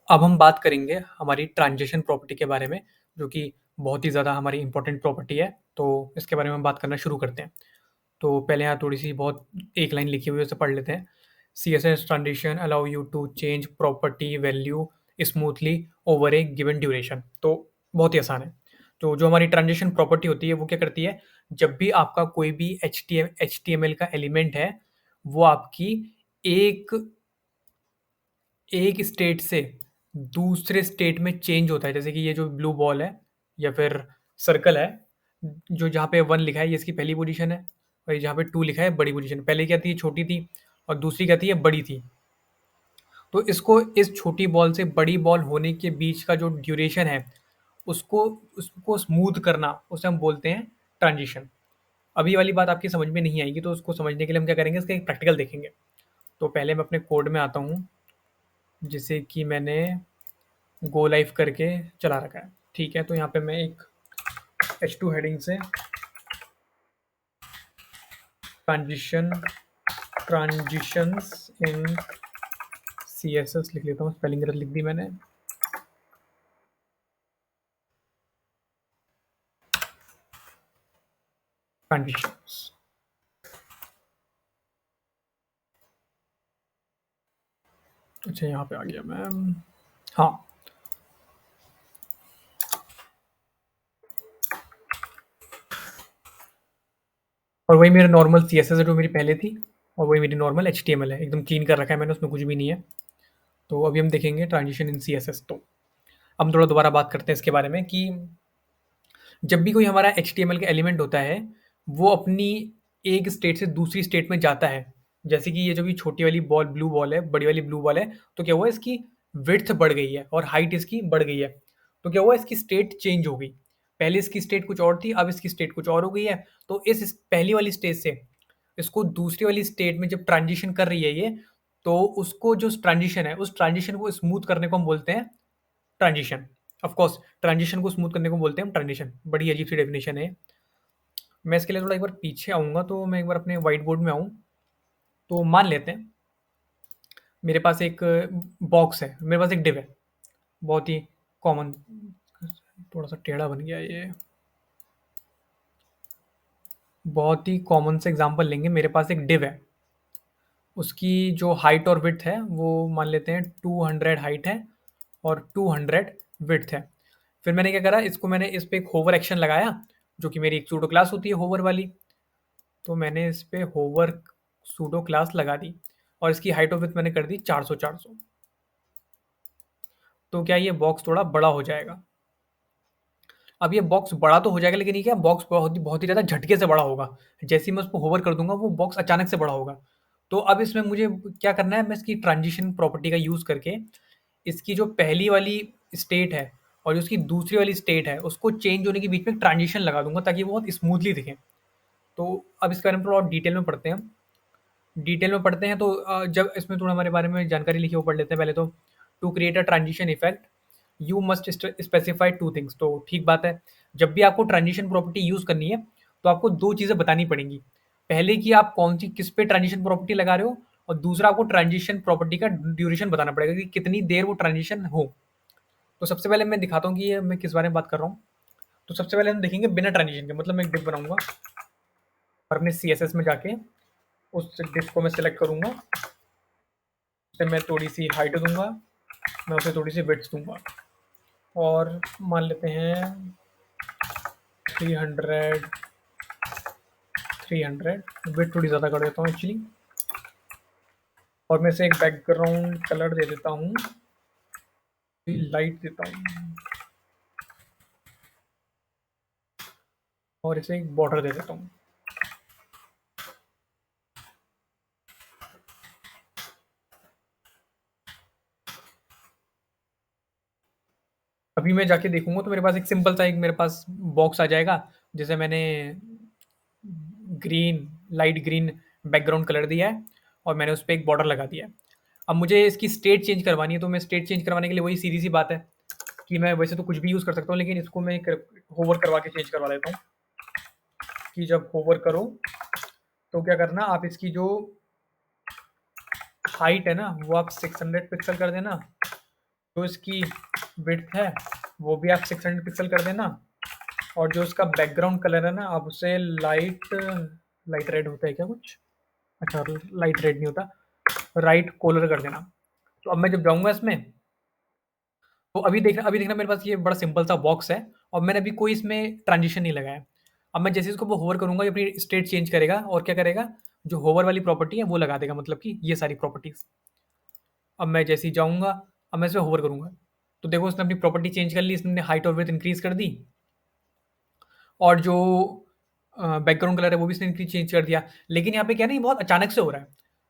अब हम बात करेंगे हमारी ट्रांज़िशन प्रॉपर्टी के बारे में, जो कि बहुत ही ज़्यादा हमारी इम्पोर्टेंट प्रॉपर्टी है। तो इसके बारे में हम बात करना शुरू करते हैं। तो पहले यहाँ थोड़ी-सी बहुत एक लाइन लिखी हुई है, उसे पढ़ लेते हैं। CSS transition allow you to change property value smoothly over a given duration. तो बहुत ही आसान है। तो जो हमारी ट्रांज़िशन प्रॉपर्टी होती है, वो क्या करती है, जब भी आपका कोई भी एचटीएमएल का एलिमेंट है, वो आपकी एक एक स्टेट से दूसरे स्टेट में चेंज होता है। जैसे कि ये जो ब्लू बॉल है या फिर सर्कल है, जो जहाँ पे 1 लिखा है, ये इसकी पहली पोज़ीशन है और ये जहाँ पे 2 लिखा है, बड़ी पोज़ीशन। पहले क्या थी, छोटी थी और दूसरी क्या थी, ये बड़ी थी। तो इसको इस छोटी बॉल से बड़ी बॉल होने के बीच का जो ड्यूरेशन है, उसको उसको स्मूथ करना, उसे हम बोलते हैं ट्रांज़िशन। अब ये वाली बात आपकी समझ में नहीं आएगी, तो उसको समझने के लिए हम क्या करेंगे, इसका एक प्रैक्टिकल देखेंगे। तो पहले मैं अपने कोड में आता हूँ, जिसे कि मैंने गो लाइव करके चला रखा है। ठीक है, तो यहाँ पे मैं एक H2 हेडिंग से ट्रांजिशन ट्रांजिशंस इन CSS लिख लेता हूँ। स्पेलिंग गलत लिख दी मैंने। ट्रांजिशंस। अच्छा, यहाँ पे आ गया मैं। हाँ, और वही मेरा नॉर्मल CSS है जो मेरी पहले थी, और वही मेरी नॉर्मल HTML है। एकदम क्लीन कर रखा है मैंने, उसमें कुछ भी नहीं है। तो अभी हम देखेंगे ट्रांजिशन इन CSS। तो हम थोड़ा दोबारा बात करते हैं इसके बारे में कि जब भी कोई हमारा HTML का एलिमेंट होता है, वो अपनी एक स्टेट से दूसरी स्टेट में जाता है। जैसे कि ये जो भी छोटी वाली बॉल ब्लू बॉल है, बड़ी वाली ब्लू बॉल है, तो क्या हुआ, इसकी विड्थ बढ़ गई है और हाइट इसकी बढ़ गई है। तो क्या हुआ, इसकी स्टेट चेंज हो गई। पहले इसकी स्टेट कुछ और थी, अब इसकी स्टेट कुछ और हो गई है। तो इस पहली वाली स्टेट से इसको दूसरी वाली स्टेट में जब ट्रांजिशन कर रही है ये, तो उसको जो ट्रांजिशन है, उस ट्रांजिशन को स्मूथ करने को हम बोलते हैं ट्रांजिशन। ऑफ कोर्स ट्रांजिशन को स्मूथ करने को बोलते हैं हम ट्रांजिशन। बड़ी अजीब सी डेफिनेशन है। मैं इसके लिए थोड़ा एक बार पीछे आऊँगा, तो मैं एक बार अपने व्हाइट बोर्ड में आऊँ। तो मान लेते हैं मेरे पास एक बॉक्स है, मेरे पास एक डिव है, बहुत ही कॉमन। थोड़ा सा टेढ़ा बन गया ये। बहुत ही कॉमन से एग्जांपल लेंगे। मेरे पास एक डिव है, उसकी जो हाइट और विड्थ है वो मान लेते हैं 200 हाइट है और 200 विड्थ है। फिर मैंने क्या करा, इसको मैंने इस पे एक होवर एक्शन लगाया, जो कि मेरी एक सूडो क्लास होती है होवर वाली। तो मैंने इस पे होवर सूडो क्लास लगा दी और इसकी हाइट ऑफ विड्थ मैंने कर दी 400 400। तो क्या ये बॉक्स थोड़ा बड़ा हो जाएगा। अब ये बॉक्स बड़ा तो हो जाएगा, लेकिन ये क्या, बॉक्स बहुत ही ज़्यादा झटके से बड़ा होगा। जैसे ही मैं उस पर होवर कर दूंगा, वो बॉक्स अचानक से बड़ा होगा। तो अब इसमें मुझे क्या करना है, मैं इसकी ट्रांजिशन प्रॉपर्टी का यूज़ करके इसकी जो पहली वाली स्टेट है और जो उसकी दूसरी वाली स्टेट है, उसको चेंज होने के बीच में एक ट्रांजिशन लगा दूंगा, ताकि वो बहुत स्मूथली दिखे। तो अब इसके बारे में थोड़ा और डिटेल में पढ़ते हैं। डिटेल में पढ़ते हैं तो जब इसमें थोड़ा हमारे बारे में जानकारी लिखी है, वो पढ़ लेते हैं पहले तो। To create a transition effect you must specify two things. तो ठीक बात है, जब भी आपको ट्रांजिशन प्रॉपर्टी यूज़ करनी है, तो आपको दो चीज़ें बतानी पड़ेंगी। पहले कि आप कौन सी किस पे ट्रांजिशन प्रॉपर्टी लगा रहे हो, और दूसरा आपको ट्रांजिशन प्रॉपर्टी का ड्यूरेशन बताना पड़ेगा कि कितनी देर वो ट्रांजिशन हो। तो सबसे पहले मैं दिखाता हूँ कि ये मैं किस बारे में बात कर रहा हूँ। तो सबसे पहले हम देखेंगे बिना ट्रांजिशन के, मतलब मैं एक डिप बनाऊंगा और अपने CSS में जाके उस डिप को मैं सिलेक्ट करूंगा। उसे मैं थोड़ी सी हाइट दूंगा, मैं उसे थोड़ी सी विड्थ दूंगा, और मान लेते हैं 300। 300 विड्थ थोड़ी ज़्यादा कर देता हूँ एक्चुअली, और मैं इसे एक बैकग्राउंड कलर दे देता हूँ, लाइट देता हूँ, और इसे एक बॉर्डर दे देता हूँ। अभी मैं जाके देखूंगा तो मेरे पास एक सिंपल सा एक मेरे पास बॉक्स आ जाएगा, जिसे मैंने green, light green background colour दिया है, और मैंने उस पर एक बॉर्डर लगा दिया है। अब मुझे इसकी स्टेट चेंज करवानी है, तो मैं स्टेट चेंज करवाने के लिए वही सीधी सी बात है कि मैं वैसे तो कुछ भी यूज़ कर सकता हूँ, लेकिन इसको मैं होवर करवा के चेंज करवा देता हूँ। कि जब होवर करो, तो क्या करना, आप इसकी जो हाइट है ना, वो आप 600 पिक्सल कर देना, जो इसकी विड्थ है वो भी आप 600 पिक्सल कर देना, और जो इसका बैकग्राउंड कलर है ना आप उसे लाइट लाइट रेड होता है क्या कुछ, अच्छा लाइट रेड नहीं होता, राइट कलर कर देना। तो अब मैं जब जाऊंगा इसमें, तो अभी देखना मेरे पास ये बड़ा सिंपल सा बॉक्स है, और मैंने अभी कोई इसमें ट्रांजिशन नहीं लगाया। अब मैं जैसे इसको होवर करूंगा ये अपनी स्टेट चेंज करेगा, और क्या करेगा, जो होवर वाली प्रॉपर्टी है वो लगा देगा, मतलब कि ये सारी प्रॉपर्टीज। अब मैं जैसे ही जाऊंगा, अब मैं इस पर होवर करूंगा, तो देखो उसने अपनी प्रॉपर्टी चेंज कर ली, इसने हाइट और विड्थ इंक्रीज कर दी, और जो बैकग्राउंड कलर है वो भी इसने चेंज कर दिया। लेकिन यहाँ पे क्या नहीं, बहुत अचानक से हो रहा है।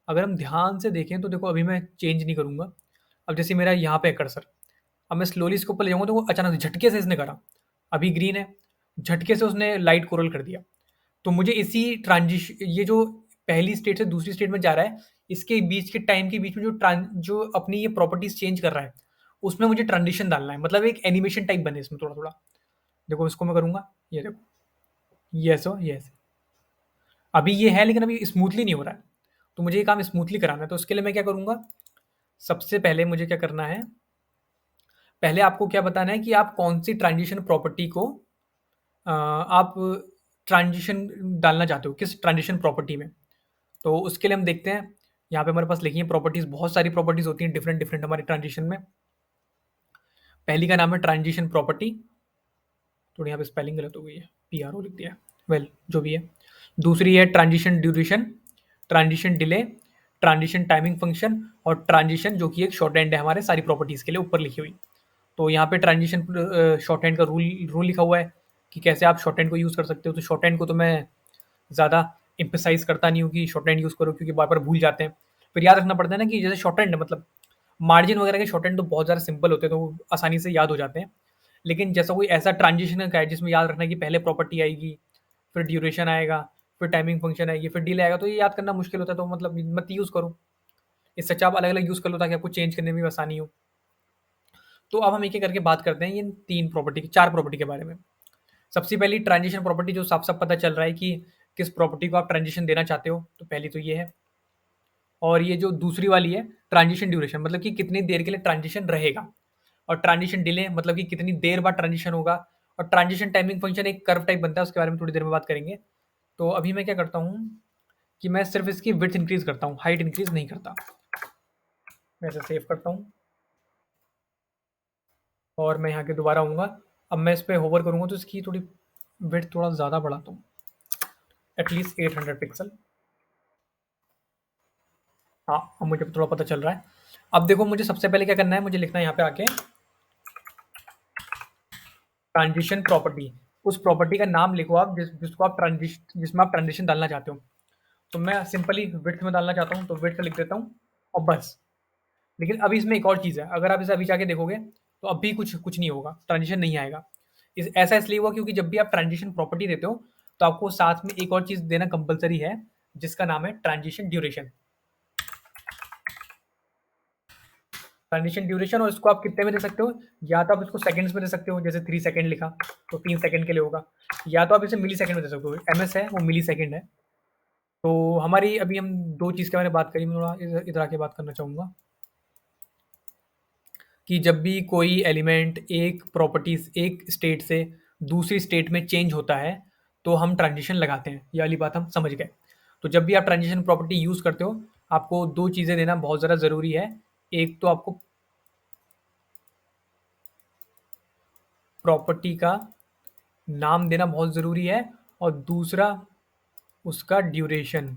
अगर हम ध्यान से देखें तो देखो अभी मैं चेंज नहीं करूंगा। अब जैसे मेरा यहाँ पे है कर्सर, अब मैं स्लोली इसको ऊपर ले जाऊंगा तो वो अचानक से झटके से इसने करा, अभी ग्रीन है, झटके से उसने लाइट कोरल कर दिया। तो मुझे इसी ट्रांजिशन, ये जो पहली स्टेट से दूसरी स्टेट में जा रहा है, इसके बीच के टाइम के बीच में जो अपनी ये प्रॉपर्टीज चेंज कर रहा है, उसमें मुझे ट्रांजिशन डालना है, मतलब एक एनिमेशन टाइप बने इसमें थोड़ा थोड़ा। देखो इसको मैं करूंगा, ये देखो, यस हो यस, अभी ये है लेकिन अभी स्मूथली नहीं हो रहा है। तो मुझे ये काम स्मूथली कराना है, तो उसके लिए मैं क्या करूंगा, सबसे पहले मुझे क्या करना है, पहले आपको क्या बताना है कि आप कौन सी ट्रांजिशन प्रॉपर्टी को आप ट्रांजिशन डालना चाहते हो, किस ट्रांजिशन प्रॉपर्टी में। तो उसके लिए हम देखते हैं, यहाँ पे हमारे पास लिखी है प्रॉपर्टीज, बहुत सारी प्रॉपर्टीज होती हैं डिफरेंट डिफरेंट हमारे ट्रांजिशन में। पहली का नाम है ट्रांजिशन प्रॉपर्टी, थोड़ी यहाँ पे स्पेलिंग गलत हो गई है, PRO लिख दिया, वेल जो भी है। दूसरी है transition duration, transition delay, transition timing function, और ट्रांजिशन जो कि एक शॉर्ट हैंड है हमारे सारी प्रॉपर्टीज़ के लिए ऊपर लिखी हुई। तो यहाँ पे ट्रांजिशन शॉर्ट हैंड का रूल रूल लिखा हुआ है कि कैसे आप शॉर्ट हैंड को यूज़ कर सकते हो। तो शॉर्ट हैंड को तो मैं ज़्यादा एम्फेसाइज करता नहीं हूँ कि शॉर्ट हैंड यूज़ करो, क्योंकि बार बार भूल जाते हैं। फिर याद रखना पड़ता है ना कि जैसे शॉर्ट हैंड है, मतलब मार्जिन वगैरह के शॉर्ट हैंड तो बहुत ज़्यादा सिंपल होते हैं, तो वो आसानी से याद हो जाते हैं। लेकिन जैसा कोई ऐसा ट्रांजिशन का है जिसमें याद रखना है कि पहले प्रॉपर्टी आएगी, फिर ड्यूरेशन आएगा, फिर टाइमिंग फंक्शन आएगी, फिर डिले आएगा, तो ये याद करना मुश्किल होता है, तो मतलब मत यूज़ करो। इससे अच्छा आप अलग अलग यूज़ कर लो ताकि आपको चेंज करने में भी आसानी हो। तो अब हम एक एक करके बात करते हैं ये तीन प्रॉपर्टी, चार प्रॉपर्टी के बारे में। सबसे पहली ट्रांजिशन प्रॉपर्टी, जो साफ साफ पता चल रहा है कि किस प्रॉपर्टी को आप ट्रांजिशन देना चाहते हो, तो पहली तो ये है। और ये जो दूसरी वाली है ट्रांजिशन ड्यूरेशन, मतलब कि कितनी देर के लिए ट्रांजिशन रहेगा। और ट्रांजिशन डिले, मतलब कि कितनी देर बाद ट्रांजिशन होगा। और ट्रांजिशन टाइमिंग फंक्शन एक कर्व टाइप बनता है, उसके बारे में थोड़ी देर में बात करेंगे। तो अभी मैं क्या करता हूँ कि मैं सिर्फ इसकी विड्थ इंक्रीज करता हूँ, हाइट इंक्रीज नहीं करता। मैं इसे सेव करता हूँ, और मैं यहाँ के दोबारा आऊँगा। अब मैं इस पर होवर करूँगा तो इसकी थोड़ी विड्थ थोड़ा ज़्यादा बढ़ाता हूँ, एटलीस्ट 800 पिक्सल। हाँ, अब मुझे थोड़ा पता चल रहा है। अब देखो मुझे सबसे पहले क्या करना है, मुझे लिखना है यहाँ पे आके ट्रांजिशन प्रॉपर्टी। उस प्रॉपर्टी का नाम लिखो आप जिसको आप ट्रांजिशन, जिसमें आप ट्रांजिशन डालना चाहते हो। तो मैं सिंपली विड्थ में डालना चाहता हूँ, तो विड्थ लिख देता हूँ, और बस। लेकिन अभी इसमें एक और चीज़ है, अगर आप इसे अभी जाके देखोगे तो अभी कुछ कुछ नहीं होगा, ट्रांजिशन नहीं आएगा। ऐसा इसलिए हुआ क्योंकि जब भी आप ट्रांजिशन प्रॉपर्टी देते हो तो आपको साथ में एक और चीज़ देना कंपलसरी है, जिसका नाम है ट्रांजिशन ड्यूरेशन। ट्रांजिशन ड्यूरेशन, और इसको आप कितने में दे सकते हो, या तो आप इसको सेकंड्स में दे सकते हो, जैसे 3 सेकंड लिखा तो 3 सेकंड के लिए होगा, या तो आप इसे मिली सेकंड में दे सकते हो, MS है वो मिली सेकंड है। तो हमारी अभी हम दो चीज़ के बारे में बात करी, मैं थोड़ा इधर आके बात करना चाहूँगा कि जब भी कोई एलिमेंट एक प्रॉपर्टीज एक स्टेट से दूसरी स्टेट में चेंज होता है तो हम ट्रांजिशन लगाते हैं, ये वाली बात हम समझ गए। तो जब भी आप ट्रांजिशन प्रॉपर्टी यूज़ करते हो, आपको दो चीज़ें देना बहुत ज़्यादा ज़रूरी है। एक तो आपको प्रॉपर्टी का नाम देना बहुत ज़रूरी है, और दूसरा उसका ड्यूरेशन,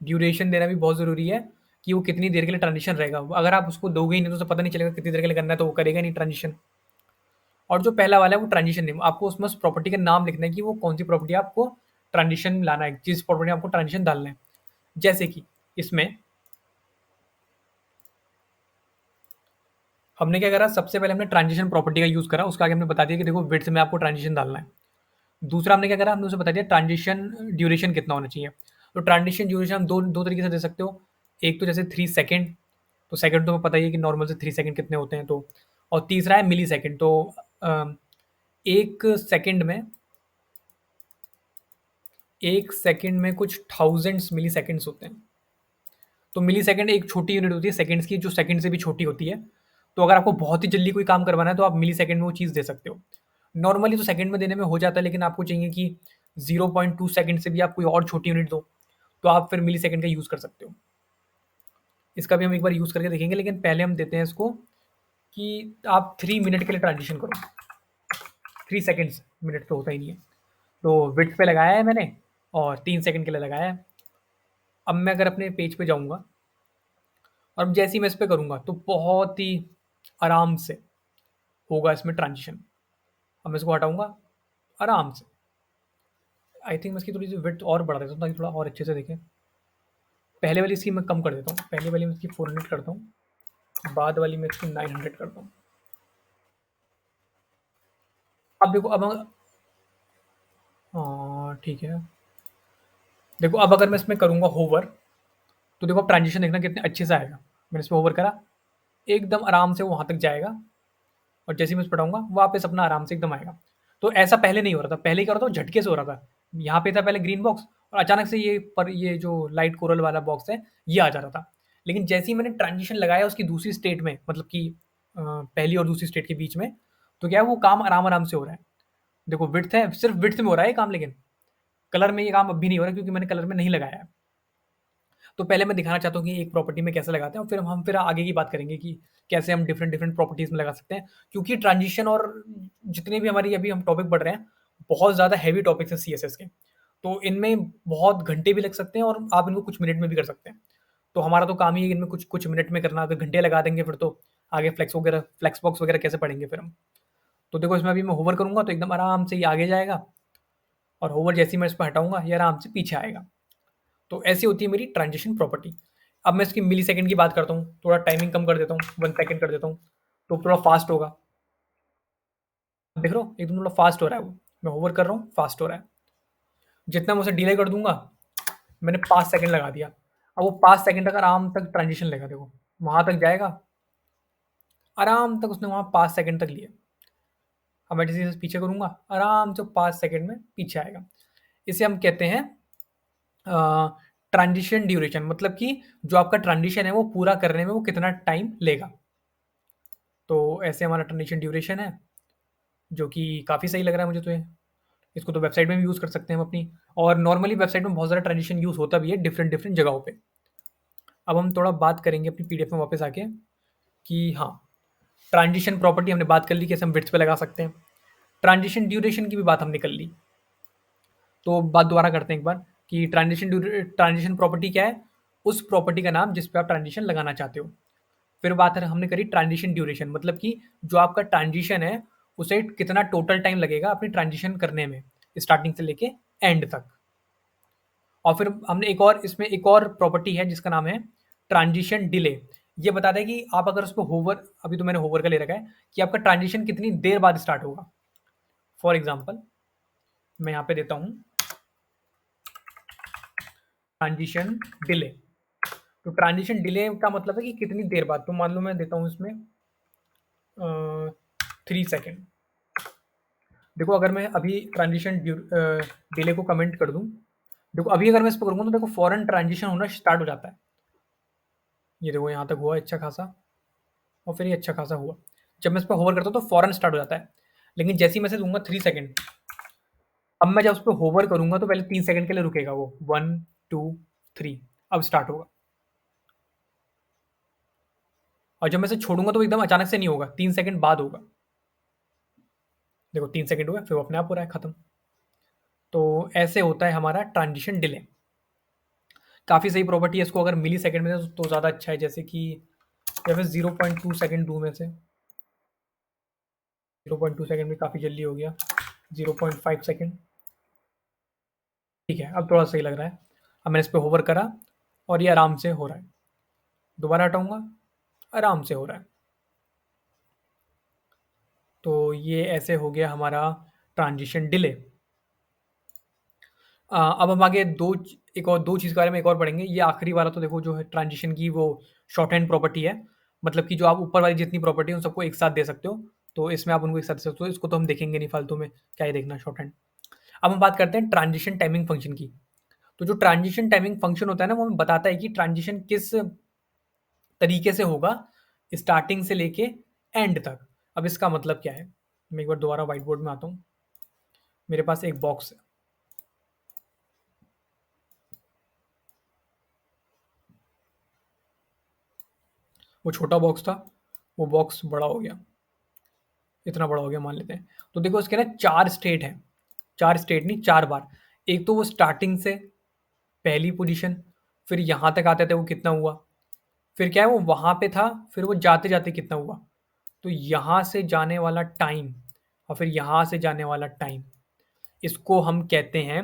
ड्यूरेशन देना भी बहुत ज़रूरी है कि वो कितनी देर के लिए ट्रांजिशन रहेगा। अगर आप उसको दोगे ही नहीं तो उसे पता नहीं चलेगा कितनी देर के लिए करना है, तो वो करेगा नहीं ट्रांजिशन। और जो पहला वाला है वो ट्रांजिशन नेम, आपको उसमें उस प्रॉपर्टी का नाम लिखना है कि वो कौन सी प्रॉपर्टी आपको ट्रांजिशन लाना है, जिस प्रॉपर्टी में आपको ट्रांजिशन डालना है। जैसे कि इसमें हमने क्या करा, सबसे पहले हमने ट्रांजिशन प्रॉपर्टी का यूज़ करा, उसका आगे हमने बता दिया कि देखो विड्थ में आपको ट्रांजिशन डालना है। दूसरा हमने क्या करा, हमने उसे बता दिया ट्रांजिशन ड्यूरेशन कितना होना चाहिए। तो ट्रांजिशन ड्यूरेशन हम दो दो तरीके से दे सकते हो। एक तो जैसे 3 सेकेंड, तो सेकंड तो पता ही है कि नॉर्मल से 3 सेकेंड कितने होते हैं, तो और तीसरा है मिली सेकेंड। तो अ, एक सेकेंड में एक सेकंड में कुछ थाउजेंड्स मिली सेकंड्स होते हैं। तो मिली सेकंड एक छोटी यूनिट होती है सेकंड्स की, जो सेकंड से भी छोटी होती है। तो अगर आपको बहुत ही जल्दी कोई काम करवाना है तो आप मिलीसेकंड में वो चीज़ दे सकते हो। नॉर्मली तो सेकंड में देने में हो जाता है, लेकिन आपको चाहिए कि 0.2 सेकंड से भी आप कोई और छोटी यूनिट दो, तो आप फिर मिलीसेकंड का यूज़ कर सकते हो। इसका भी हम एक बार यूज़ करके देखेंगे, लेकिन पहले हम देते हैं इसको कि आप 3 मिनट के लिए ट्रांज़िशन करो। 3 सेकंड्स, मिनट तो होता ही नहीं है। तो विड्थ पे लगाया है मैंने और 3 सेकंड के लिए लगाया है। अब मैं अगर अपने पेज पे जाऊँगा और अब जैसे ही मैं इस पे करूँगा तो बहुत ही आराम से होगा इसमें ट्रांज़िशन। अब मैं इसको हटाऊँगा आराम से। आई थिंक मैं इसकी थोड़ी-सी विड्थ और बढ़ा देता हूँ ताकि थोड़ा और अच्छे से दिखे। पहले वाली इसकी मैं कम कर देता हूँ। पहले वाली में इसकी 400 करता हूँ, बाद वाली में इसकी 900 करता हूँ। अब देखो अब ठीक है। देखो अब अगर मैं इसमें करूँगा होवर, तो देखो अब ट्रांज़िशन देखना कितने अच्छे से आएगा। मैंने इस पे होवर करा, एकदम आराम से वो वहाँ तक जाएगा और जैसे ही मैं इस पे उठाऊँगा, वापस अपना आराम से एकदम आएगा। तो ऐसा पहले नहीं हो रहा था। पहले क्या हो रहा था, वो झटके से हो रहा था। यहाँ पे था पहले ग्रीन बॉक्स और अचानक से ये जो लाइट कोरल वाला बॉक्स है, ये आ जा रहा था। लेकिन जैसे ही मैंने ट्रांज़िशन लगाया उसकी दूसरी स्टेट में, मतलब कि पहली और दूसरी स्टेट के बीच में, तो क्या है वो काम आराम-आराम से हो रहा है। देखो विड्थ है, सिर्फ़ विड्थ में हो रहा है ये काम, लेकिन कलर में ये काम अब भी नहीं हो रहा क्योंकि मैंने कलर में नहीं लगाया है। तो पहले मैं दिखाना चाहता हूँ कि एक प्रॉपर्टी में कैसे लगाते हैं और फिर आगे की बात करेंगे कि कैसे हम डिफरेंट डिफरेंट प्रॉपर्टीज़ में लगा सकते हैं। क्योंकि ट्रांजिशन और जितने भी हमारी अभी हम टॉपिक पढ़ रहे हैं, बहुत ज़्यादा हेवी टॉपिक्स हैं सीएसएस के। तो इनमें बहुत घंटे भी लग सकते हैं और आप इनको कुछ मिनट में भी कर सकते हैं। तो हमारा तो काम ही है इनमें कुछ कुछ मिनट में करना। अगर घंटे लगा देंगे फिर तो आगे फ्लेक्स बॉक्स वगैरह कैसे पढ़ेंगे फिर हम। तो देखो इसमें अभी मैं होवर करूँगा तो एकदम आराम से ये आगे जाएगा और होवर जैसे ही मैं इस पर हटाऊँगा ये आराम से पीछे आएगा। तो ऐसी होती है मेरी ट्रांजिशन प्रॉपर्टी। अब मैं इसकी मिलीसेकंड की बात करता हूँ, थोड़ा टाइमिंग कम कर देता हूँ, 1 सेकंड कर देता हूँ, तो थोड़ा फास्ट होगा। देख रहे हो? एकदम थोड़ा फास्ट हो रहा है वो। मैं होवर कर रहा हूँ, फास्ट हो रहा है। जितना मैं उसे डिले कर दूँगा, मैंने 5 सेकंड लगा दिया। अब वो 5 सेकंड तक आराम तक ट्रांजिशन लेगा देखो, वहाँ तक जाएगा, आराम तक उसने वहाँ 5 सेकंड तक लिए। अब मैं जैसे-जैसे पीछे करूँगा, आराम से 5 सेकंड में पीछे आएगा। इसे हम कहते हैं ट्रांजिशन ड्यूरेशन, मतलब कि जो आपका ट्रांजिशन है वो पूरा करने में वो कितना टाइम लेगा। तो ऐसे हमारा ट्रांजिशन ड्यूरेशन है, जो कि काफ़ी सही लग रहा है मुझे तो ये। इसको तो वेबसाइट में भी यूज़ कर सकते हैं हम अपनी, और नॉर्मली वेबसाइट में बहुत ज़्यादा ट्रांजिशन यूज़ होता भी है डिफरेंट डिफरेंट जगहों पे। अब हम थोड़ा बात करेंगे अपनी पीडीएफ में वापस आके कि हाँ, ट्रांजिशन प्रॉपर्टी हमने बात कर ली, कैसे हम विड्थ पे लगा सकते हैं। ट्रांजिशन ड्यूरेशन की भी बात हमने कर ली। तो बात दोबारा करते हैं एक बार कि ट्रांजिशन प्रॉपर्टी क्या है? उस प्रॉपर्टी का नाम जिस पे आप ट्रांजिशन लगाना चाहते हो। फिर बात है हमने करी ट्रांजिशन ड्यूरेशन, मतलब कि जो आपका ट्रांजिशन है उसे कितना टोटल टाइम लगेगा अपनी ट्रांजिशन करने में, स्टार्टिंग से लेके एंड तक। और फिर हमने एक और प्रॉपर्टी है जिसका नाम है ट्रांजिशन डिले। ये बताता है कि आप अगर उस पर होवर, अभी तो मैंने होवर का ले रखा है, कि आपका ट्रांजिशन कितनी देर बाद स्टार्ट होगा। फॉर एग्जाम्पल मैं यहाँ पे देता हूँ ट्रांजिशन डिले। तो ट्रांजिशन डिले का मतलब है कि कितनी देर बाद। तो मान लो मैं देता हूँ इसमें 3 सेकेंड। देखो अगर मैं अभी ट्रांजिशन डिले को कमेंट कर दूं, देखो अभी अगर मैं इस पर करूँगा तो देखो फॉरन ट्रांजिशन होना स्टार्ट हो जाता है। ये देखो यहाँ तक हुआ अच्छा खासा, और फिर ये अच्छा खासा हुआ। जब मैं इस पर होवर करता हूँ तो फॉरन स्टार्ट हो जाता है। लेकिन जैसे ही मैं से दूंगा 3 सेकेंड, अब मैं जब उस पर होवर करूंगा तो पहले 3 सेकेंड के लिए रुकेगा वो, 1 2 3, अब स्टार्ट होगा। और जब मैं इसे छोड़ूंगा तो एकदम अचानक से नहीं होगा, 3 सेकेंड बाद होगा। देखो 3 सेकेंड हुआ, फिर वो अपने आप हो रहा है खत्म। तो ऐसे होता है हमारा ट्रांजिशन डिले। काफ़ी सही प्रॉपर्टी है, इसको अगर मिली सेकेंड में तो ज़्यादा अच्छा है। जैसे कि या फिर 0.2 सेकेंड दूँ में से, 0.2 सेकेंड में काफ़ी जल्दी हो गया, 0.5 सेकेंड, ठीक है अब थोड़ा सही लग रहा है। अब मैंने इस पर होवर करा और ये आराम से हो रहा है। दोबारा हटाऊंगा, आराम से हो रहा है। तो ये ऐसे हो गया हमारा ट्रांजिशन डिले। अब हम आगे दो चीज़ के बारे में एक और पढ़ेंगे। ये आखिरी वाला तो देखो जो है ट्रांजिशन की वो शॉर्ट हैंड प्रॉपर्टी है, मतलब कि जो आप ऊपर वाली जितनी प्रॉपर्टी है उन सबको एक साथ दे सकते हो। तो इसमें आप उनको एक साथ दे सकते हो, इसको तो हम देखेंगे नहीं फालतू में, क्या ही देखना शॉर्ट हैंड। अब हम बात करते हैं ट्रांजिशन टाइमिंग फंक्शन की। तो जो ट्रांजिशन टाइमिंग फंक्शन होता है ना, वो हमें बताता है कि ट्रांजिशन किस तरीके से होगा स्टार्टिंग से लेके एंड तक। अब इसका मतलब क्या है? मैं एक बार दोबारा व्हाइट बोर्ड में आता हूँ। मेरे पास एक बॉक्स है, वो छोटा बॉक्स था, वो बॉक्स बड़ा हो गया, इतना बड़ा हो गया मान लेते हैं। तो देखो इसके ना 4 स्टेट हैं, 4 स्टेट नहीं 4 बार। एक तो वो स्टार्टिंग से पहली पोजीशन, फिर यहाँ तक आते थे वो कितना हुआ, फिर क्या है वो वहाँ पे था, फिर वो जाते-जाते कितना हुआ। तो यहाँ से जाने वाला टाइम और फिर यहाँ से जाने वाला टाइम, इसको हम कहते हैं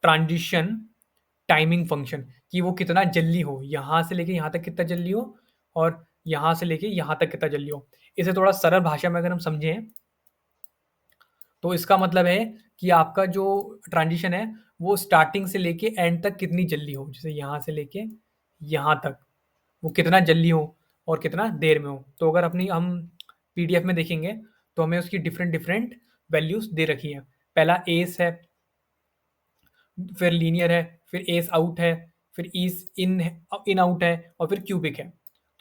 ट्रांजिशन टाइमिंग फंक्शन, कि वो कितना जल्दी हो, यहाँ से लेके यहाँ तक कितना जल्दी हो और यहाँ से लेके यहाँ तक कितना जल्दी हो। इसे थोड़ा सरल भाषा में अगर हम समझें, तो इसका मतलब है कि आपका जो ट्रांजिशन है, वो स्टार्टिंग से लेके एंड तक कितनी जल्दी हो। जैसे यहाँ से लेके यहाँ तक वो कितना जल्दी हो और कितना देर में हो। तो अगर अपनी हम पीडीएफ में देखेंगे, तो हमें उसकी डिफरेंट डिफरेंट वैल्यूज़ दे रखी हैं। पहला एस है, फिर लीनियर है, फिर एस आउट है, फिर ईस इन है, इन आउट है, और फिर क्यूबिक है।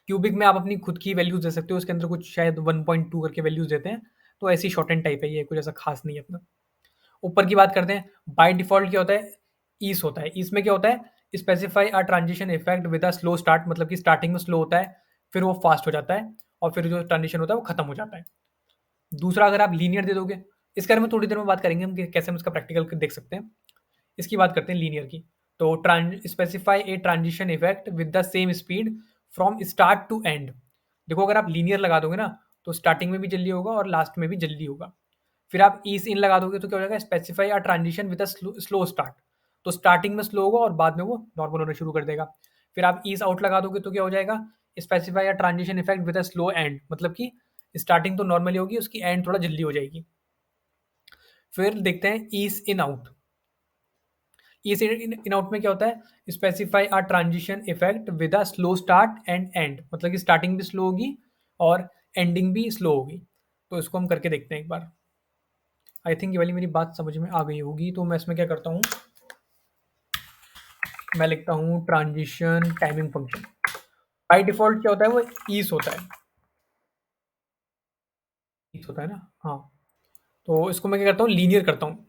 क्यूबिक में आप अपनी खुद की वैल्यूज़ दे सकते हो, उसके अंदर कुछ शायद 1.2 करके वैल्यूज़ देते हैं, तो ऐसी शॉर्ट एंड टाइप है, ये कुछ ऐसा खास नहीं है अपना। ऊपर की बात करते हैं, बाय डिफ़ॉल्ट क्या होता है, ईस होता है। ईस में क्या होता है, specify a transition effect with a slow start, मतलब कि स्टार्टिंग में स्लो होता है, फिर वो फास्ट हो जाता है, और फिर जो ट्रांजिशन होता है वो खत्म हो जाता है। दूसरा, अगर आप लीनियर दे दोगे, इसके बारे में थोड़ी देर में बात करेंगे हम कि कैसे हम इसका प्रैक्टिकल देख सकते हैं। इसकी बात करते हैं लीनियर की। तो specify a transition effect with the same speed from start to end. देखो अगर आप लीनियर लगा दोगे ना, तो स्टार्टिंग में भी जल्दी होगा और लास्ट में भी जल्दी होगा। फिर आप ईस इन लगा दोगे तो क्या हो जाएगा, specify a transition with a slow start. तो स्टार्टिंग में स्लो होगा और बाद में वो नॉर्मल होना शुरू कर देगा। फिर आप ईस आउट लगा दोगे तो क्या हो जाएगा, specify a transition effect with a slow and, मतलब कि स्टार्टिंग तो नॉर्मली होगी, उसकी एंड थोड़ा जल्दी हो जाएगी। फिर देखते हैं ईस in out. Is in out में क्या होता है, specify a transition effect with a slow start and and, मतलब कि स्टार्टिंग भी स्लो होगी और एंडिंग भी स्लो होगी। तो इसको हम करके देखते हैं एक बार। आई थिंक ये वाली मेरी बात समझ में आ गई होगी। तो मैं इसमें क्या करता हूँ, मैं लिखता हूँ transition timing function. By default क्या होता है, वो ईस होता है, ईस होता है ना, हाँ। तो इसको मैं क्या करता हूँ, लीनियर करता हूँ।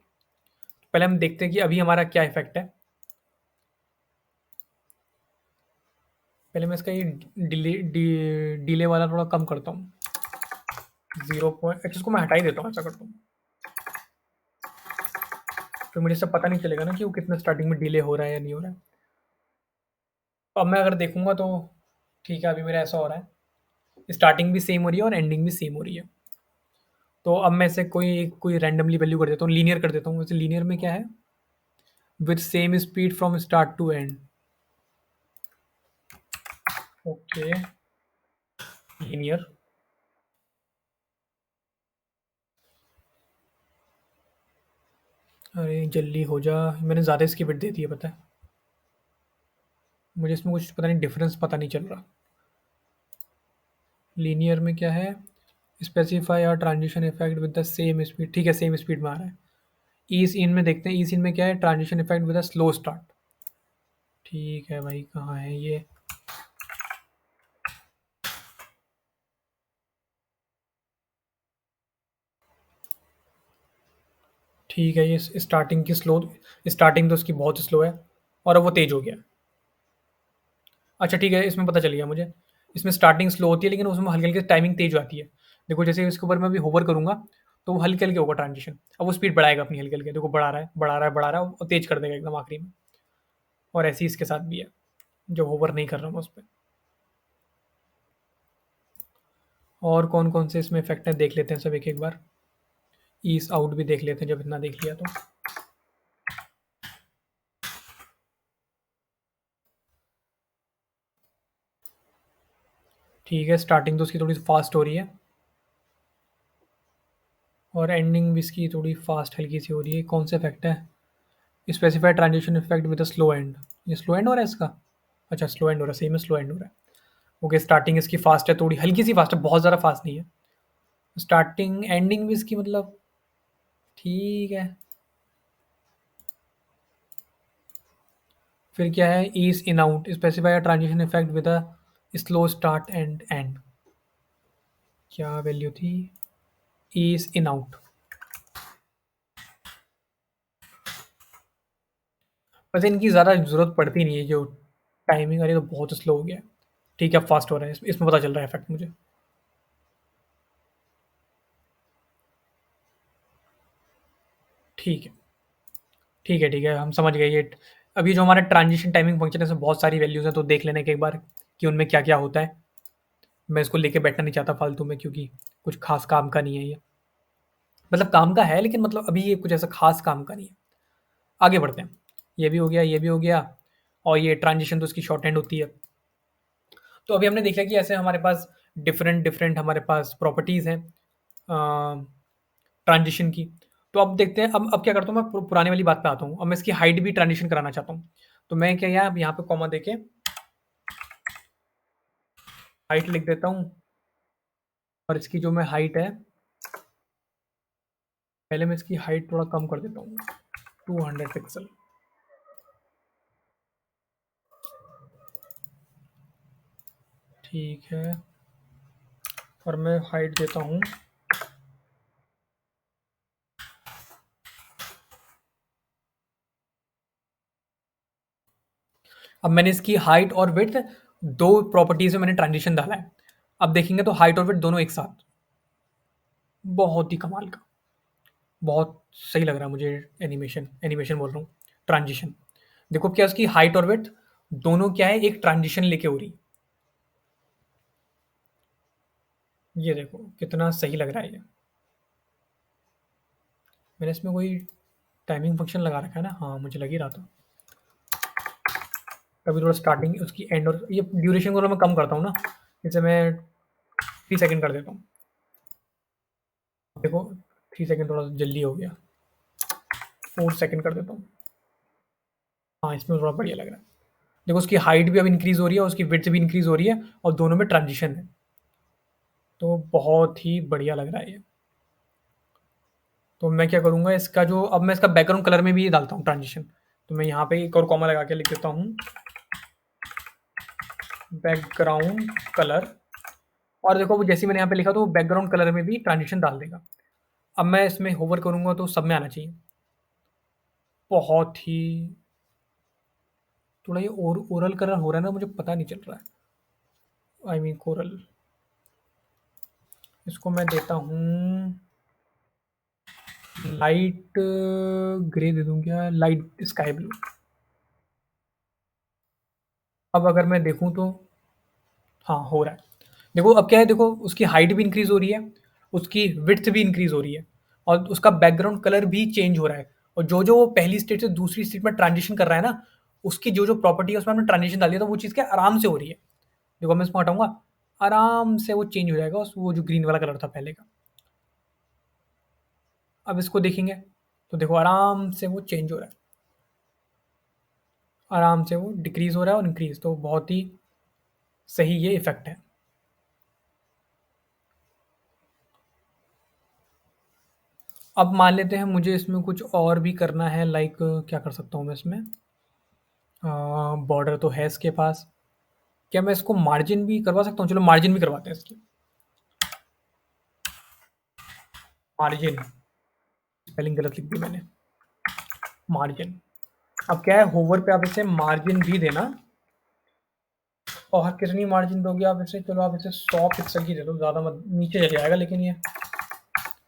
पहले हम देखते हैं कि अभी हमारा क्या इफेक्ट है। पहले मैं इसका ये डिले वाला थोड़ा कम करता हूँ, 0 पॉइंट, अच्छा इसको मैं हटा ही देता हूँ, ऐसा करता हूँ। फिर मुझे सब पता नहीं चलेगा ना कि वो कितना स्टार्टिंग में डिले हो रहा है या नहीं हो रहा है। अब मैं अगर देखूंगा तो ठीक है, अभी मेरा ऐसा हो रहा है, स्टार्टिंग भी सेम हो रही है और एंडिंग भी सेम हो रही है। तो अब मैं इसे कोई कोई रैंडमली वैल्यू कर देता हूँ, लीनियर कर देता हूँ। वैसे लीनियर में क्या है, with same speed from start to end. Okay, linear. अरे जल्दी हो जा, मैंने ज़्यादा इसकी बिट दे दी है पता है मुझे, इसमें कुछ पता नहीं, डिफरेंस पता नहीं चल रहा। लीनियर में क्या है, स्पेसिफाई और transition effect with the same speed, ठीक है सेम स्पीड में आ रहा है। ईस इन में देखते हैं, ईस इन में क्या है, transition effect with a slow start. ठीक है भाई, कहाँ है ये, ठीक है, ये स्टार्टिंग की स्लो, स्टार्टिंग तो उसकी बहुत स्लो है और अब वो तेज़ हो गया। अच्छा ठीक है, इसमें पता चल गया मुझे, इसमें स्टार्टिंग स्लो होती है लेकिन उसमें हल्की-हल्की टाइमिंग तेज़ हो जाती है। देखो जैसे इसके ऊपर मैं अभी होवर करूँगा, तो वो हल्के-हल्के होगा ट्रांजिशन। अब वो स्पीड बढ़ाएगा अपनी हल्के-हल्के, देखो बढ़ा रहा है, बढ़ा रहा है, बढ़ा रहा है और तेज़ कर देगा एकदम आखिरी में। और ऐसे ही इसके साथ भी है, जब होवर नहीं कर रहा हूँ मैं उस पे। और कौन-कौन से इसमें इफ़ेक्ट हैं देख लेते हैं सब एक-एक बार। ईज़ आउट भी देख लेते हैं जब इतना देख लिया तो। ठीक है, स्टार्टिंग तो उसकी थोड़ी फास्ट हो रही है और एंडिंग भी इसकी थोड़ी फास्ट हल्की सी हो रही है। कौन सा इफ़ेक्ट है? Specified transition effect with a slow and. ये स्लो एंड हो रहा है इसका? अच्छा स्लो एंड हो रहा है, सही में स्लो एंड हो रहा है। ओके, स्टार्टिंग इसकी फास्ट है, थोड़ी हल्की सी फास्ट है, बहुत ज़्यादा फास्ट नहीं है। स्टार्टिंग एंडिंग भी इसकी मतलब ठीक है। फिर क्या है, ease in out, specify transition effect with a slow start and end. क्या वैल्यू थी? Ease in out. वैसे इनकी ज़्यादा ज़रूरत पड़ती नहीं है, जो टाइमिंग आ रही है तो बहुत स्लो हो गया है। ठीक है, अब फास्ट हो रहा है, इसमें पता चल रहा है इफेक्ट मुझे। ठीक है, ठीक है, ठीक है, हम समझ गए ये। अभी जो हमारा ट्रांजिशन टाइमिंग फंक्शन है इसमें बहुत सारी वैल्यूज़ हैं, तो देख लेने के एक बार कि उनमें क्या-क्या होता है। मैं इसको लेके बैठना नहीं चाहता फालतू में, क्योंकि कुछ खास काम का नहीं है ये। मतलब काम का है, लेकिन मतलब अभी ये कुछ ऐसा खास काम का नहीं है। आगे बढ़ते हैं। ये भी हो गया, ये भी हो गया, और ये ट्रांजिशन तो इसकी शॉर्ट हैंड होती है। तो अभी हमने देखा कि ऐसे हमारे पास डिफरेंट डिफरेंट हमारे पास प्रॉपर्टीज़ हैं ट्रांजिशन की। तो अब देखते हैं, अब क्या करता हूँ मैं, पुराने वाली बात पे आता हूँ। अब मैं इसकी हाइट भी ट्रांजिशन कराना चाहता हूँ। तो मैं क्या, यहाँ पे कॉमा देके हाइट लिख देता हूँ, और इसकी जो मैं हाइट है, पहले मैं इसकी हाइट थोड़ा कम कर देता हूँ, 200 पिक्सल। ठीक है, और मैं हाइट देता हूँ, अब मैंने इसकी हाइट और विड्थ, दो प्रॉपर्टीज में मैंने ट्रांजिशन डाला है। अब देखेंगे तो हाइट और विड्थ दोनों एक साथ, बहुत ही कमाल का, बहुत सही लग रहा है मुझे। एनिमेशन एनिमेशन बोल रहा हूँ, ट्रांजिशन। देखो क्या उसकी हाइट और विड्थ दोनों क्या है, एक ट्रांजिशन लेके हो रही। ये देखो कितना सही लग रहा है ये। मैंने इसमें कोई टाइमिंग फंक्शन लगा रखा है ना? हाँ, मुझे लग ही रहा था। कभी थोड़ा स्टार्टिंग उसकी एंड, और ये ड्यूरेशन को मैं कम करता हूँ ना, जैसे मैं 3 सेकंड कर देता हूँ। देखो 3 सेकंड थोड़ा जल्दी हो गया, 4 सेकंड कर देता हूँ। हाँ, इसमें थोड़ा बढ़िया लग रहा है। देखो उसकी हाइट भी अब इंक्रीज हो रही है, और उसकी विड्थ भी इंक्रीज हो रही है, और दोनों में ट्रांजिशन है। तो बहुत ही बढ़िया लग रहा है ये। तो मैं क्या करूँगा, इसका जो, अब मैं इसका बैकग्राउंड कलर में भी ये डालता हूँ ट्रांजिशन। तो मैं यहाँ पे एक और कॉमा लगा के लिख देता हूँ, बैकग्राउंड कलर। और देखो वो जैसे ही मैंने यहाँ पे लिखा, तो वो बैकग्राउंड कलर में भी ट्रांजिशन डाल देगा। अब मैं इसमें होवर करूँगा तो सब में आना चाहिए। बहुत ही, थोड़ा ये ओरल कलर हो रहा है ना, मुझे पता नहीं चल रहा है। I mean coral. इसको मैं देता हूँ लाइट ग्रे, दे दूँ क्या, लाइट स्काई ब्लू। अब अगर मैं देखूँ तो हाँ, हो रहा है। देखो अब क्या है, देखो उसकी हाइट भी इंक्रीज हो रही है, उसकी विड्थ भी इंक्रीज हो रही है, और उसका बैकग्राउंड कलर भी चेंज हो रहा है। और जो जो वो पहली स्टेट से दूसरी स्टेट में ट्रांजिशन कर रहा है ना, उसकी जो जो प्रॉपर्टी है उसमें हमने ट्रांजिशन डाल दिया, तो वो चीज़ क्या आराम से हो रही है। देखो मैं इसको हटाऊंगा, आराम से वो चेंज हो जाएगा, वो जो ग्रीन वाला कलर था पहले का। अब इसको देखेंगे तो देखो आराम से वो चेंज हो रहा है, आराम से वो डिक्रीज हो रहा है और इंक्रीज, तो बहुत ही सही ये इफेक्ट है। अब मान लेते हैं मुझे इसमें कुछ और भी करना है, लाइक क्या कर सकता हूँ मैं इसमें, बॉर्डर तो है इसके पास। क्या मैं इसको मार्जिन भी करवा सकता हूँ? चलो मार्जिन भी करवाते हैं इसकी। मार्जिन, स्पेलिंग गलत लिख दी मैंने, मार्जिन। अब क्या है, होवर पे आप इसे मार्जिन भी देना। और कितनी मार्जिन दोगे आप इसे? चलो आप इसे 100 पिक्सल की दे दो, ज़्यादा मत, नीचे चले जाएगा, लेकिन ये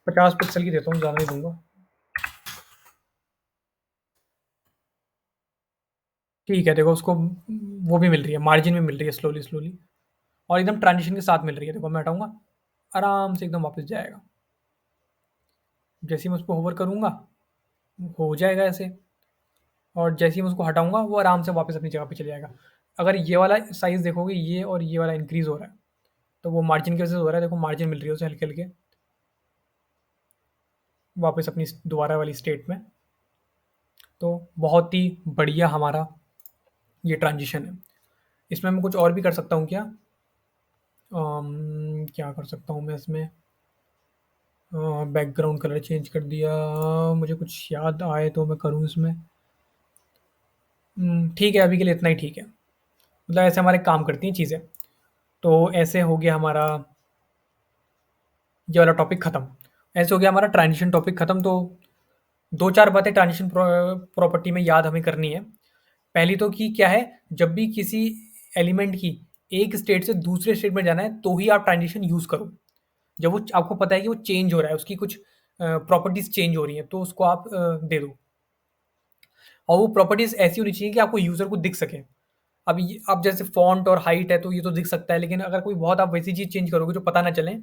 50 पिक्सल की देता हूँ, ज़्यादा नहीं दूंगा। ठीक है, देखो उसको वो भी मिल रही है, मार्जिन भी मिल रही है स्लोली स्लोली, और एकदम ट्रांजिशन के साथ मिल रही है। देखो मैं हटाऊंगा, आराम से एकदम वापस जाएगा। जैसे ही मैं उस पर होवर करूँगा, हो जाएगा ऐसे, और जैसे ही मैं उसको हटाऊँगा, वो आराम से वापस अपनी जगह पे चले जाएगा। अगर ये वाला साइज़ देखोगे, ये और ये वाला इंक्रीज़ हो रहा है, तो वो मार्जिन की वजह से हो रहा है। देखो मार्जिन मिल रही है उसे हल्के-हल्के, वापस अपनी दोबारा वाली स्टेट में। तो बहुत ही बढ़िया हमारा ये ट्रांजिशन है। इसमें मैं कुछ और भी कर सकता हूँ क्या? क्या कर सकता हूँ मैं इसमें? बैकग्राउंड कलर चेंज कर दिया, मुझे कुछ याद आए तो मैं करूँ इसमें। ठीक है, अभी के लिए इतना ही ठीक है। मतलब ऐसे हमारे काम करती हैं चीज़ें। तो ऐसे हो गया हमारा ये वाला टॉपिक खत्म। ऐसे हो गया हमारा ट्रांजिशन टॉपिक खत्म। तो 2-4 बातें ट्रांजिशन प्रॉपर्टी में याद हमें करनी है। पहली तो कि क्या है, जब भी किसी एलिमेंट की एक स्टेट से दूसरे स्टेट में जाना है, तो ही आप ट्रांजिशन यूज़ करो। जब वो आपको पता है कि वो चेंज हो रहा है, उसकी कुछ प्रॉपर्टीज़ चेंज हो रही हैं, तो उसको आप दे दो। और वो प्रॉपर्टीज़ ऐसी होनी चाहिए कि आपको यूज़र को दिख सके। अब जैसे फ़ॉन्ट और हाइट है, तो ये तो दिख सकता है, लेकिन अगर कोई बहुत आप वैसी चीज़ चेंज करोगे जो पता ना चले,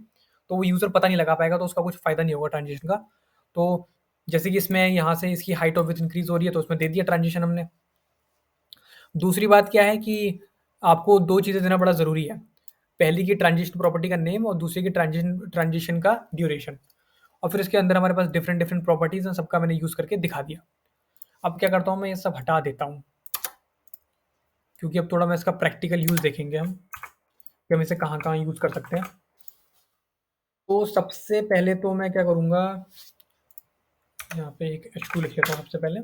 तो वो यूज़र पता नहीं लगा पाएगा, तो उसका कुछ फ़ायदा नहीं होगा ट्रांज़िशन का। तो जैसे कि इसमें यहाँ से इसकी हाइट और विड्थ इंक्रीज़ हो रही है, तो उसमें दे दिया ट्रांज़िशन हमने। दूसरी बात क्या है कि आपको 2 चीज़ें देना बड़ा ज़रूरी है। पहली की ट्रांज़िशन प्रॉपर्टी का नेम और दूसरी की ट्रांज़िशन ट्रांज़िशन का ड्यूरेशन। और फिर इसके अंदर हमारे पास डिफरेंट प्रॉपर्टीज़ हैं, सबका मैंने यूज़ करके दिखा दिया। अब क्या करता हूँ, मैं ये सब हटा देता हूँ, क्योंकि अब थोड़ा मैं इसका प्रैक्टिकल यूज़ देखेंगे हम, कि हम इसे कहाँ-कहाँ यूज़ कर सकते हैं। तो सबसे पहले तो मैं क्या करूँगा, यहाँ पे एक H2 लिख लेता हूँ सबसे पहले।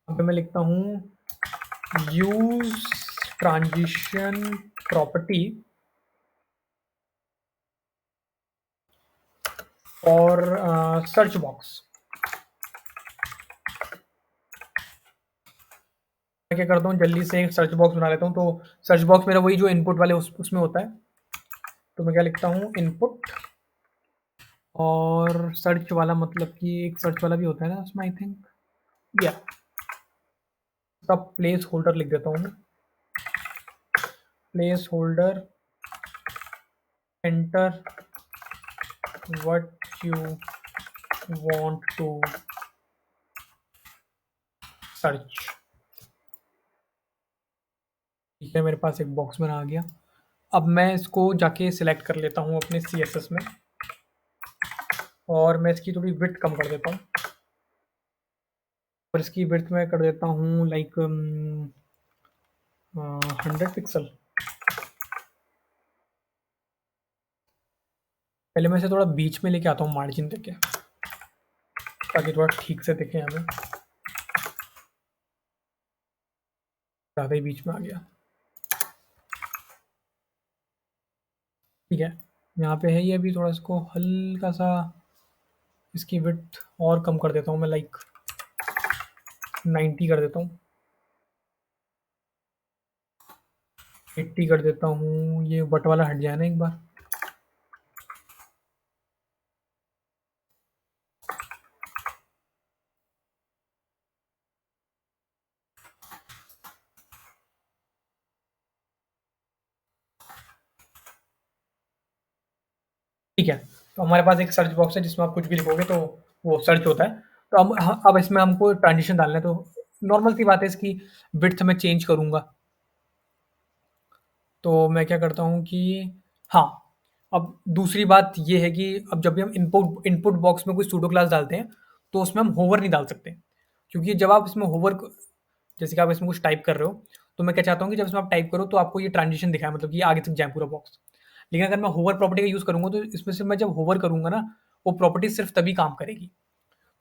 यहाँ पे मैं लिखता हूँ यूज़ ट्रांजिशन प्रॉपर्टी और सर्च बॉक्स। मैं क्या करता हूँ, जल्दी से एक सर्च बॉक्स बना लेता हूँ। तो सर्च बॉक्स मेरा वही जो इनपुट वाले उसमें होता है। तो मैं क्या लिखता हूँ, इनपुट, और सर्च वाला मतलब कि एक सर्च वाला भी होता है ना उसमें, आई थिंक, या सब प्लेस होल्डर लिख देता हूँ मैं। Placeholder enter what you want to search. ठीक है, मेरे पास एक बॉक्स बना आ गया। अब मैं इसको जाके सिलेक्ट कर लेता हूँ अपने CSS में, और मैं इसकी थोड़ी विड्थ कम कर देता हूँ, और इसकी विड्थ में कर देता हूँ लाइक 100 पिक्सल। पहले मैं इसे थोड़ा बीच में लेके आता हूँ मार्जिन देके, ताकि थोड़ा ठीक से दिखे हमें। ज़्यादा ही बीच में आ गया। ठीक है, यहाँ पे है ये। अभी थोड़ा इसको हल्का सा इसकी विड्थ और कम कर देता हूँ मैं, लाइक 90 कर देता हूँ, 80 कर देता हूँ। ये बट वाला हट जाए ना एक बार। ठीक है, तो हमारे पास एक सर्च बॉक्स है जिसमें आप कुछ भी लिखोगे तो वो सर्च होता है। तो अब इसमें हमको ट्रांजिशन डालना है। तो नॉर्मल सी बात है, इसकी विड्थ मैं चेंज करूँगा। तो मैं क्या करता हूँ कि हाँ, अब दूसरी बात ये है कि अब जब भी हम इनपुट इनपुट बॉक्स में कोई सूडो क्लास डालते हैं, तो उसमें हम होवर नहीं डाल सकते। क्योंकि जब आप इसमें होवर जैसे कि आप इसमें कुछ टाइप कर रहे हो, तो मैं क्या चाहता हूँ कि जब इसमें आप टाइप करो तो आपको ये ट्रांजिशन दिखाए, मतलब कि ये आगे तक जाए पूरा बॉक्स। लेकिन अगर मैं होवर प्रॉपर्टी का यूज़ करूँगा, तो इसमें से मैं जब होवर करूँगा ना, वो प्रॉपर्टी सिर्फ तभी काम करेगी।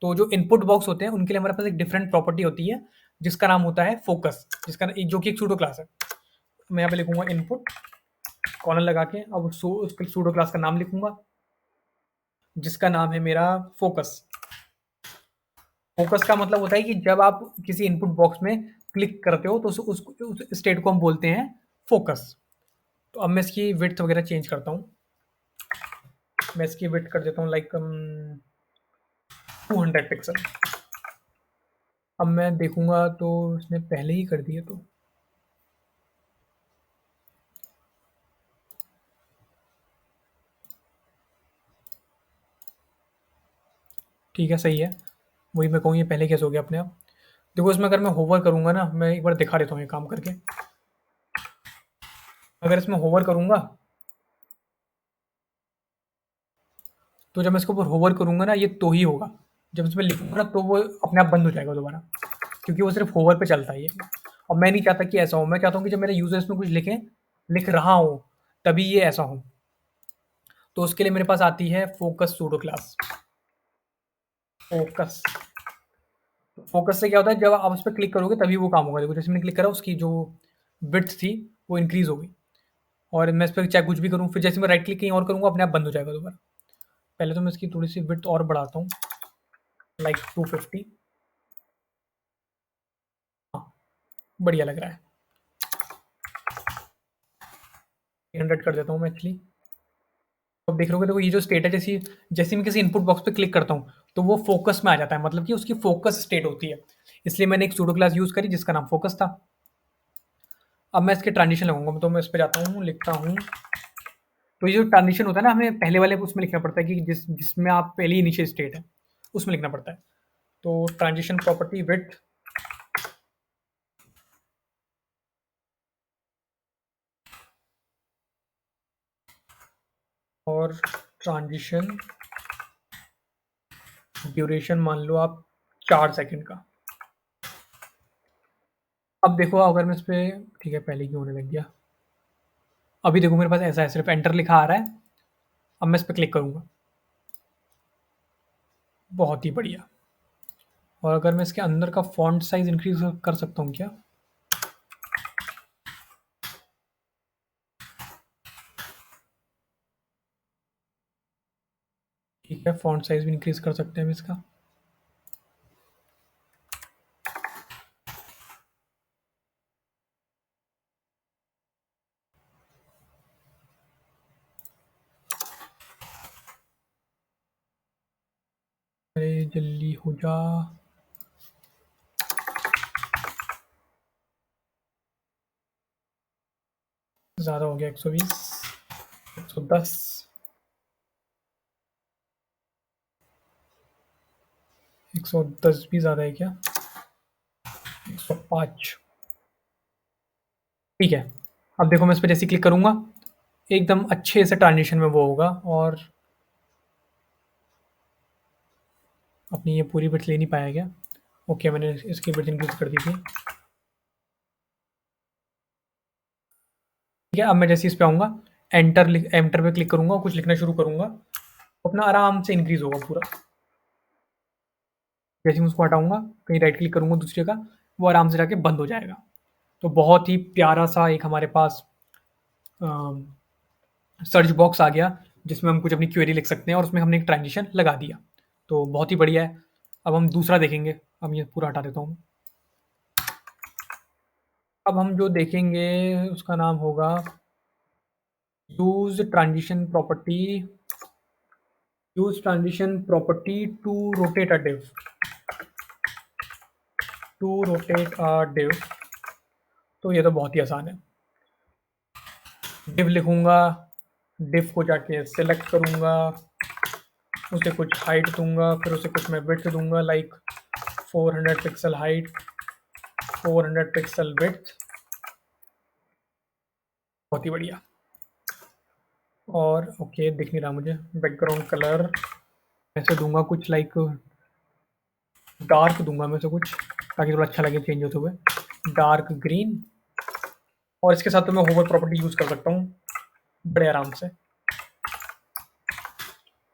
तो जो इनपुट बॉक्स होते हैं, उनके लिए हमारे पास एक डिफरेंट प्रॉपर्टी होती है, जिसका नाम होता है फोकस, जो कि एक सूडो क्लास है। मैं यहाँ पे लिखूंगा इनपुट, कॉलन लगा के, अब उसके सूडो क्लास का नाम लिखूंगा, जिसका नाम है मेरा फोकस। फोकस का मतलब होता है कि जब आप किसी इनपुट बॉक्स में क्लिक करते हो, तो उस स्टेट को हम बोलते हैं फोकस। तो अब मैं इसकी विड्थ वगैरह चेंज करता हूँ। मैं इसकी विड्थ कर देता हूँ लाइक 200 पिक्सल। अब मैं देखूंगा तो इसने पहले ही कर दिया, तो ठीक है, सही है। वही मैं कहूँ, ये पहले कैसे हो गया अपने आप। देखो, इसमें अगर मैं होवर करूंगा ना, मैं एक बार दिखा देता हूँ ये काम करके। अगर इसमें होवर करूंगा, तो जब मैं इसके ऊपर होवर करूंगा ना, ये तो ही होगा। जब इसमें लिखूंगा ना, तो वो अपने आप बंद हो जाएगा दोबारा, क्योंकि वो सिर्फ होवर पे चलता है ये। और मैं नहीं चाहता कि ऐसा हो। मैं चाहता हूँ कि जब मेरे यूजर इसमें कुछ लिख रहा हो, तभी ये ऐसा हो। तो उसके लिए मेरे पास आती है focus pseudo class. Focus focus से क्या होता है, जब आप उस पर क्लिक करोगे तभी वो काम होगा। देखो, जैसे मैंने क्लिक करा, उसकी जो विड्थ थी वो इंक्रीज़ हो गई। और मैं इस पे चाहे कुछ भी करूँ, फिर जैसे मैं राइट क्लिक कहीं और करूँगा अपने आप बंद हो जाएगा दोबारा। पहले तो मैं इसकी थोड़ी-सी विड्थ और बढ़ाता हूँ, लाइक 250। हाँ, बढ़िया लग रहा है। 300 कर देता हूँ मैं एक्चुअली। अब देख रहे हो, देखो ये जो स्टेट है, जैसे जैसे मैं किसी इनपुट बॉक्स पे क्लिक करता हूँ तो वो फोकस में आ जाता है, मतलब कि उसकी फोकस स्टेट होती है। इसलिए मैंने एक सूडो क्लास यूज़ करी जिसका नाम फोकस था। अब मैं इसके ट्रांजिशन लगाऊंगा, तो मैं इस पे जाता हूँ, लिखता हूँ। तो ये जो ट्रांजिशन होता है ना, हमें पहले वाले उसमें लिखना पड़ता है कि जिसमें आप पहली इनिशियल स्टेट है उसमें लिखना पड़ता है। तो ट्रांजिशन प्रॉपर्टी विड्थ और ट्रांजिशन ड्यूरेशन मान लो आप 4 सेकंड का। अब देखो अगर मैं इस पे, ठीक है पहले क्यों होने लग गया। अभी देखो मेरे पास ऐसा है, सिर्फ एंटर लिखा आ रहा है। अब मैं इस पे क्लिक करूंगा, बहुत ही बढ़िया। और अगर मैं इसके अंदर का फॉन्ट साइज इंक्रीज कर सकता हूँ क्या? ठीक है, फॉन्ट साइज भी इंक्रीज कर सकते हैं हम इसका। अरे जल्दी हो जा। ज़्यादा हो गया, 120, 110, 110 भी ज़्यादा है क्या? 105। ठीक है। अब देखो मैं इस पे जैसे क्लिक करूँगा, एकदम अच्छे से ट्रांजिशन में वो होगा। और अपनी ये पूरी बिट्स ले नहीं पाया क्या? ओके, मैंने इसकी बिट्स इंक्रीज कर दी थी। ठीक है, अब मैं जैसे इस पे आऊँगा, एंटर पे क्लिक करूँगा और कुछ लिखना शुरू करूँगा, अपना आराम से इंक्रीज होगा पूरा। जैसे मैं उसको हटाऊँगा, कहीं राइट क्लिक करूँगा दूसरे का, वो आराम से जाके बंद हो जाएगा। तो बहुत ही प्यारा सा एक हमारे पास सर्च बॉक्स आ गया, जिसमें हम कुछ अपनी क्वेरी लिख सकते हैं और उसमें हमने एक ट्रांजिशन लगा दिया। तो बहुत ही बढ़िया है। अब हम दूसरा देखेंगे। अब ये पूरा हटा देता हूँ। अब हम जो देखेंगे उसका नाम होगा use transition property, use transition property to rotate a div. तो ये तो बहुत ही आसान है। डिव लिखूंगा, डिव को जाके सिलेक्ट करूंगा, उसे कुछ हाइट दूंगा, फिर उसे कुछ मैं विड्थ दूंगा, like 400 pixel height, 400 pixel width. बहुत ही बढ़िया। और ओके, दिख नहीं रहा मुझे। बैकग्राउंड कलर ऐसे दूंगा कुछ, लाइक डार्क दूंगा मैं से कुछ, ताकि थोड़ा अच्छा लगे चेंज होते हुए, डार्क ग्रीन। और इसके साथ तो मैं होवर प्रॉपर्टी यूज़ कर सकता हूँ बड़े आराम से।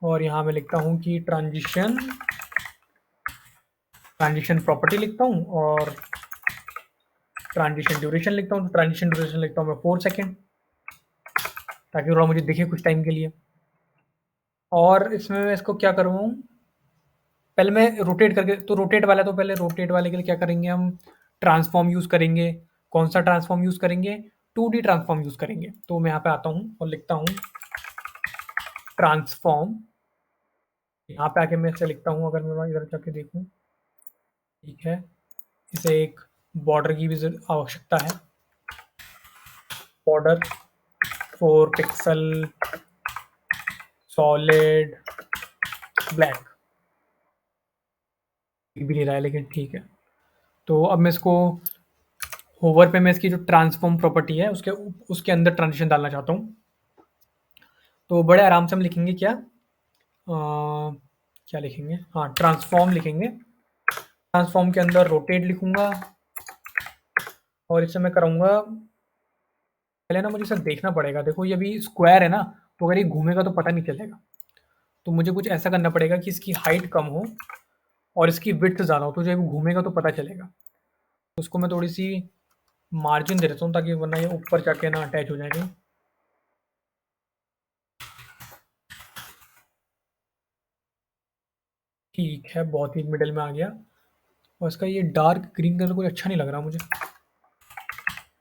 और यहाँ मैं लिखता हूँ कि ट्रांजिशन प्रॉपर्टी लिखता हूँ, और ट्रांजिशन ड्यूरेशन लिखता हूँ। तो ट्रांजिशन ड्यूरेशन लिखता हूँ मैं 4 सेकेंड, ताकि थोड़ा मुझे दिखे कुछ टाइम के लिए। और इसमें मैं इसको क्या करूँ, पहले मैं रोटेट करके, तो रोटेट वाला, तो पहले रोटेट वाले के लिए क्या करेंगे हम, ट्रांसफॉर्म यूज़ करेंगे। कौन सा ट्रांसफॉर्म यूज़ करेंगे? 2D ट्रांसफॉर्म यूज़ करेंगे। तो मैं यहाँ पे आता हूँ और लिखता हूँ ट्रांसफॉर्म। यहाँ पे आके मैं इसे लिखता हूँ, अगर मैं इधर जाके देखूँ, ठीक है, इसे एक बॉर्डर की भी आवश्यकता है। Border 4 pixel solid black. भी नहीं रहा है लेकिन ठीक है। तो अब मैं इसको होवर पे मैं इसकी जो ट्रांसफॉर्म प्रॉपर्टी है उसके उसके अंदर ट्रांजिशन डालना चाहता हूँ। तो बड़े आराम से हम लिखेंगे क्या, क्या लिखेंगे, हाँ ट्रांसफॉर्म लिखेंगे। ट्रांसफॉर्म के अंदर रोटेट लिखूंगा, और इसे मैं कराऊंगा, पहले ना मुझे इसे देखना पड़ेगा। देखो ये अभी स्क्वायर है ना, तो अगर ये घूमेगा तो पता नहीं चलेगा। तो मुझे कुछ ऐसा करना पड़ेगा कि इसकी हाइट कम हो और इसकी विड्थ ज़्यादा हो, तो जब घूमेगा तो पता चलेगा। तो उसको मैं थोड़ी सी मार्जिन दे देता हूँ ताकि वरना ये ऊपर जाके ना अटैच हो जाएगी। ठीक है, बहुत ही मिडल में आ गया। और इसका ये डार्क ग्रीन कलर कोई अच्छा नहीं लग रहा मुझे।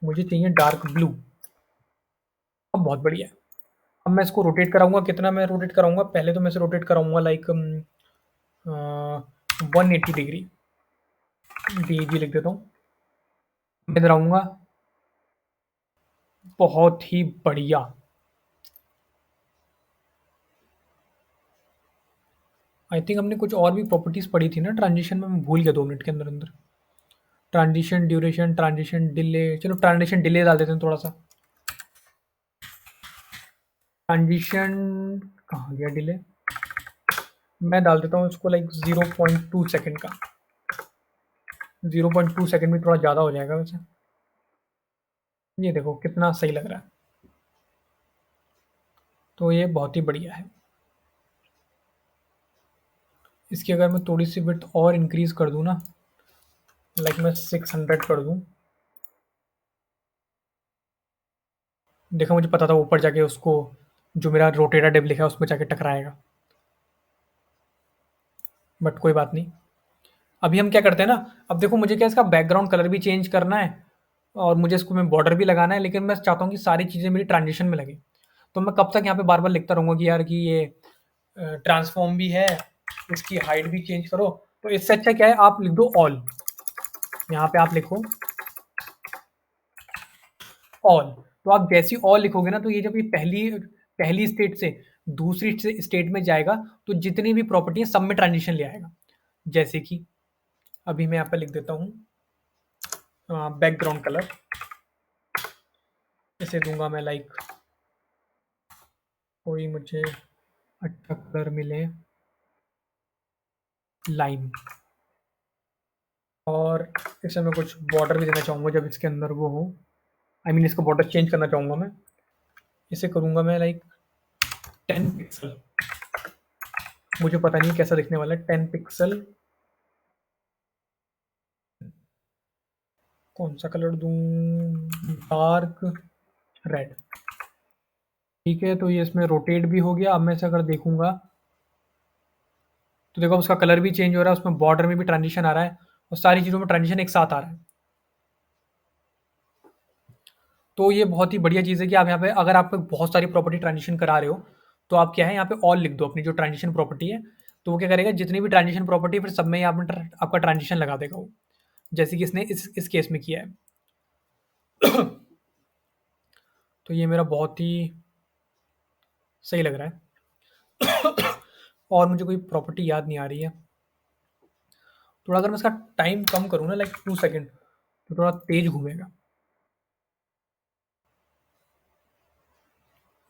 मुझे चाहिए डार्क ब्लू। अब बहुत बढ़िया है। अब मैं इसको रोटेट कराऊंगा। कितना मैं रोटेट कराऊंगा? पहले तो मैं इसे रोटेट कराऊंगा लाइक 180 डिग्री। DG लिख देता हूँ। इधर आऊंगा। बहुत ही बढ़िया। आई थिंक हमने कुछ और भी प्रॉपर्टीज पढ़ी थी ना ट्रांजिशन में, मैं भूल गया 2 मिनट के अंदर अंदर। Transition duration, transition delay. चलो ट्रांजिशन डिले डाल देते हैं थोड़ा सा। ट्रांजिशन कहाँ गया डिले? मैं डाल देता हूँ इसको लाइक 0.2 सेकेंड का। 0.2 सेकेंड में थोड़ा ज़्यादा हो जाएगा वैसे। ये देखो कितना सही लग रहा है। तो ये बहुत ही बढ़िया है। इसकी अगर मैं थोड़ी सी विड्थ और इंक्रीज कर दूँ ना, लाइक मैं 600 कर दूँ। देखो मुझे पता था ऊपर जाके उसको जो मेरा रोटेटा डेब लिखा है उसमें जाके टकराएगा, बट कोई बात नहीं। अभी हम क्या करते हैं ना, अब देखो मुझे क्या इसका बैकग्राउंड कलर भी चेंज करना है और मुझे इसको में बॉर्डर भी लगाना है, लेकिन मैं चाहता हूँ कि सारी चीज़ें मेरी ट्रांजिशन में लगे। तो मैं कब तक यहाँ पे बार बार लिखता रहूँगा कि यार कि ये ट्रांसफॉर्म भी है, इसकी हाइट भी चेंज करो। तो इससे अच्छा क्या है, आप लिख दो ऑल। यहाँ पे आप लिखो ऑल। तो आप जैसे ही ऑल लिखोगे ना, तो ये जब ये पहली पहली स्टेट से दूसरी स्टेट में जाएगा, तो जितनी भी प्रॉपर्टी है सब में ट्रांजिशन ले आएगा। जैसे कि अभी मैं यहाँ पे लिख देता हूँ बैकग्राउंड कलर। इसे दूंगा मैं लाइक कोई मुझे अच्छा कलर मिले, लाइम। और इसे मैं कुछ बॉर्डर भी देना चाहूँगा जब इसके अंदर वो हो। आई मीन इसका बॉर्डर चेंज करना चाहूँगा मैं। इसे करूँगा मैं लाइक 10 पिक्सल। मुझे पता नहीं कैसा दिखने वाला है 10 पिक्सल। कौन सा कलर दूँ? Dark red. ठीक है, तो ये इसमें रोटेट भी हो गया। अब मैं इसे अगर देखूंगा तो देखो उसका कलर भी चेंज हो रहा है, उसमें बॉर्डर में भी ट्रांजिशन आ रहा है और सारी चीज़ों में ट्रांजिशन एक साथ आ रहा है। तो ये बहुत ही बढ़िया चीज़ है कि आप यहाँ पे अगर आप बहुत सारी प्रॉपर्टी ट्रांजिशन करा रहे हो, तो आप क्या है यहाँ पे ऑल लिख दो अपनी जो ट्रांजिशन प्रॉपर्टी है। तो वो क्या करेगा, जितनी भी ट्रांजिशन प्रॉपर्टी है फिर सब में यहाँ पे आपका ट्रांजिशन लगा देगा वो, जैसे कि इसने इस केस में किया है। तो ये मेरा बहुत ही सही लग रहा है। और मुझे कोई प्रॉपर्टी याद नहीं आ रही है। थोड़ा अगर मैं इसका टाइम कम करूँ ना लाइक 2 सेकेंड, तो थोड़ा तेज घूमेगा।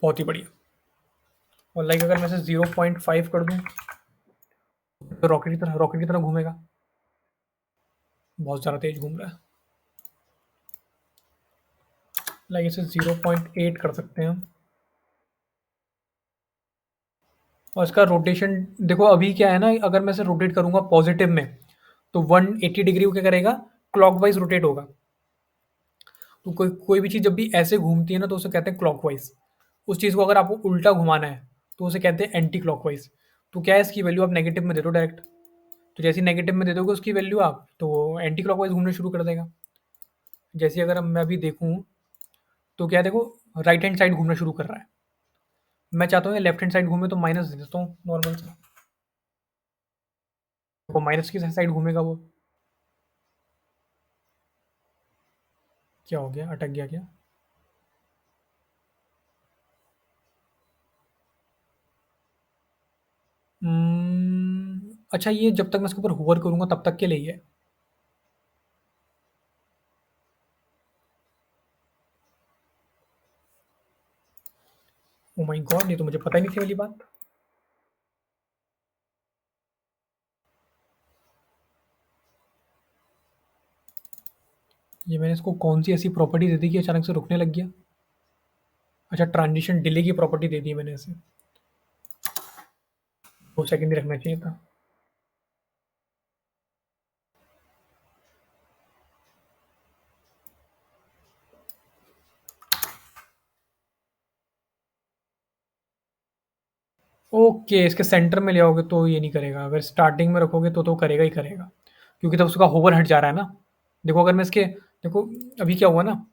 बहुत ही बढ़िया। और लाइक अगर मैं इसे 0.5 कर दूँ, तो रॉकेट की तरह घूमेगा। बहुत ज़्यादा तेज घूम रहा है। लाइक इसे 0.8 कर सकते हैं हम। और इसका रोटेशन देखो अभी क्या है ना, अगर मैं इसे रोटेट करूंगा पॉजिटिव में, तो 180 डिग्री को क्या करेगा, क्लॉकवाइज रोटेट होगा। तो कोई कोई भी चीज़ जब भी ऐसे घूमती है ना, तो उसे कहते हैं क्लॉकवाइज। उस चीज़ को अगर आपको उल्टा घुमाना है, तो उसे कहते हैं एंटी क्लॉकवाइज। तो क्या है, इसकी वैल्यू आप नेगेटिव में दे दो डायरेक्ट। तो जैसे नेगेटिव में दे दोगे उसकी वैल्यू आप, तो वो एंटी क्लॉकवाइज घूमना शुरू कर देगा। जैसे अगर मैं अभी देखूँ, तो क्या देखो, राइट हैंड साइड घूमना शुरू कर रहा है। मैं चाहता हूँ ये लेफ्ट हैंड साइड घूमे, तो माइनस दे देता हूँ नॉर्मल से। वो माइनस की साइड घूमेगा वो। क्या हो गया, अटक गया क्या? अच्छा, ये जब तक मैं इसके ऊपर होवर करूँगा तब तक के लिए ही है। ओह माय गॉड, ये तो मुझे पता ही नहीं थी वाली बात। ये मैंने इसको कौन सी ऐसी प्रॉपर्टी दे दी कि अचानक से रुकने लग गया? अच्छा, ट्रांजिशन डिले की प्रॉपर्टी दे दी मैंने इसे। 2 सेकंड ही रखना चाहिए था। ओके, इसके सेंटर में ले आओगे तो ये नहीं करेगा, अगर स्टार्टिंग में रखोगे तो करेगा ही करेगा, क्योंकि तब उसका होवर हट जा रहा है ना। देखो अगर मैं इसके, देखो अभी क्या हुआ ना,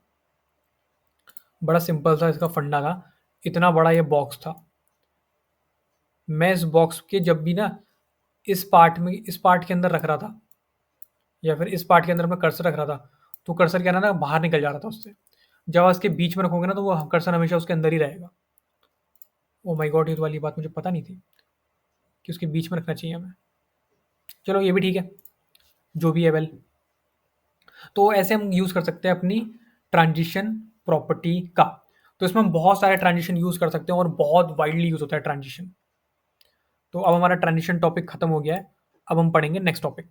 बड़ा सिंपल सा इसका फंडा था। इतना बड़ा ये बॉक्स था, मैं इस बॉक्स के जब भी ना इस पार्ट के अंदर रख रहा था, या फिर इस पार्ट के अंदर मैं कर्सर रख रहा था, तो कर्सर क्या ना बाहर निकल जा रहा था उससे। जब आप इसके बीच में रखोगे ना तो वो कर्सर हमेशा उसके अंदर ही रहेगा। ओ माय गॉड, ये तो वाली बात मुझे पता नहीं थी कि उसके बीच में रखना चाहिए हमें। चलो ये भी ठीक है, जो भी है वेल। तो ऐसे हम यूज़ कर सकते हैं अपनी ट्रांजिशन प्रॉपर्टी का। तो इसमें हम बहुत सारे ट्रांजिशन यूज़ कर सकते हैं और बहुत वाइडली यूज़ होता है ट्रांजिशन। तो अब हमारा ट्रांजिशन टॉपिक खत्म हो गया है। अब हम पढ़ेंगे नेक्स्ट टॉपिक।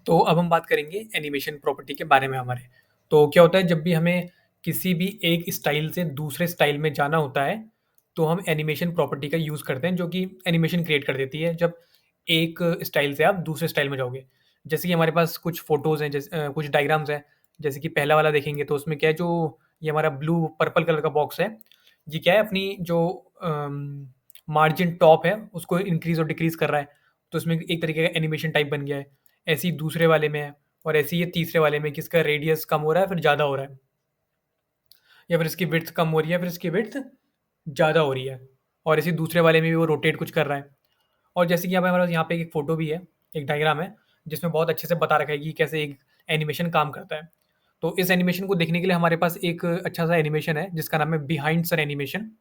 तो अब हम बात करेंगे एनिमेशन प्रॉपर्टी के बारे में हमारे। तो क्या होता है, जब भी हमें किसी भी एक स्टाइल से दूसरे स्टाइल में जाना होता है, तो हम एनिमेशन प्रॉपर्टी का यूज़ करते हैं, जो कि एनिमेशन क्रिएट कर देती है जब एक स्टाइल से आप दूसरे स्टाइल में जाओगे। जैसे कि हमारे पास कुछ फ़ोटोज़ हैं, जैसे कुछ डायग्राम्स हैं। जैसे कि पहला वाला देखेंगे तो उसमें क्या है, जो ये हमारा ब्लू पर्पल कलर का बॉक्स है, ये क्या है, अपनी जो मार्जिन टॉप है उसको इंक्रीज़ और डिक्रीज़ कर रहा है। तो इसमें एक तरीके का एनिमेशन टाइप बन गया है। ऐसे ही दूसरे वाले में है, और ऐसे ही ये तीसरे वाले में कि इसका रेडियस कम हो रहा है फिर ज़्यादा हो रहा है, या फिर इसकी विड्थ कम हो रही है फिर इसकी विड्थ ज़्यादा हो रही है। और इसी दूसरे वाले में भी वो रोटेट कुछ कर रहा है। और जैसे कि यहाँ पे हमारे पास यहाँ पे एक फ़ोटो भी है, एक डायग्राम है, जिसमें बहुत अच्छे से बता रखा है कि कैसे एक एनिमेशन काम करता है। तो इस एनिमेशन को देखने के लिए हमारे पास एक अच्छा सा एनिमेशन है जिसका नाम है बिहाइंड सर एनिमेशन।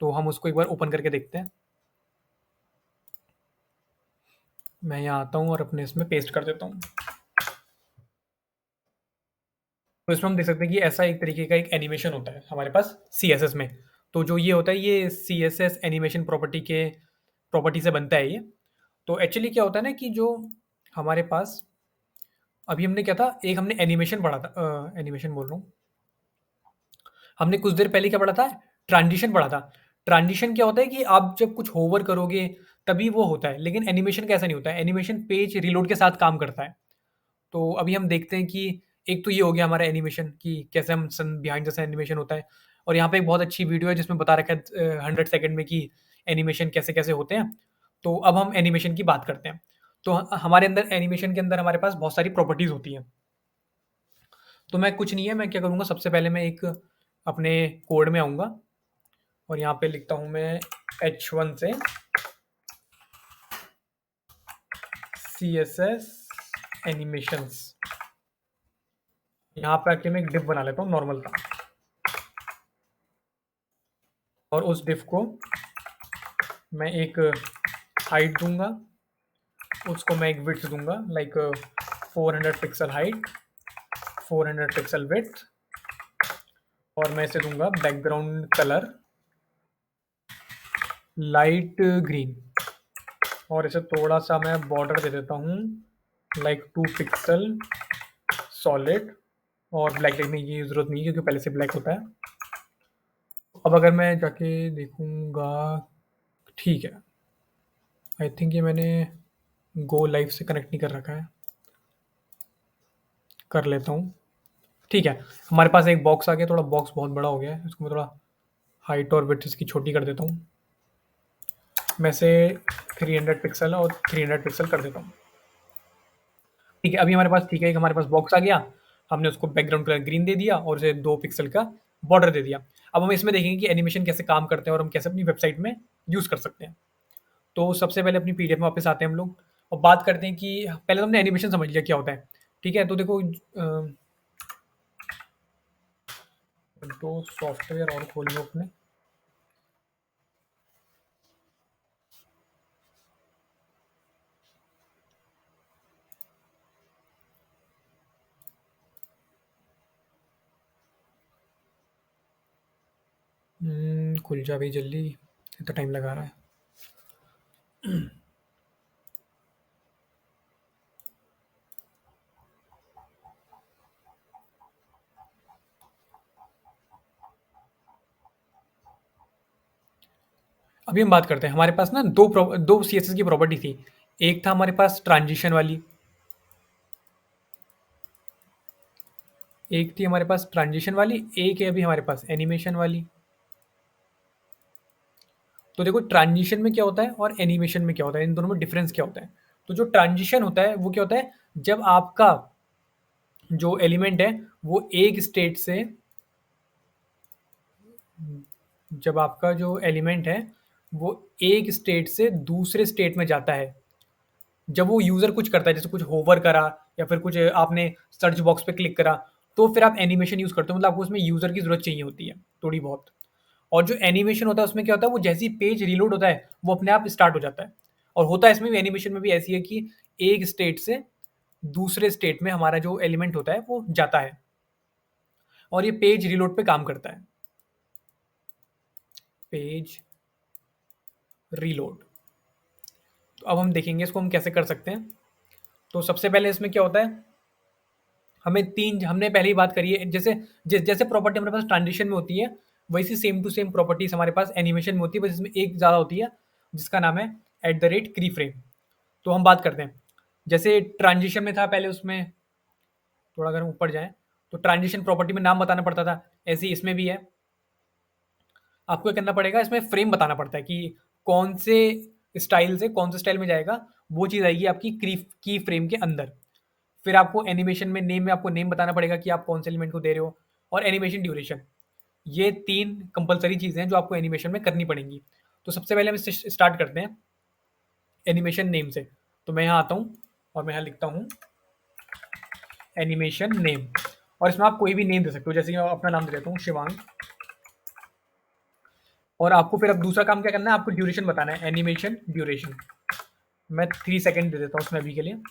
तो हम उसको एक बार ओपन करके देखते हैं। मैं यहाँ आता हूँ और अपने इसमें पेस्ट कर देता हूँ। तो इसमें हम देख सकते हैं कि ऐसा एक तरीके का एक एनिमेशन होता है हमारे पास CSS में। तो जो ये होता है, ये CSS एनिमेशन प्रॉपर्टी से बनता है ये। तो एक्चुअली क्या होता है ना, कि जो हमारे पास अभी हमने क्या था, एक हमने एनिमेशन पढ़ा था, एनिमेशन बोल रहा हूँ, हमने कुछ देर पहले क्या पढ़ा था, ट्रांजिशन पढ़ा था। ट्रांजिशन क्या होता है कि आप जब कुछ होवर करोगे तभी वो होता है, लेकिन एनिमेशन का ऐसा नहीं होता है। एनिमेशन पेज रीलोड के साथ काम करता है। तो अभी हम देखते हैं कि एक तो ये हो गया हमारा एनिमेशन, कि कैसे हम सन बिहाइंड द सन एनिमेशन होता है। और यहाँ पे एक बहुत अच्छी वीडियो है जिसमें बता रखा है 100 सेकंड में कि एनिमेशन कैसे कैसे होते हैं। तो अब हम एनिमेशन की बात करते हैं। तो हमारे अंदर एनिमेशन के अंदर हमारे पास बहुत सारी प्रॉपर्टीज़ होती हैं। तो मैं कुछ नहीं है, मैं क्या करूँगा, सबसे पहले मैं एक अपने कोड में आऊँगा और यहाँ पे लिखता हूँ मैं H1 से CSS एनिमेशंस। यहाँ पे आके मैं एक डिव बना लेता हूँ नॉर्मल का, और उस डिव को मैं एक हाइट दूंगा, उसको मैं एक विड्थ दूंगा, like 400 pixel height, 400 pixel width. और मैं इसे दूंगा बैकग्राउंड कलर लाइट ग्रीन, और इसे थोड़ा सा मैं बॉर्डर दे देता हूँ, लाइक 2 पिक्सल सॉलिड। और ब्लैक देखने की ज़रूरत नहीं है क्योंकि पहले से ब्लैक होता है। अब अगर मैं जाके देखूँगा, ठीक है, आई थिंक ये मैंने गो लाइव से कनेक्ट नहीं कर रखा है, कर लेता हूँ। ठीक है, हमारे पास एक बॉक्स आ गया। थोड़ा बॉक्स बहुत बड़ा हो गया है, इसको मैं थोड़ा हाइट और विड्थ इसकी छोटी कर देता हूँ। मैं से 300 पिक्सल और 300 पिक्सल कर देता हूँ। ठीक है, अभी हमारे पास, ठीक है, एक हमारे पास बॉक्स आ गया। हमने उसको बैकग्राउंड कलर ग्रीन दे दिया और उसे 2 पिक्सल का बॉर्डर दे दिया। अब हम इसमें देखेंगे कि एनिमेशन कैसे काम करते हैं और हम कैसे अपनी वेबसाइट में यूज़ कर सकते हैं। तो सबसे पहले अपनी PDF में वापस आते हैं हम लोग, और बात करते हैं कि पहले तो हमने एनिमेशन समझ लिया क्या होता है। ठीक है, तो देखो तो सॉफ्टवेयर और खोल लो अपने। खुल जा भाई जल्दी, इतना टाइम लगा रहा है। अभी हम बात करते हैं, हमारे पास ना दो CSS की प्रॉपर्टी थी। एक था हमारे पास ट्रांजिशन वाली, एक थी हमारे पास ट्रांजिशन वाली, एक है अभी हमारे पास एनिमेशन वाली। तो देखो ट्रांजिशन में क्या होता है और एनिमेशन में क्या होता है, इन दोनों में डिफरेंस क्या होता है। तो जो ट्रांजिशन होता है वो क्या होता है, जब आपका जो एलिमेंट है वो एक स्टेट से, जब आपका जो एलिमेंट है वो एक स्टेट से दूसरे स्टेट में जाता है, जब वो यूज़र कुछ करता है, जैसे कुछ होवर करा या फिर कुछ आपने सर्च बॉक्स पे क्लिक करा, तो फिर आप एनिमेशन यूज़ करते हो, मतलब आपको उसमें यूज़र की ज़रूरत चाहिए होती है थोड़ी बहुत। और जो एनिमेशन होता है उसमें क्या होता है, वो जैसे ही पेज रीलोड होता है वो अपने आप स्टार्ट हो जाता है। और होता है इसमें भी, एनिमेशन में भी ऐसी है कि एक स्टेट से दूसरे स्टेट में हमारा जो एलिमेंट होता है वो जाता है और ये पेज रीलोड पे काम करता है। पेज रीलोड, तो अब हम देखेंगे इसको हम कैसे कर सकते हैं। तो सबसे पहले इसमें क्या होता है, हमें तीन, हमने पहले ही बात करी है, जैसे जैसे प्रॉपर्टी हमारे पास ट्रांजिशन में होती है वैसी सेम टू सेम प्रॉपर्टीज हमारे पास एनिमेशन में होती है, बस इसमें एक ज़्यादा होती है जिसका नाम है @ की फ्रेम। तो हम बात करते हैं, जैसे ट्रांजिशन में था पहले, उसमें थोड़ा अगर हम ऊपर जाएं तो ट्रांजिशन प्रॉपर्टी में नाम बताना पड़ता था, ऐसे ही इसमें भी है। आपको क्या करना पड़ेगा, इसमें फ्रेम बताना पड़ता है कि कौन से स्टाइल से कौन से स्टाइल में जाएगा, वो चीज़ आएगी आपकी की फ्रेम के अंदर। फिर आपको एनिमेशन में नेम में आपको नेम बताना पड़ेगा कि आप कौन से एलिमेंट को दे रहे हो, और एनिमेशन ड्यूरेशन। ये तीन कंपलसरी चीज़ें हैं जो आपको एनिमेशन में करनी पड़ेंगी। तो सबसे पहले हम स्टार्ट करते हैं एनिमेशन नेम से। तो मैं यहाँ आता हूँ और मैं यहाँ लिखता हूँ एनिमेशन नेम, और इसमें आप कोई भी नेम दे सकते हो, जैसे कि मैं अपना नाम दे देता हूँ शिवांग। और आपको फिर अब दूसरा काम क्या करना है, आपको ड्यूरेशन बताना है, एनिमेशन ड्यूरेशन। मैं 3 सेकेंड दे देता हूँ उसमें अभी के लिए।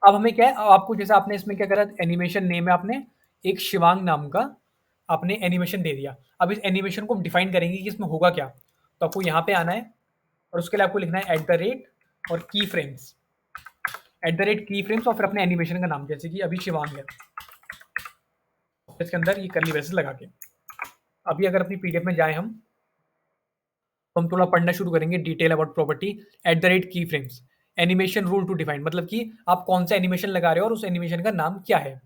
अब हमें क्या है, आपको जैसे आपने इसमें क्या करा, एनिमेशन नेम में आपने एक शिवांग नाम का आपने एनिमेशन दे दिया। अब इस एनिमेशन को हम डिफाइन करेंगे कि इसमें होगा क्या। तो आपको यहाँ पे आना है और उसके लिए आपको लिखना है और की फ्रेम्स, की फ्रेम्स, और फिर अपने एनिमेशन का नाम, जैसे कि अभी शिवांग है, इसके अंदर ये करली ब्रेसेस लगा के। अभी अगर अपनी पीडीएफ में जाए हम, तो हम थोड़ा पढ़ना शुरू करेंगे detail about property keyframes. Animation rule to define, मतलब कि आप कौन सा एनिमेशन लगा रहे हो और उस एनिमेशन का नाम क्या है।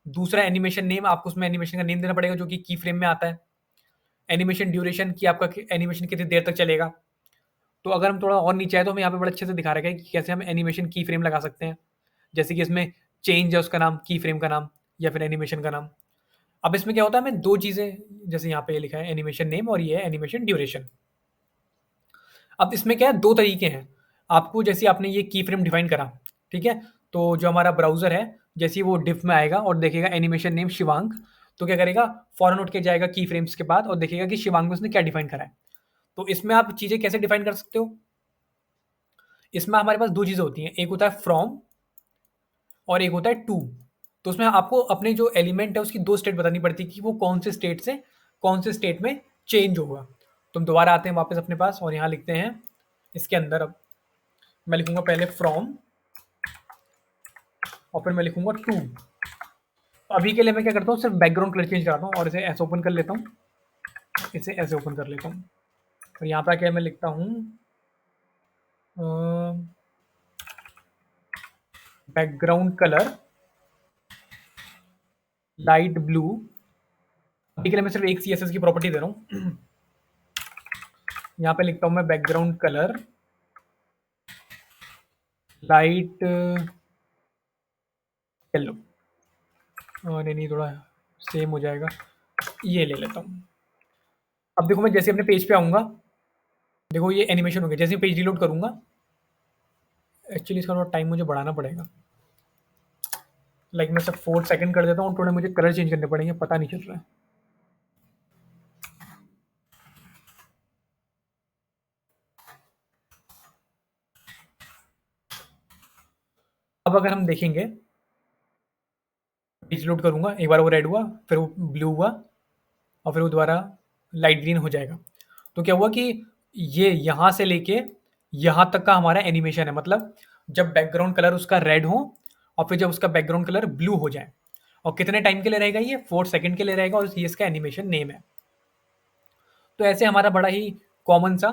दूसरा एनिमेशन नेम, आपको उसमें एनिमेशन का नेम देना पड़ेगा जो कि की फ्रेम में आता है। एनिमेशन ड्यूरेशन, कि आपका एनिमेशन कितनी देर तक चलेगा। तो अगर हम थोड़ा और नीचे आए तो हमें यहाँ पे बड़े अच्छे से दिखा रखा है कि कैसे हम एनिमेशन की फ्रेम लगा सकते हैं। जैसे कि इसमें चेंज है उसका नाम, की फ्रेम का नाम, या फिर एनिमेशन का नाम। अब इसमें क्या होता है, हमें दो चीज़ें, जैसे यहाँ पे लिखा है एनिमेशन नेम और ये है एनिमेशन ड्यूरेशन। अब इसमें क्या है, दो तरीके हैं। आपको जैसे आपने ये की फ्रेम डिफाइन करा, ठीक है, तो जो हमारा ब्राउज़र है, जैसे ही वो डिफ में आएगा और देखेगा एनिमेशन नेम शिवांग, तो क्या करेगा, फ़ौरन उठ के जाएगा की फ्रेम्स के बाद और देखेगा कि शिवांग में उसने क्या डिफाइन करा है। तो इसमें आप चीज़ें कैसे डिफाइन कर सकते हो, इसमें हमारे पास दो चीज़ें होती हैं, एक होता है फ्रॉम और एक होता है टू। तो उसमें आपको अपने जो एलिमेंट है उसकी दो स्टेट बतानी पड़ती है कि वो कौन से स्टेट से कौन से स्टेट में चेंज होगा। तो हम दोबारा आते हैं वापस अपने पास और यहाँ लिखते हैं इसके अंदर, अब मैं लिखूंगा पहले फ्रॉम और फिर मैं लिखूंगा टू। अभी के लिए मैं क्या करता हूँ, सिर्फ बैकग्राउंड कलर चेंज कराता हूँ और इसे ऐसे ओपन कर लेता हूँ, इसे ऐसे ओपन कर लेता हूँ। और यहाँ पर आके मैं लिखता हूँ बैकग्राउंड कलर लाइट ब्लू। अभी के लिए मैं सिर्फ एक CSS की प्रॉपर्टी दे रहा हूँ। यहाँ पे लिखता हूँ मैं बैकग्राउंड कलर लाइट येलो, और नहीं थोड़ा सेम हो जाएगा, ये ले लेता हूँ। अब देखो मैं जैसे अपने पेज पे आऊँगा, देखो ये एनिमेशन हो गया, जैसे पेज रिलोड करूँगा, एक्चुअली इसका थोड़ा टाइम मुझे बढ़ाना पड़ेगा, लाइक मैं सब 4 सेकंड कर देता हूँ, थोड़े मुझे कलर चेंज करने पड़ेंगे, पता नहीं चल रहा है। अब अगर हम देखेंगे, पेज लोड करूँगा, एक बार वो रेड हुआ, फिर वो ब्लू हुआ, और फिर वो दोबारा लाइट ग्रीन हो जाएगा। तो क्या हुआ कि ये यहाँ से लेके यहाँ तक का हमारा एनिमेशन है, मतलब जब बैकग्राउंड कलर उसका रेड हो और फिर जब उसका बैकग्राउंड कलर ब्लू हो जाए, और कितने टाइम के लिए रहेगा, ये 4 सेकंड के लिए रहेगा, और ये इसका एनिमेशन नेम है। तो ऐसे हमारा बड़ा ही कॉमन सा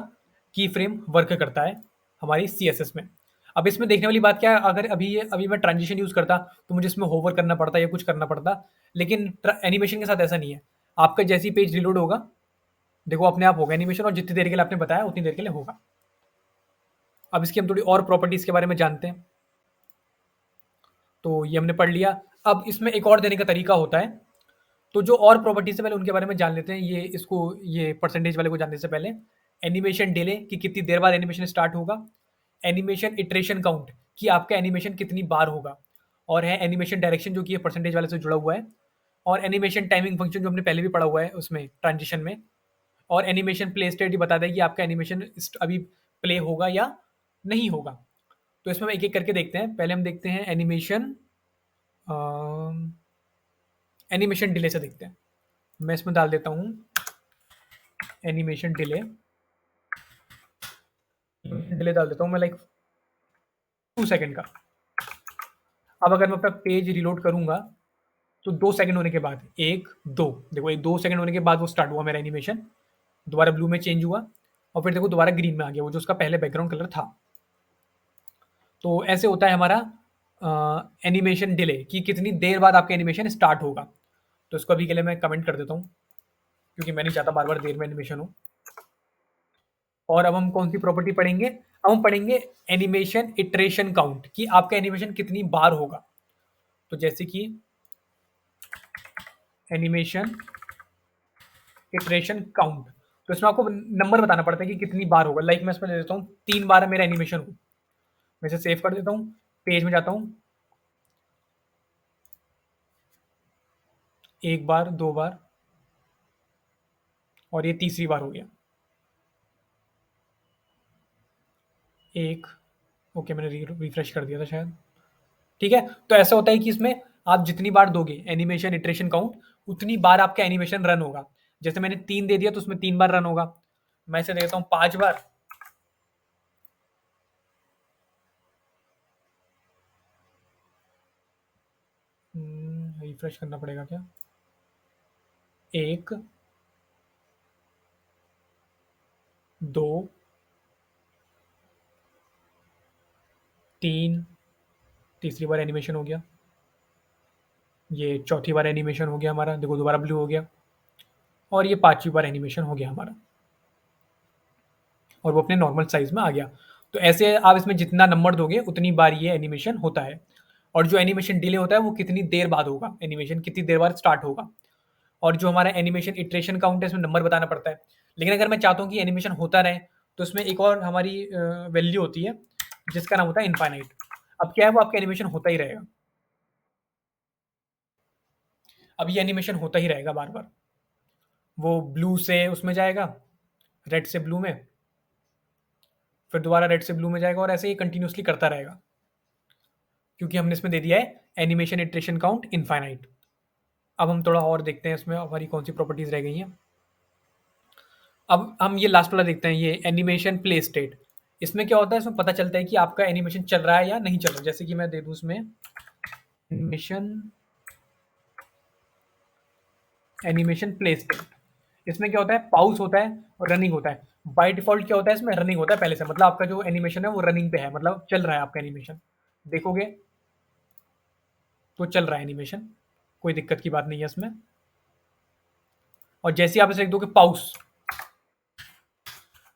की फ्रेम वर्क करता है हमारी CSS में। अब इसमें देखने वाली बात क्या है, अगर अभी मैं ट्रांजिशन यूज़ करता तो मुझे इसमें होवर करना पड़ता या कुछ करना पड़ता, लेकिन एनिमेशन के साथ ऐसा नहीं है। आपका जैसे ही पेज रिलोड होगा, देखो अपने आप होगा एनिमेशन, और जितनी देर के लिए आपने बताया उतनी देर के लिए होगा। अब इसकी हम थोड़ी और प्रॉपर्टीज़ के बारे में जानते हैं। तो ये हमने पढ़ लिया। अब इसमें एक और देने का तरीका होता है। तो जो और प्रॉपर्टीज़ है पहले उनके बारे में जान लेते हैं। ये परसेंटेज वाले को जानने से पहले एनिमेशन डिले कि कितनी देर बाद एनिमेशन स्टार्ट होगा, एनिमेशन इटरेशन काउंट कि आपका एनिमेशन कितनी बार होगा, और है एनिमेशन डायरेक्शन जो कि ये परसेंटेज वाले से जुड़ा हुआ है, और एनिमेशन टाइमिंग फंक्शन जो हमने पहले भी पढ़ा हुआ है उसमें ट्रांजिशन में, और एनिमेशन प्ले स्टेट ही बता दें कि आपका एनिमेशन अभी प्ले होगा या नहीं होगा। तो इसमें हम एक-एक करके देखते हैं। पहले हम देखते हैं एनिमेशन डिले से देखते हैं। मैं इसमें डाल देता हूँ एनिमेशन डिले। डिले डाल देता हूँ मैं लाइक 2 सेकंड का। अब अगर मैं अपना पेज रिलोड करूँगा तो 2 सेकंड होने के बाद 1, 2 देखो, ये 2 सेकंड होने के बाद वो स्टार्ट हुआ मेरा एनिमेशन, दोबारा ब्लू में चेंज हुआ और फिर देखो दोबारा ग्रीन में आ गया, वो जो उसका पहले बैकग्राउंड कलर था। तो ऐसे होता है हमारा एनिमेशन डिले कि कितनी देर बाद आपका एनिमेशन स्टार्ट होगा। तो इसको अभी के लिए मैं कमेंट कर देता हूँ क्योंकि मैं नहीं चाहता बार-बार देर में एनिमेशन हो। और अब हम कौन-सी प्रॉपर्टी पढ़ेंगे? अब हम पढ़ेंगे एनिमेशन इटरेशन काउंट कि आपका एनिमेशन कितनी बार होगा। तो जैसे कि एनिमेशन इटरेशन काउंट, तो इसमें आपको नंबर बताना पड़ता है कि कितनी बार होगा। लाइक मैं इसमें दे देता हूँ 3 बार मेरा एनिमेशन हो। मैं इसे सेव कर देता हूँ, पेज में जाता हूँ, 1 बार, 2 बार और ये तीसरी बार हो गया। 1 ओके, मैंने रिफ्रेश कर दिया था शायद। ठीक है? तो ऐसा होता है कि इसमें आप जितनी बार दोगे एनिमेशन इटरेशन काउंट, उतनी बार आपका एनिमेशन रन होगा। जैसे मैंने 3 दे दिया तो उसमें 3 बार रन होगा। मैं इसे देता हूँ 5 बार। रिफ्रेश करना पड़ेगा क्या? 1, 2, 3, तीसरी बार एनिमेशन हो गया। ये चौथी बार एनिमेशन हो गया हमारा, देखो दोबारा ब्लू हो गया। और ये 5वीं बार एनिमेशन हो गया हमारा और वो अपने नॉर्मल साइज़ में आ गया। तो ऐसे आप इसमें जितना नंबर दोगे उतनी बार ये एनिमेशन होता है। और जो एनिमेशन डिले होता है वो कितनी देर बाद होगा, एनिमेशन कितनी देर बाद स्टार्ट होगा। और जो हमारा एनिमेशन इटरेशन काउंट है इसमें नंबर बताना पड़ता है। लेकिन अगर मैं चाहता हूँ कि एनिमेशन होता रहे तो इसमें एक और हमारी वैल्यू होती है जिसका नाम होता है इनफाइनाइट। अब क्या है, वो आपका एनिमेशन होता ही रहेगा। अब ये एनिमेशन होता ही रहेगा बार-बार। वो ब्लू से उसमें जाएगा, रेड से ब्लू में, फिर दोबारा रेड से ब्लू में जाएगा और ऐसे ही कंटिन्यूअसली करता रहेगा। क्योंकि हमने इसमें दे दिया है एनिमेशन इटरेशन काउंट इनफाइनाइट। अब हम थोड़ा और देखते हैं इसमें हमारी कौन सी प्रॉपर्टीज़ रह गई हैं। अब हम ये लास्ट वाला देखते हैं, ये एनिमेशन प्ले स्टेट। इसमें क्या होता है, इसमें पता चलता है कि आपका एनिमेशन चल रहा है या नहीं चल रहा। जैसे कि मैं दे दूँ इसमें एनिमेशन एनिमेशन प्ले स्टेट। इसमें क्या होता है, पॉज़ होता है और रनिंग होता है। बाय डिफ़ॉल्ट क्या होता है, इसमें रनिंग होता है पहले से, मतलब आपका जो एनिमेशन है वो रनिंग पे है, मतलब चल रहा है आपका एनिमेशन। देखोगे तो चल रहा है एनिमेशन, कोई दिक्कत की बात नहीं है इसमें। और जैसे ही आप इसे लिख दोगे पॉज़,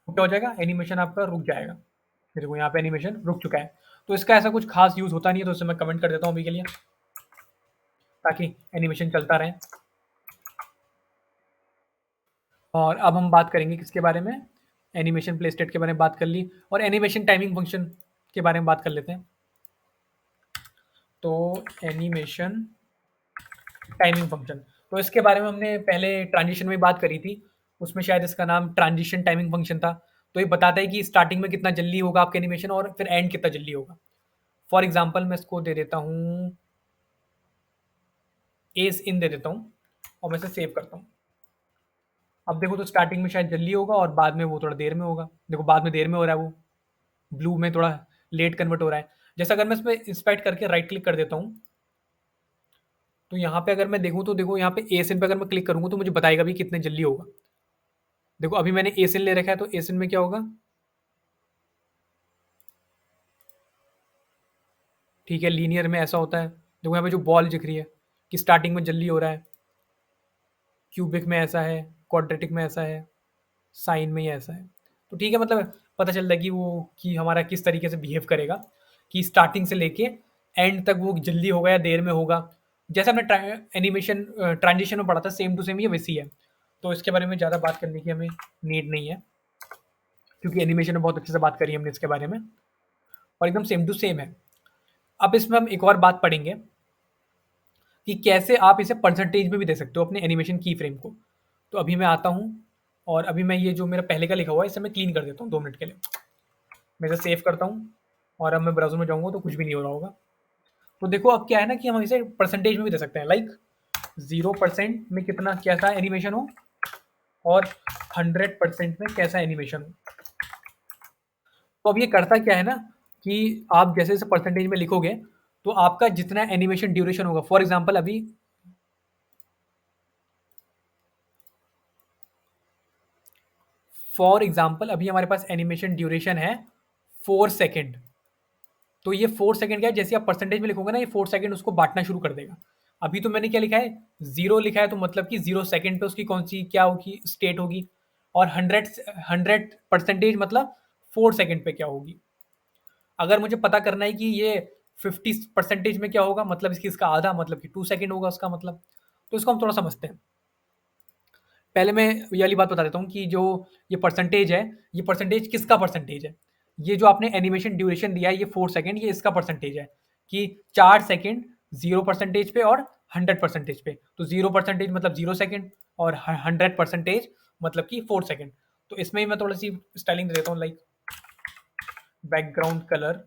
तो क्या हो जाएगा, एनिमेशन आपका रुक जाएगा। ये देखो यहाँ पे एनिमेशन रुक चुका है। तो इसका ऐसा कुछ खास यूज़ होता नहीं है, तो इसे मैं कमेंट कर देता हूँ अभी के लिए, ताकि एनिमेशन चलता रहे। और अब हम बात करेंगे किसके बारे में, एनिमेशन प्ले स्टेट के बारे में बात कर ली, और एनिमेशन टाइमिंग फंक्शन के बारे में बात कर लेते हैं। तो एनिमेशन टाइमिंग फंक्शन, तो इसके बारे में हमने पहले ट्रांजिशन में बात करी थी, उसमें शायद इसका नाम ट्रांजिशन टाइमिंग फंक्शन था। तो ये बताता है कि स्टार्टिंग में कितना जल्दी होगा आपका एनिमेशन और फिर एंड कितना जल्दी होगा। फॉर एग्जांपल मैं इसको दे देता हूँ, एस इन दे देता हूँ और मैं इसे सेव करता हूँ। अब देखो तो स्टार्टिंग में शायद जल्दी होगा और बाद में वो थोड़ा देर में होगा। देखो बाद में देर में हो रहा है, वो ब्लू में थोड़ा लेट कन्वर्ट हो रहा है। जैसे अगर मैं इसमें इंस्पेक्ट करके राइट क्लिक कर देता हूँ, तो यहाँ पे अगर मैं देखूँ तो देखो यहाँ पे एसिन पे अगर मैं क्लिक करूँगा तो मुझे बताएगा भी कितने जल्दी होगा। देखो अभी मैंने एसिन ले रखा है, तो एसिन में क्या होगा, ठीक है, लीनियर में ऐसा होता है। देखो यहाँ पे जो बॉल दिख रही है कि स्टार्टिंग में जल्दी हो रहा है, क्यूबिक में ऐसा है, क्वाड्रेटिक में ऐसा है। साइन में ही ऐसा है। तो ठीक है, मतलब पता चल रहा है कि हमारा किस तरीके से बिहेव करेगा, कि स्टार्टिंग से लेके एंड तक वो जल्दी होगा या देर में होगा। जैसे हमने एनिमेशन ट्रांजिशन में पढ़ा था, सेम टू सेम ये वैसी है। तो इसके बारे में ज़्यादा बात करने की हमें नीड नहीं है, क्योंकि एनिमेशन में बहुत अच्छे से बात करी हमने इसके बारे में, और एकदम सेम टू सेम है। अब इसमें हम एक और बात पढ़ेंगे कि कैसे आप इसे परसेंटेज में भी दे सकते हो अपने एनिमेशन की फ्रेम को। तो अभी मैं आता हूँ, और अभी मैं ये जो मेरा पहले का लिखा हुआ है इसे मैं क्लीन कर देता हूँ 2 मिनट के लिए। मैं इसे सेव करता हूँ, और अब मैं ब्राउज़र में जाऊँगा तो कुछ भी नहीं हो रहा होगा। तो देखो अब क्या है ना कि हम इसे परसेंटेज में भी दे सकते हैं, लाइक 0% में कितना कैसा एनिमेशन हो, और 100% में कैसा एनिमेशन हो। तो अब ये करता क्या है ना कि आप जैसे-जैसे परसेंटेज में लिखोगे, तो आपका जितना एनिमेशन ड्यूरेशन होगा, फॉर एग्ज़ाम्पल अभी हमारे पास एनिमेशन ड्यूरेशन है 4 सेकंड। तो ये 4 सेकंड क्या है, जैसे आप परसेंटेज में लिखोगे ना, ये 4 सेकंड उसको बाँटना शुरू कर देगा। अभी तो मैंने क्या लिखा है, 0 लिखा है, तो मतलब कि 0 सेकंड पे उसकी कौन-सी क्या होगी, स्टेट होगी, और 100% मतलब 4 सेकंड पे क्या होगी। अगर मुझे पता करना है कि ये 50% में क्या होगा, मतलब इसका आधा, मतलब कि 2 सेकंड होगा उसका मतलब। तो इसको हम थोड़ा समझते हैं। पहले मैं ये वाली बात बता देता हूँ कि जो ये परसेंटेज है, ये परसेंटेज किसका परसेंटेज है? ये जो आपने एनिमेशन ड्यूरेशन दिया है, ये 4 सेकंड, ये इसका परसेंटेज है कि 4 सेकंड 0% पे और 100% पे। तो 0% मतलब 0 सेकंड, और 100% मतलब कि 4 सेकंड। तो इसमें ही मैं थोड़ी-सी स्टाइलिंग दे देता हूँ, like background colour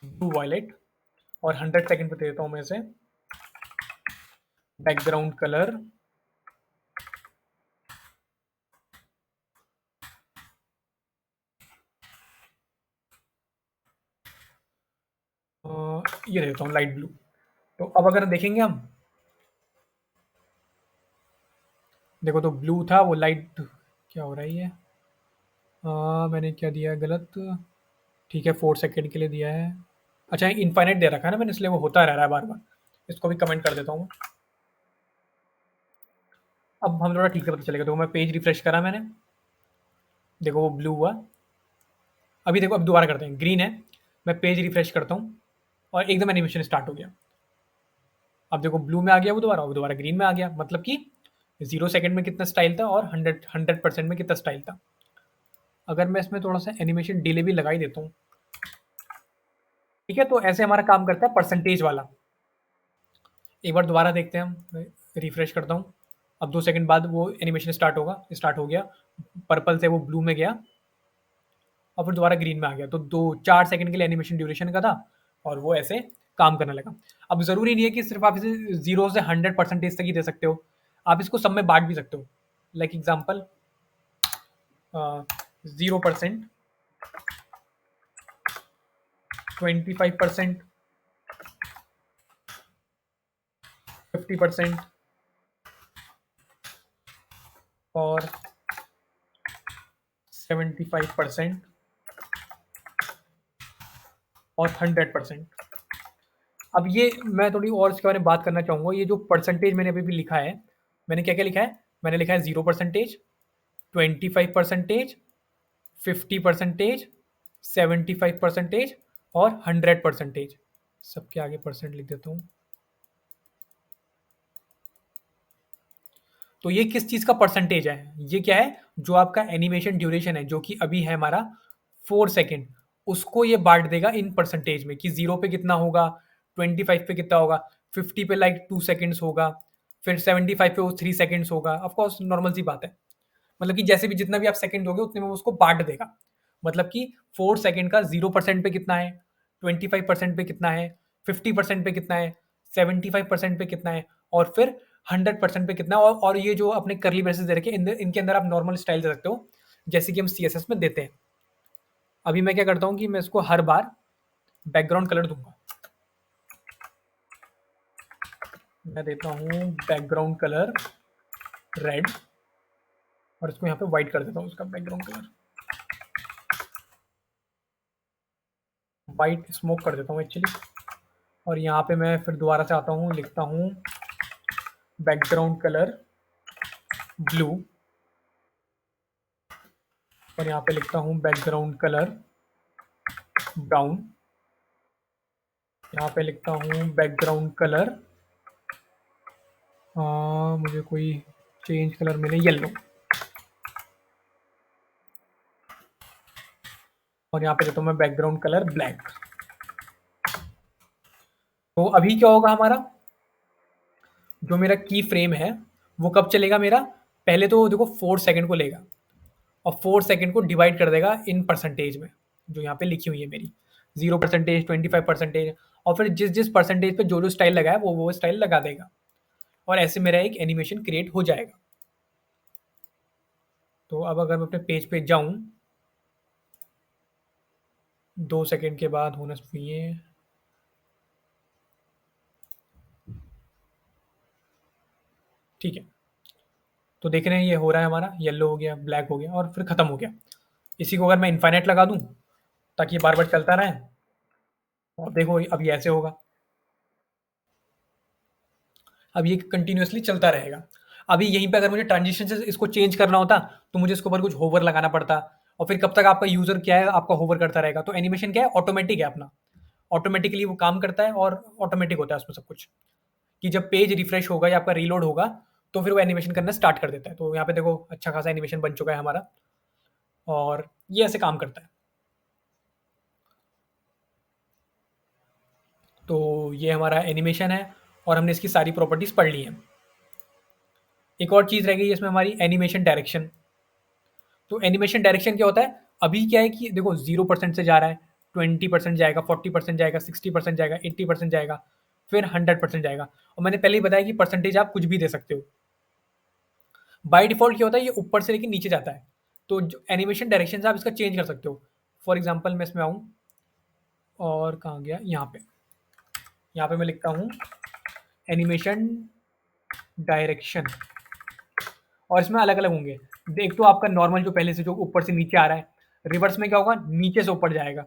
blue violet, और 100 सेकंड पे दे देता हूँ मैं इसे बैकग्राउंड कलर ये दे देता हूँ लाइट ब्लू। तो अब अगर देखेंगे हम, देखो तो ब्लू था वो लाइट, क्या हो रहा है ये, मैंने क्या दिया है गलत। ठीक है, 4 सेकंड के लिए दिया है। अच्छा, इनफाइनाइट दे रखा है ना मैंने, इसलिए वो होता रह रहा है बार बार। इसको भी कमेंट कर देता हूँ। अब हम थोड़ा ठीक से पता चलेगा। देखो मैं पेज रिफ्रेश करा मैंने, देखो वो ब्लू हुआ। अभी देखो, अब दोबारा करते हैं, ग्रीन है। मैं पेज रिफ्रेश करता हूँ, और एकदम एनिमेशन स्टार्ट हो गया। अब देखो ब्लू में आ गया वो दोबारा, वो दोबारा ग्रीन में आ गया, मतलब कि 0 सेकंड में कितना स्टाइल था, और 100% में कितना स्टाइल था। अगर मैं इसमें थोड़ा सा एनिमेशन डिले भी लगा ही देता हूँ, ठीक है, तो ऐसे हमारा काम करता है परसेंटेज वाला। एक बार दोबारा देखते हैं हम, रिफ्रेश करता हूँ। अब 2 सेकंड बाद वो एनिमेशन स्टार्ट हो गया, पर्पल से वो ब्लू में गया, और फिर दोबारा ग्रीन में आ गया। तो 2-4 सेकंड के लिए एनिमेशन ड्यूरेशन का था, और वो ऐसे काम करने लगा। अब ज़रूरी नहीं है कि सिर्फ आप इसे 0 से 100% तक ही दे सकते हो, आप इसको सब में बाँट भी सकते हो। लाइक एग्ज़ाम्पल 0%, 25%, 50%, और 75%, और 100%। अब ये मैं थोड़ी और इसके बारे में बात करना चाहूँगा। ये जो परसेंटेज मैंने अभी भी लिखा है, मैंने क्या-क्या लिखा है? मैंने लिखा है 0%, 25%, 50%, 75% और 100%। सबके आगे परसेंट लिख देता हूँ। तो ये किस चीज़ का परसेंटेज है? ये क्या है? जो आपका एनिमेशन ड्यूरेशन है, जो कि अभी है हमारा 4 सेकंड, उसको ये बाँट देगा इन परसेंटेज में कि 0 पे कितना होगा, 25 पे कितना होगा, 50 पे लाइक 2 सेकंड्स होगा, फिर 75 पे वो 3 सेकंड्स होगा। ऑफ कोर्स नॉर्मल सी बात है। मतलब कि जैसे भी जितना भी आप सेकंड दोगे उतने में वो उसको बाँट देगा। मतलब कि 4 सेकंड का 0% पे कितना है, 25% पे कितना है, 50% पे कितना है, 75% पे कितना है, और फिर 100% पे कितना है। और ये जो अपने कर्ली ब्रेसेस दे रखे हैं, इनके अंदर आप नॉर्मल स्टाइल दे सकते हो, जैसे कि हम सीएसएस में देते हैं। अभी मैं क्या करता हूँ कि मैं इसको हर बार बैकग्राउंड कलर दूँगा। मैं देता हूँ बैकग्राउंड कलर रेड, और इसको यहाँ पे व्हाइट कर देता हूँ, उसका बैकग्राउंड कलर व्हाइट स्मोक कर देता हूँ एक्चुअली। और यहाँ पे मैं फिर दोबारा से आता हूँ, लिखता हूँ बैकग्राउंड कलर ब्लू, और यहाँ पे लिखता हूँ बैकग्राउंड कलर ब्राउन, यहाँ पे लिखता हूँ बैकग्राउंड कलर, मुझे कोई चेंज कलर मिले, येलो, और यहाँ पे देता हूँ मैं बैकग्राउंड कलर ब्लैक। तो अभी क्या होगा हमारा, जो मेरा की फ्रेम है वो कब चलेगा मेरा, पहले तो देखो 4 सेकंड को लेगा और 4 सेकंड को डिवाइड कर देगा इन परसेंटेज में, जो यहाँ पे लिखी हुई है मेरी 0%, 25%, और फिर जिस जिस परसेंटेज पे जो जो स्टाइल लगा है वो स्टाइल लगा देगा, और ऐसे मेरा एक एनिमेशन क्रिएट हो जाएगा। तो अब अगर मैं अपने पेज पे जाऊं, 2 सेकंड के बाद होना चाहिए, ठीक है। तो देख रहे हैं ये हो रहा है हमारा, येलो हो गया, ब्लैक हो गया, और फिर खत्म हो गया। इसी को अगर मैं इनफाइनाइट लगा दूं ताकि ये बार बार चलता रहे, और देखो अब ये ऐसे होगा, अब ये कंटिन्यूअसली चलता रहेगा। अभी यहीं पे अगर मुझे ट्रांजिशन से इसको चेंज करना होता तो मुझे इसके ऊपर कुछ होवर लगाना पड़ता, और फिर कब तक आपका यूजर क्या है आपका होवर करता रहेगा। तो एनिमेशन क्या है, ऑटोमेटिक है अपना, ऑटोमेटिकली वो काम करता है और ऑटोमेटिक होता है उसमें सब कुछ, कि जब पेज रिफ्रेश होगा या आपका रीलोड होगा तो फिर वो एनिमेशन करना स्टार्ट कर देता है। तो यहाँ पे देखो अच्छा खासा एनिमेशन बन चुका है हमारा, और ये ऐसे काम करता है। तो ये हमारा एनिमेशन है, और हमने इसकी सारी प्रॉपर्टीज पढ़ ली हैं। एक और चीज़ रह गई है इसमें हमारी, एनिमेशन डायरेक्शन। तो एनिमेशन डायरेक्शन क्या होता है, अभी क्या है कि देखो 0% से जा रहा है, 20% जाएगा, 40% जाएगा, 60% जाएगा, 80% जाएगा, फिर 100% जाएगा। और मैंने पहले ही बताया कि परसेंटेज आप कुछ भी दे सकते हो। बाय डिफ़ॉल्ट क्या होता है, ये ऊपर से लेके नीचे जाता है। तो जो एनिमेशन डायरेक्शन से आप इसका चेंज कर सकते हो। फॉर एग्ज़ाम्पल मैं इसमें आऊँ, और कहाँ गया, यहाँ पे मैं लिखता हूँ एनिमेशन डायरेक्शन, और इसमें अलग-अलग होंगे। एक तो आपका नॉर्मल जो पहले से जो ऊपर से नीचे आ रहा है, रिवर्स में क्या होगा, नीचे से ऊपर जाएगा।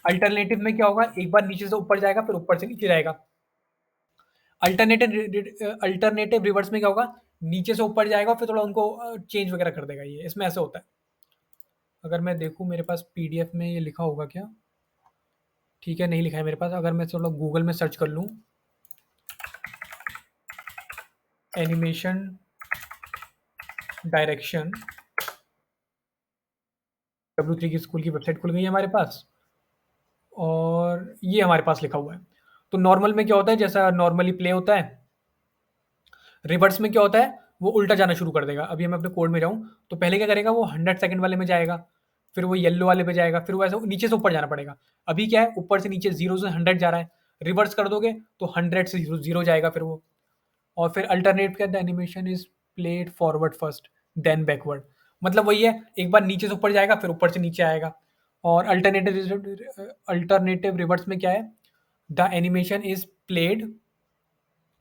अल्टरनेटिव में क्या होगा, एक बार नीचे से ऊपर जाएगा फिर ऊपर से नीचे जाएगा। अल्टरनेटिव रिवर्स में क्या होगा, नीचे से ऊपर जाएगा फिर थोड़ा उनको चेंज वगैरह कर देगा। ये इसमें ऐसे होता है। अगर मैं देखूँ मेरे पास पीडीएफ में ये लिखा होगा क्या, ठीक है नहीं लिखा है मेरे पास। अगर मैं थोड़ा गूगल में सर्च कर लूँ, एनिमेशन डायरेक्शन, W3 की स्कूल की वेबसाइट खुल गई है हमारे पास, और ये हमारे पास लिखा हुआ है। तो नॉर्मल में क्या होता है, जैसा नॉर्मली प्ले होता है, रिवर्स में क्या होता है, वो उल्टा जाना शुरू कर देगा। अभी मैं अपने कोड में जाऊँ तो पहले क्या करेगा, वो 100 सेकंड वाले में जाएगा, फिर वो येलो वाले पे जाएगा, फिर वो ऐसे नीचे से ऊपर जाना पड़ेगा। अभी क्या है, ऊपर से नीचे 0 से 100 जा रहा है, रिवर्स कर दोगे तो 100 से 0 जाएगा फिर वो। और फिर अल्टरनेट क्या, the animation is played forward first then backward, मतलब वही है, एक बार नीचे से ऊपर जाएगा फिर ऊपर से नीचे आएगा। और अल्टरनेटिव रिवर्स में क्या है, the animation is played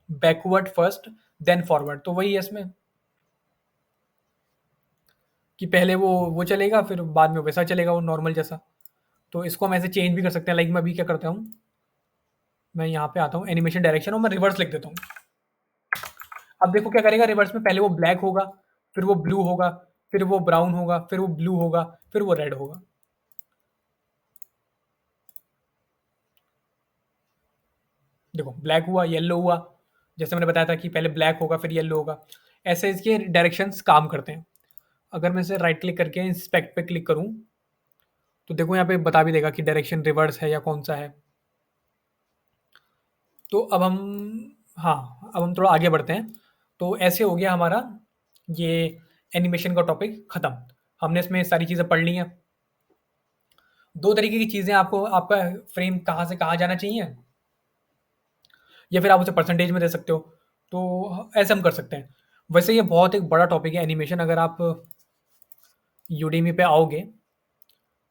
backward first then forward. तो वही है इसमें, कि पहले वो चलेगा फिर बाद में वैसा चलेगा वो नॉर्मल जैसा। तो इसको हम ऐसे चेंज भी कर सकते हैं। लाइक मैं अभी क्या करता हूँ, मैं यहाँ पे आता हूँ एनिमेशन डायरेक्शन और मैं रिवर्स लिख देता हूँ। अब देखो क्या करेगा, रिवर्स में पहले वो ब्लैक होगा, फिर वो ब्लू होगा, फिर वो ब्राउन होगा, फिर वो ब्लू होगा, फिर वो रेड होगा। देखो ब्लैक हुआ, येलो हुआ, जैसे मैंने बताया था कि पहले ब्लैक होगा फिर येलो होगा। ऐसे इसके डायरेक्शंस काम करते हैं। अगर मैं इसे राइट क्लिक करके इंस्पेक्ट पे क्लिक करूँ तो देखो यहाँ पे बता भी देगा कि डायरेक्शन रिवर्स है या कौन सा है। तो अब हम, हाँ, अब हम थोड़ा आगे बढ़ते हैं। तो ऐसे हो गया हमारा ये एनिमेशन का टॉपिक ख़त्म। हमने इसमें सारी चीज़ें पढ़ ली हैं। 2 तरीके की चीज़ें, आपको आपका फ्रेम कहाँ से कहाँ जाना चाहिए, या फिर आप उसे परसेंटेज में दे सकते हो। तो ऐसे हम कर सकते हैं। वैसे ये बहुत एक बड़ा टॉपिक है एनिमेशन। अगर आप यूडेमी पे आओगे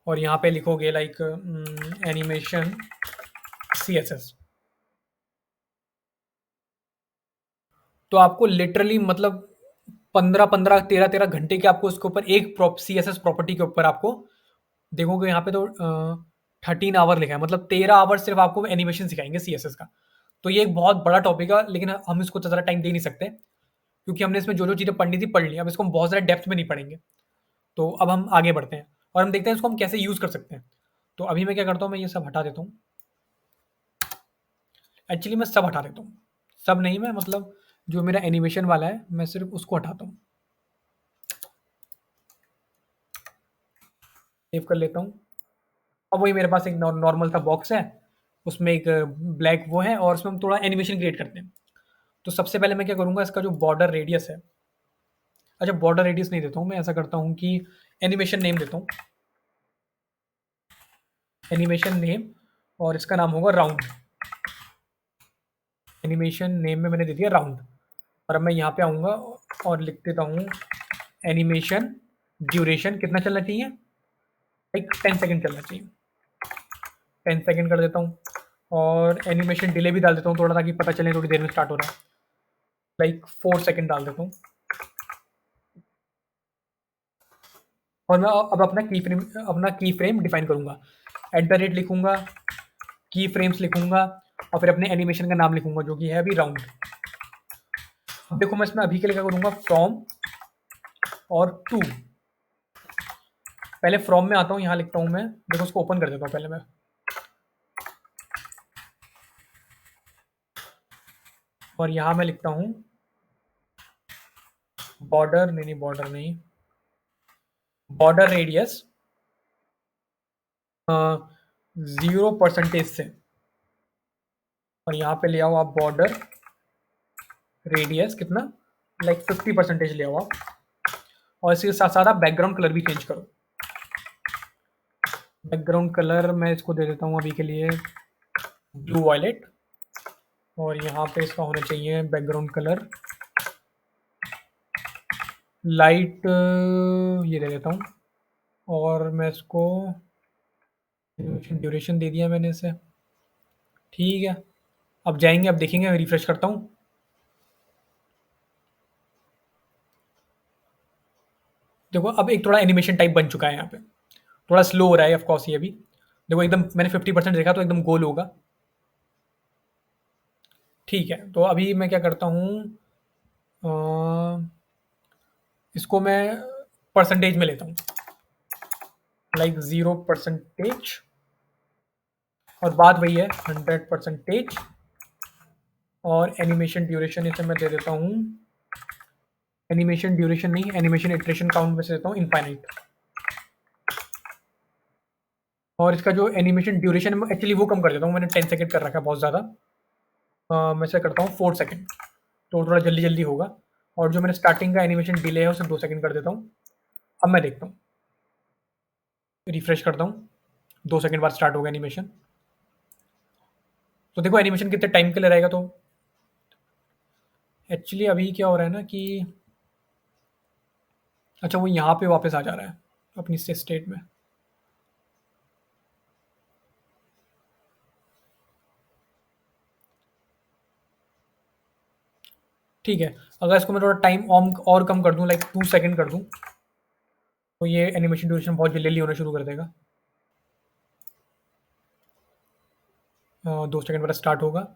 और यहाँ पे लिखोगे लाइक एनिमेशन सीएसएस, तो आपको लिटरली मतलब 15-15, 13-13 घंटे के आपको उसके ऊपर एक सीएसएस प्रॉपर्टी के ऊपर आपको देखोगे यहाँ पे तो 13 आवर लिखा है, मतलब 13 आवर सिर्फ आपको एनिमेशन सिखाएंगे सीएसएस का। तो ये एक बहुत बड़ा टॉपिक है, लेकिन हम इसको तो ज़्यादा टाइम दे नहीं सकते। क्योंकि हमने इसमें जो-जो चीज़ें पढ़नी थी पढ़ ली, अब इसको हम बहुत ज़्यादा डेप्थ में नहीं पढ़ेंगे। तो अब हम आगे बढ़ते हैं और हम देखते हैं इसको हम कैसे यूज़ कर सकते हैं। तो अभी मैं क्या करता हूँ, मैं ये सब हटा देता हूँ। एक्चुअली मैं सब हटा देता हूँ। सब नहीं, मैं मतलब जो मेरा एनिमेशन वाला है, मैं सिर्फ़ उसको हटाता हूँ। सेव कर लेता हूँ। अब वही मेरे पास एक नॉर्मल सा बॉक्स है, उसमें एक ब्लैक वो है और उसमें हम थोड़ा एनिमेशन क्रिएट करते हैं। तो सबसे पहले मैं क्या करूँगा, इसका जो बॉर्डर रेडियस है, अच्छा बॉर्डर रेडियस नहीं देता हूँ, मैं ऐसा करता हूँ कि एनिमेशन नेम देता हूँ। एनिमेशन नेम और इसका नाम होगा राउंड। एनिमेशन नेम में मैंने दे दिया राउंड और अब मैं यहाँ पे आऊँगा और लिख देता हूँ एनिमेशन ड्यूरेशन कितना चलना चाहिए, लाइक 10 सेकंड चलना चाहिए। 10 सेकंड कर देता हूँ और एनिमेशन डिले भी डाल देता हूँ थोड़ा, ताकि पता चले थोड़ी देर में स्टार्ट हो रहा है, लाइक 4 सेकंड डाल देता हूँ। और मैं अब अपना की फ्रेम डिफाइन करूँगा। एट द रेट लिखूँगा, की फ्रेम्स लिखूँगा और फिर अपने एनिमेशन का नाम लिखूँगा जो कि है अभी राउंड। अब देखो मैं इसमें अभी के लिए क्या करूँगा, फ्रॉम और टू। पहले फ्रॉम में आता हूँ, यहाँ लिखता हूँ मैं, देखो उसको ओपन कर देता हूँ पहले मैं। और यहाँ मैं लिखता हूँ बॉर्डर, नहीं बॉर्डर नहीं, बॉर्डर रेडियस 0% से, और यहाँ पे ले आओ आप बॉर्डर रेडियस कितना, लाइक 50% ले आओ आप। और इसके साथ साथ आप बैकग्राउंड कलर भी चेंज करो। बैकग्राउंड कलर मैं इसको दे देता हूँ अभी के लिए ब्लू वायलेट, और यहाँ पे इसका होना चाहिए बैकग्राउंड कलर लाइट, ये दे देता हूँ। और मैं इसको ड्यूरेशन दे दिया मैंने इसे, ठीक है। अब जाएंगे, अब देखेंगे, रिफ्रेश करता हूँ। देखो अब एक थोड़ा एनिमेशन टाइप बन चुका है यहाँ पे, थोड़ा स्लो हो रहा है ऑफ कोर्स ये भी। देखो एकदम मैंने 50% देखा तो एकदम गोल होगा, ठीक है। तो अभी मैं क्या करता हूँ, अ, इसको मैं परसेंटेज में लेता हूँ, लाइक 0%। और बात वही है 100%। और एनिमेशन ड्यूरेशन इसे मैं दे देता हूँ, एनिमेशन ड्यूरेशन नहीं, एनिमेशन इटरेशन काउंट में से देता हूँ इनफाइनाइट। और इसका जो एनिमेशन ड्यूरेशन एक्चुअली वो कम कर देता हूँ, मैंने 10 सेकंड कर रखा है बहुत ज़्यादा। मैं से करता हूँ 4 सेकंड, तो थोड़ा जल्दी जल्दी होगा। और जो मैंने स्टार्टिंग का एनिमेशन डिले है उसे 2 सेकंड कर देता हूँ। अब मैं देखता हूँ, रिफ्रेश करता हूँ, 2 सेकंड बाद स्टार्ट होगा एनिमेशन। तो देखो एनिमेशन कितने टाइम के लिए रहेगा। तो एक्चुअली अभी क्या हो रहा है ना कि, अच्छा वो यहाँ पे वापस आ जा रहा है अपनी से स्टेट में। ठीक है, अगर इसको मैं थोड़ा टाइम और कम कर दूँ, लाइक 2 सेकंड कर दूँ, तो ये एनिमेशन ड्यूरेशन बहुत जल्दी होना शुरू कर देगा। 2 सेकंड बाद स्टार्ट होगा।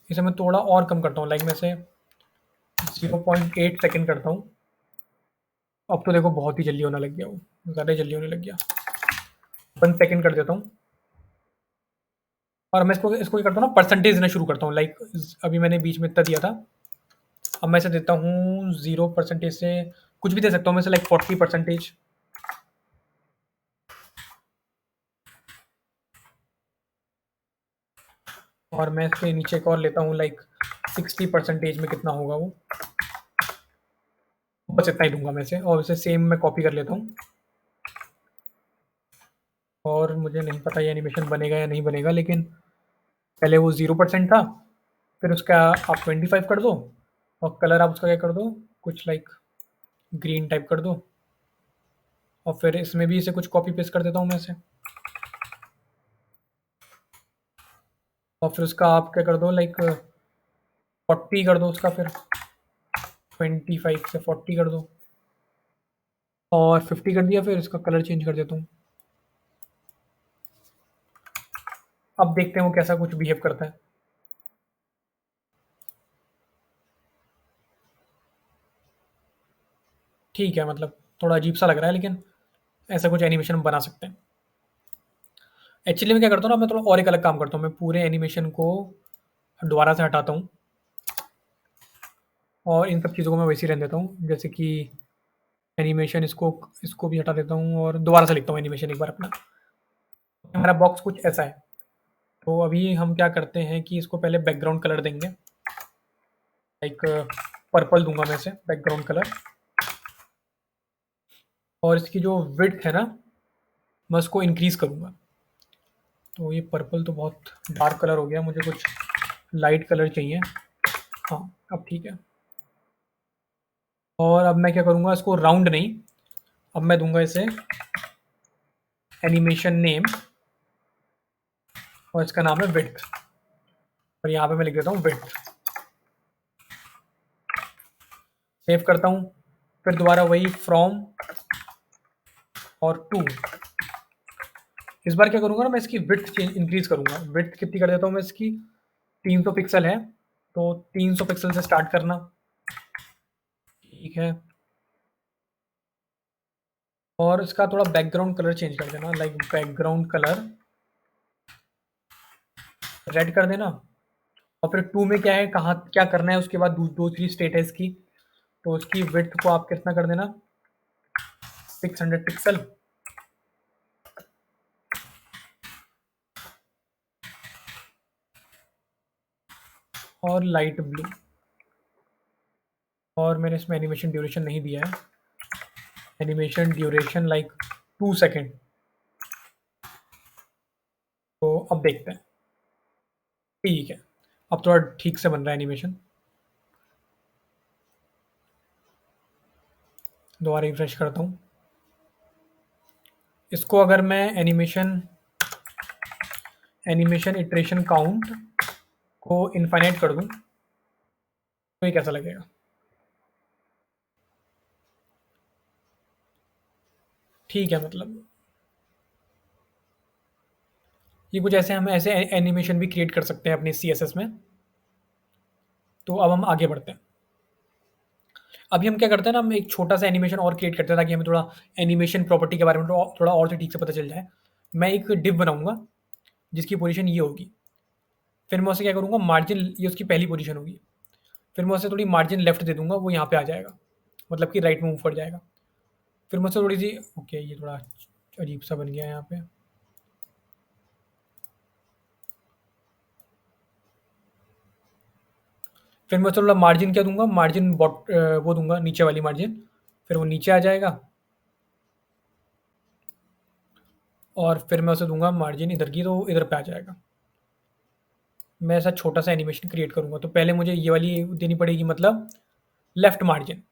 इसे मैं थोड़ा और कम करता हूँ, लाइक मैं से 0.8 सेकंड करता हूँ। अब तो देखो बहुत ही जल्दी होने लग गया, वो ज़्यादा जल्दी होने लग गया। 1 सेकंड कर देता हूँ। और मैं इसको इसको क्या करता हूँ ना, परसेंटेज देना शुरू करता हूँ, लाइक अभी मैंने बीच में इतना दिया था, अब मैं इसे देता हूँ 0% से, कुछ भी दे सकता हूँ मैं इसे, लाइक 40%। और मैं इसके नीचे एक और लेता हूँ, लाइक 60% में कितना होगा वो, बस इतना ही दूंगा मैं इसे। और इसे सेम मैं कॉपी कर लेता हूँ। और मुझे नहीं पता ये एनिमेशन बनेगा या नहीं बनेगा, लेकिन पहले वो 0% था, फिर उसका आप 25 कर दो, और कलर आप उसका क्या कर दो, कुछ लाइक ग्रीन टाइप कर दो। और फिर इसमें भी इसे कुछ कॉपी पेस्ट कर देता हूँ मैं इसे। और फिर उसका आप क्या कर दो, लाइक 40 कर दो उसका, फिर 25 से 40 कर दो। और 50 कर दिया, फिर इसका कलर चेंज कर देता हूँ। अब देखते हैं वो कैसा कुछ बिहेव करता है। ठीक है, मतलब थोड़ा अजीब-सा लग रहा है, लेकिन ऐसा कुछ एनिमेशन हम बना सकते हैं। एक्चुअली मैं क्या करता हूँ ना, मैं थोड़ा और एक अलग काम करता हूँ, मैं पूरे एनिमेशन को दोबारा से हटाता हूँ और इन सब चीज़ों को मैं वैसे ही रहने देता हूँ। जैसे कि एनिमेशन इसको इसको भी हटा देता हूँ और दोबारा से लिखता हूँ एनिमेशन एक बार अपना। हमारा बॉक्स कुछ ऐसा है। तो अभी हम क्या करते हैं कि इसको पहले बैकग्राउंड कलर देंगे। लाइक पर्पल दूँगा मैं इसे बैकग्राउंड कलर, और इसकी जो विड्थ है ना, मैं उसको इंक्रीज़ करूँगा। तो ये पर्पल तो बहुत डार्क कलर हो गया, मुझे कुछ लाइट कलर चाहिए। हाँ, अब ठीक है। और अब मैं क्या करूँगा, इसको राउंड नहीं, अब मैं दूँगा इसे एनिमेशन नेम, और इसका नाम है विड्थ, और यहाँ पे मैं लिख देता हूँ विड्थ। सेव करता हूँ, फिर दोबारा वही फ्रॉम और टू। इस बार क्या करूँगा ना, मैं इसकी विड्थ इंक्रीज़ करूँगा। विड्थ कितनी कर देता हूँ मैं इसकी, 300 पिक्सल है, तो 300 पिक्सल से स्टार्ट करना। ठीक है, और इसका थोड़ा बैकग्राउंड कलर चेंज कर देना, लाइक बैकग्राउंड कलर रेड कर देना। और फिर टू में क्या है, कहाँ क्या करना है, उसके बाद दो थ्री स्टेट है इसकी, तो उसकी विड्थ को आप कितना कर देना, 600 पिक्सल। और लाइट ब्लू, और मैंने इसमें एनिमेशन ड्यूरेशन नहीं दिया है, एनिमेशन ड्यूरेशन लाइक 2 सेकेंड। तो अब देखते हैं। ठीक है, अब थोड़ा ठीक से बन रहा है एनिमेशन। दोबारा रिफ्रेश करता हूँ इसको। अगर मैं एनिमेशन एनिमेशन इटरेशन काउंट को इनफाइनाइट कर दूं तो ये कैसा लगेगा। ठीक है, मतलब ये कुछ ऐसे, हम ऐसे एनिमेशन भी क्रिएट कर सकते हैं अपने CSS में। तो अब हम आगे बढ़ते हैं। अभी हम क्या करते हैं ना, हम एक छोटा सा एनिमेशन और क्रिएट करते हैं ताकि हमें थोड़ा एनिमेशन प्रॉपर्टी के बारे में थोड़ा और से ठीक से पता चल जाए। मैं एक डिव बनाऊंगा जिसकी पोजीशन ये होगी। फिर मैं उसे क्या करूँगा, मार्जिन, ये उसकी पहली पोजीशन होगी। फिर मैं उसे थोड़ी मार्जिन लेफ्ट दे दूंगा, वो यहाँ पे आ जाएगा, मतलब कि राइट में मूव कर जाएगा। फिर मैं उसे थोड़ी सी, ओके ये थोड़ा अजीब सा बन गया यहाँ पे। फिर मैं थोड़ा मार्जिन क्या दूंगा, मार्जिन वो दूंगा नीचे वाली मार्जिन, फिर वो नीचे आ जाएगा। और फिर मैं उसे दूंगा मार्जिन इधर की, तो वो इधर पे आ जाएगा। मैं ऐसा छोटा सा एनिमेशन क्रिएट करूंगा, तो पहले मुझे ये वाली देनी पड़ेगी, मतलब लेफ्ट मार्जिन।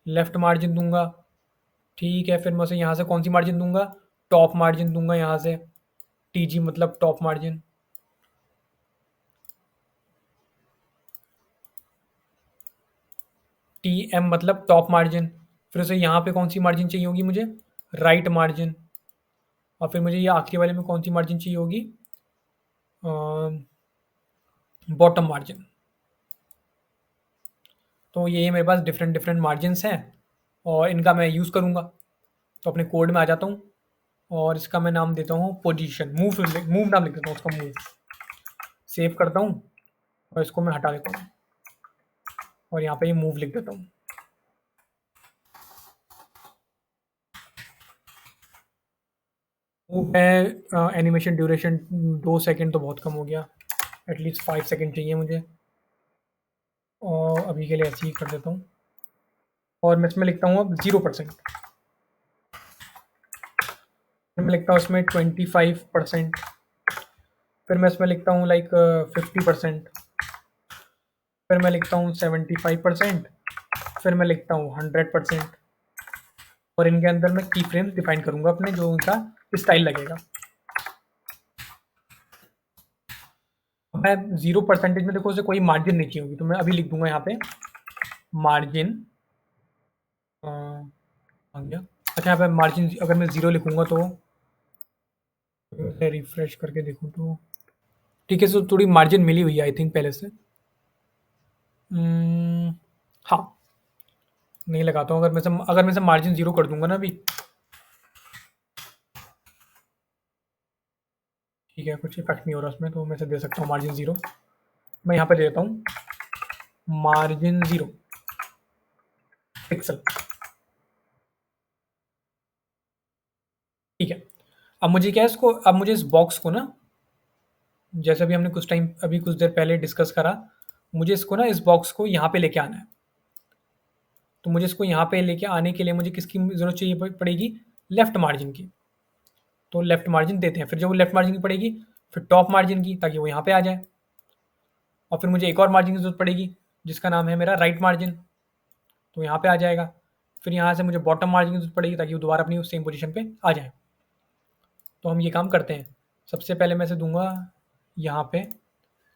लेफ्ट मार्जिन दूंगा, ठीक है। फिर मैं उसे यहाँ से कौन सी मार्जिन दूंगा, टॉप मार्जिन दूंगा यहाँ से, TG मतलब टॉप मार्जिन। TM मतलब टॉप मार्जिन। फिर उसे यहाँ पे कौन सी मार्जिन चाहिए होगी मुझे, राइट मार्जिन। और फिर मुझे ये आखिरी वाले में कौन सी मार्जिन चाहिए होगी, बॉटम मार्जिन। तो ये मेरे पास डिफरेंट डिफरेंट मार्जिन्स हैं और इनका मैं यूज़ करूँगा। तो अपने कोड में आ जाता हूँ और इसका मैं नाम देता हूँ पोजीशन, मूव मूव नाम लिख देता हूँ उसका, मूव। सेव करता हूँ और इसको मैं हटा देता हूँ और यहाँ पे ये मूव लिख देता हूँ। मूव है एनिमेशन ड्यूरेशन 2 सेकेंड तो बहुत कम हो गया, एटलीस्ट 5 सेकेंड चाहिए मुझे, और अभी के लिए ऐसे ही कर देता हूँ। और मैं इसमें लिखता हूँ अब 0%। फिर मैं लिखता हूँ इसमें 25%। फिर मैं इसमें लिखता हूँ लाइक 50%। फिर मैं लिखता हूँ 75%। फिर मैं लिखता हूँ 100%। और इनके अंदर मैं की फ्रेम्स डिफाइन करूँगा अपने, जो उनका स्टाइल लगेगा। मैं 0% में, देखो उसे कोई मार्जिन नहीं चाहिए होगी, तो मैं अभी लिख दूंगा यहाँ पे मार्जिन आ गया। अच्छा, यहाँ पे मार्जिन अगर मैं 0 लिखूंगा तो रिफ्रेश करके देखूँ तो ठीक है। सो थोड़ी मार्जिन मिली हुई है आई थिंक पहले से। हाँ, नहीं लगाता हूँ। अगर मैं से मार्जिन 0 कर दूंगा ना अभी, ठीक है, कुछ इफेक्ट नहीं हो रहा उसमें, तो मैं से दे सकता हूँ मार्जिन 0। मैं यहाँ पे दे देता हूँ मार्जिन 0 पिक्सल। ठीक है। अब मुझे क्या है इसको, अब मुझे इस बॉक्स को ना, जैसे अभी हमने अभी कुछ देर पहले डिस्कस करा, मुझे इसको ना, इस बॉक्स को यहाँ पे लेके आना है। तो मुझे इसको यहाँ पे लेके आने के लिए मुझे किसकी ज़रूरत चाहिए पड़ेगी? लेफ्ट मार्जिन की। तो लेफ्ट मार्जिन देते हैं, फिर जब वो लेफ्ट मार्जिन की पड़ेगी, फिर टॉप मार्जिन की, ताकि वो यहाँ पे आ जाए। और फिर मुझे एक और मार्जिन की ज़रूरत पड़ेगी, जिसका नाम है मेरा राइट मार्जिन, तो यहाँ पे आ जाएगा। फिर यहाँ से मुझे बॉटम मार्जिन की ज़रूरत पड़ेगी, ताकि वो दोबारा अपनी सेम पोजीशन पे आ जाए। तो हम ये काम करते हैं। सबसे पहले मैं इसे दूंगा यहाँ पे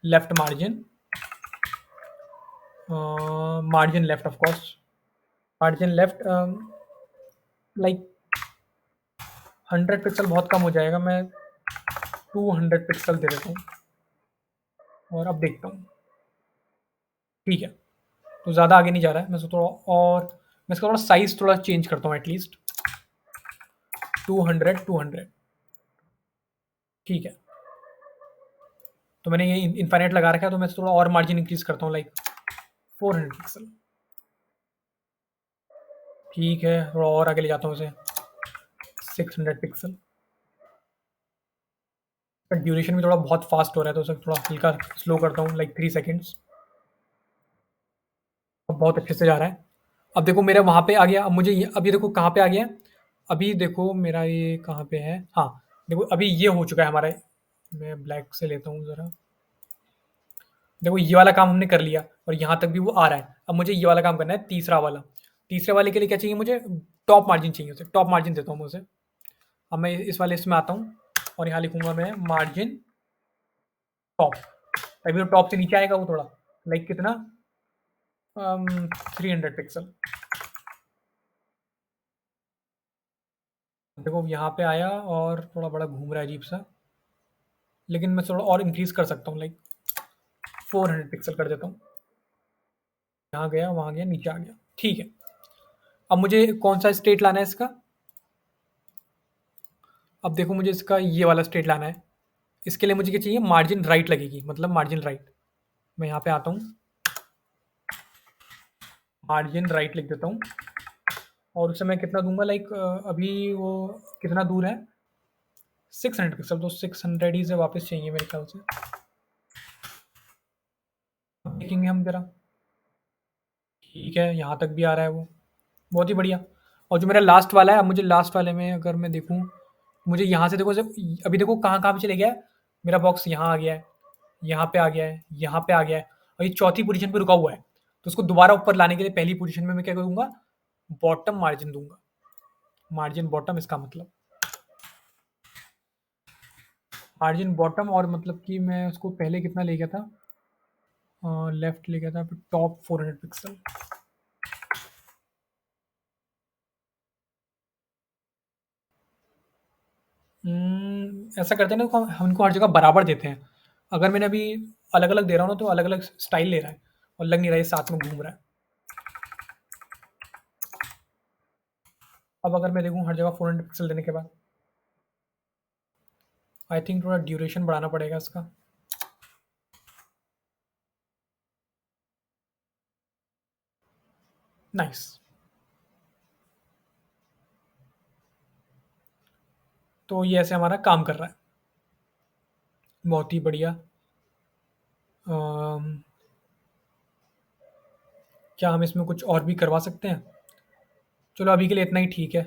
left margin, margin left of course, margin left, like 100 pixel बहुत कम हो जाएगा, मैं 200 पिक्सल दे देता हूँ। और अब देखता हूँ, ठीक है, तो ज़्यादा आगे नहीं जा रहा है। मैं इसका थोड़ा साइज़ थोड़ा चेंज करता हूँ, एटलीस्ट 200। ठीक है, तो मैंने ये इनफाइनाइट लगा रखा है, तो मैं थोड़ा और मार्जिन इंक्रीज करता हूँ, लाइक 400 पिक्सल। ठीक है, थोड़ा और आगे ले जाता हूँ इसे, 600 पिक्सल। पर ड्यूरेशन भी थोड़ा बहुत फास्ट हो रहा है, तो उसे थोड़ा हल्का स्लो करता हूँ, लाइक 3 सेकेंड्स। अब बहुत अच्छे से जा रहा है। अब देखो मेरा वहाँ पे आ गया। अब मुझे अब ये देखो कहाँ पे आ गया है। अभी देखो मेरा ये कहाँ पे है। हाँ, देखो अभी ये हो चुका है हमारा। मैं ब्लैक से लेता हूँ ज़रा। देखो ये वाला काम हमने कर लिया और यहाँ तक भी वो आ रहा है। अब मुझे ये वाला काम करना है, तीसरा वाला। तीसरे वाले के लिए क्या चाहिए मुझे? टॉप मार्जिन चाहिए उसे। टॉप मार्जिन देता हूँ मैं उसे। अब मैं इस वाले इसमें आता हूँ और यहाँ लिखूंगा मैं मार्जिन टॉप। अभी तो टॉप से नीचे आएगा वो थोड़ा, लाइक कितना, 300 पिक्सल। देखो यहाँ पे आया और थोड़ा बड़ा घूम रहा है अजीब सा, लेकिन मैं थोड़ा और इंक्रीज कर सकता हूँ, लाइक 400 पिक्सल कर देता हूँ। यहाँ गया, वहाँ गया, नीचे आ गया। ठीक है। अब मुझे कौन सा स्टेट लाना है इसका? अब देखो मुझे इसका ये वाला स्टेट लाना है। इसके लिए मुझे क्या चाहिए? मार्जिन राइट लगेगी, मतलब मार्जिन राइट। मैं यहाँ पे आता हूँ, मार्जिन राइट लिख देता हूँ और उसे मैं कितना दूंगा, लाइक अभी वो कितना दूर है? 600 पिक्सल। तो 600 ही से वापस चाहिए मेरे ख्याल से। अब देखेंगे हम जरा। ठीक है, यहाँ तक भी आ रहा है वो, बहुत ही बढ़िया। और जो मेरा लास्ट वाला है, अब मुझे लास्ट वाले में अगर मैं देखूँ, मुझे यहाँ से देखो अभी देखो कहाँ कहाँ पे चले गया है। मेरा बॉक्स यहाँ आ गया है, यहाँ पे आ गया है, यहाँ पे आ गया है, और ये चौथी पोजीशन पे रुका हुआ है। तो उसको दोबारा ऊपर लाने के लिए पहली पोजीशन में मैं क्या करूँगा? बॉटम मार्जिन दूंगा। मार्जिन बॉटम, इसका मतलब मार्जिन बॉटम। और मतलब कि मैं उसको पहले कितना ले गया था? लेफ्ट ले गया था, फिर टॉप 400 पिक्सल। ऐसा करते हैं ना, हम उनको हर जगह बराबर देते हैं। अगर मैंने अभी अलग अलग दे रहा हूँ ना, तो अलग अलग स्टाइल ले रहा है और लग नहीं रहा है साथ में घूम रहा है। अब अगर मैं देखूँ हर जगह 400 पिक्सल देने के बाद, आई थिंक थोड़ा ड्यूरेशन बढ़ाना पड़ेगा इसका। नाइस। तो ये ऐसे हमारा काम कर रहा है, बहुत ही बढ़िया। अम, क्या हम इसमें कुछ और भी करवा सकते हैं? चलो अभी के लिए इतना ही ठीक है।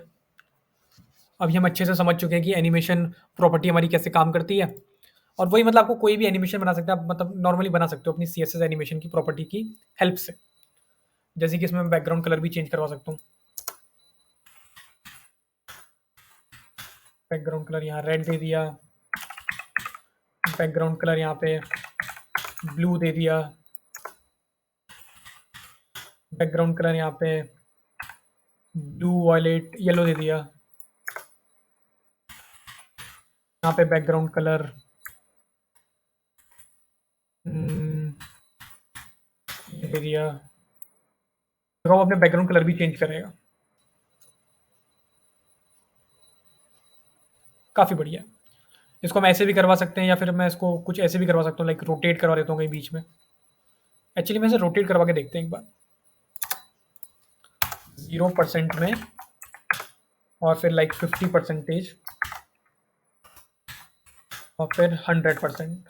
अभी हम अच्छे से समझ चुके हैं कि एनिमेशन प्रॉपर्टी हमारी कैसे काम करती है। और वही मतलब आपको कोई भी एनिमेशन बना सकते हैं आप, मतलब नॉर्मली बना सकते हो अपनी सी एस एस एनिमेशन की प्रॉपर्टी की हेल्प से। जैसे कि इसमें मैं बैकग्राउंड कलर भी चेंज करवा सकता हूँ। बैकग्राउंड कलर यहाँ रेड दे दिया, बैकग्राउंड कलर यहाँ पे ब्लू दे दिया, बैकग्राउंड कलर यहाँ पे ब्लू वायलेट येलो दे दिया, यहाँ पे बैकग्राउंड कलर दे दिया, देखो वो अपने बैकग्राउंड कलर भी चेंज करेगा। काफ़ी बढ़िया है। इसको हम ऐसे भी करवा सकते हैं या फिर मैं इसको कुछ ऐसे भी करवा सकता हूँ, लाइक रोटेट करवा देता हूँ कहीं बीच में। एक्चुअली मैं इसे रोटेट करवा के देखते हैं एक बार, 0% में, और फिर लाइक 50% और फिर 100%।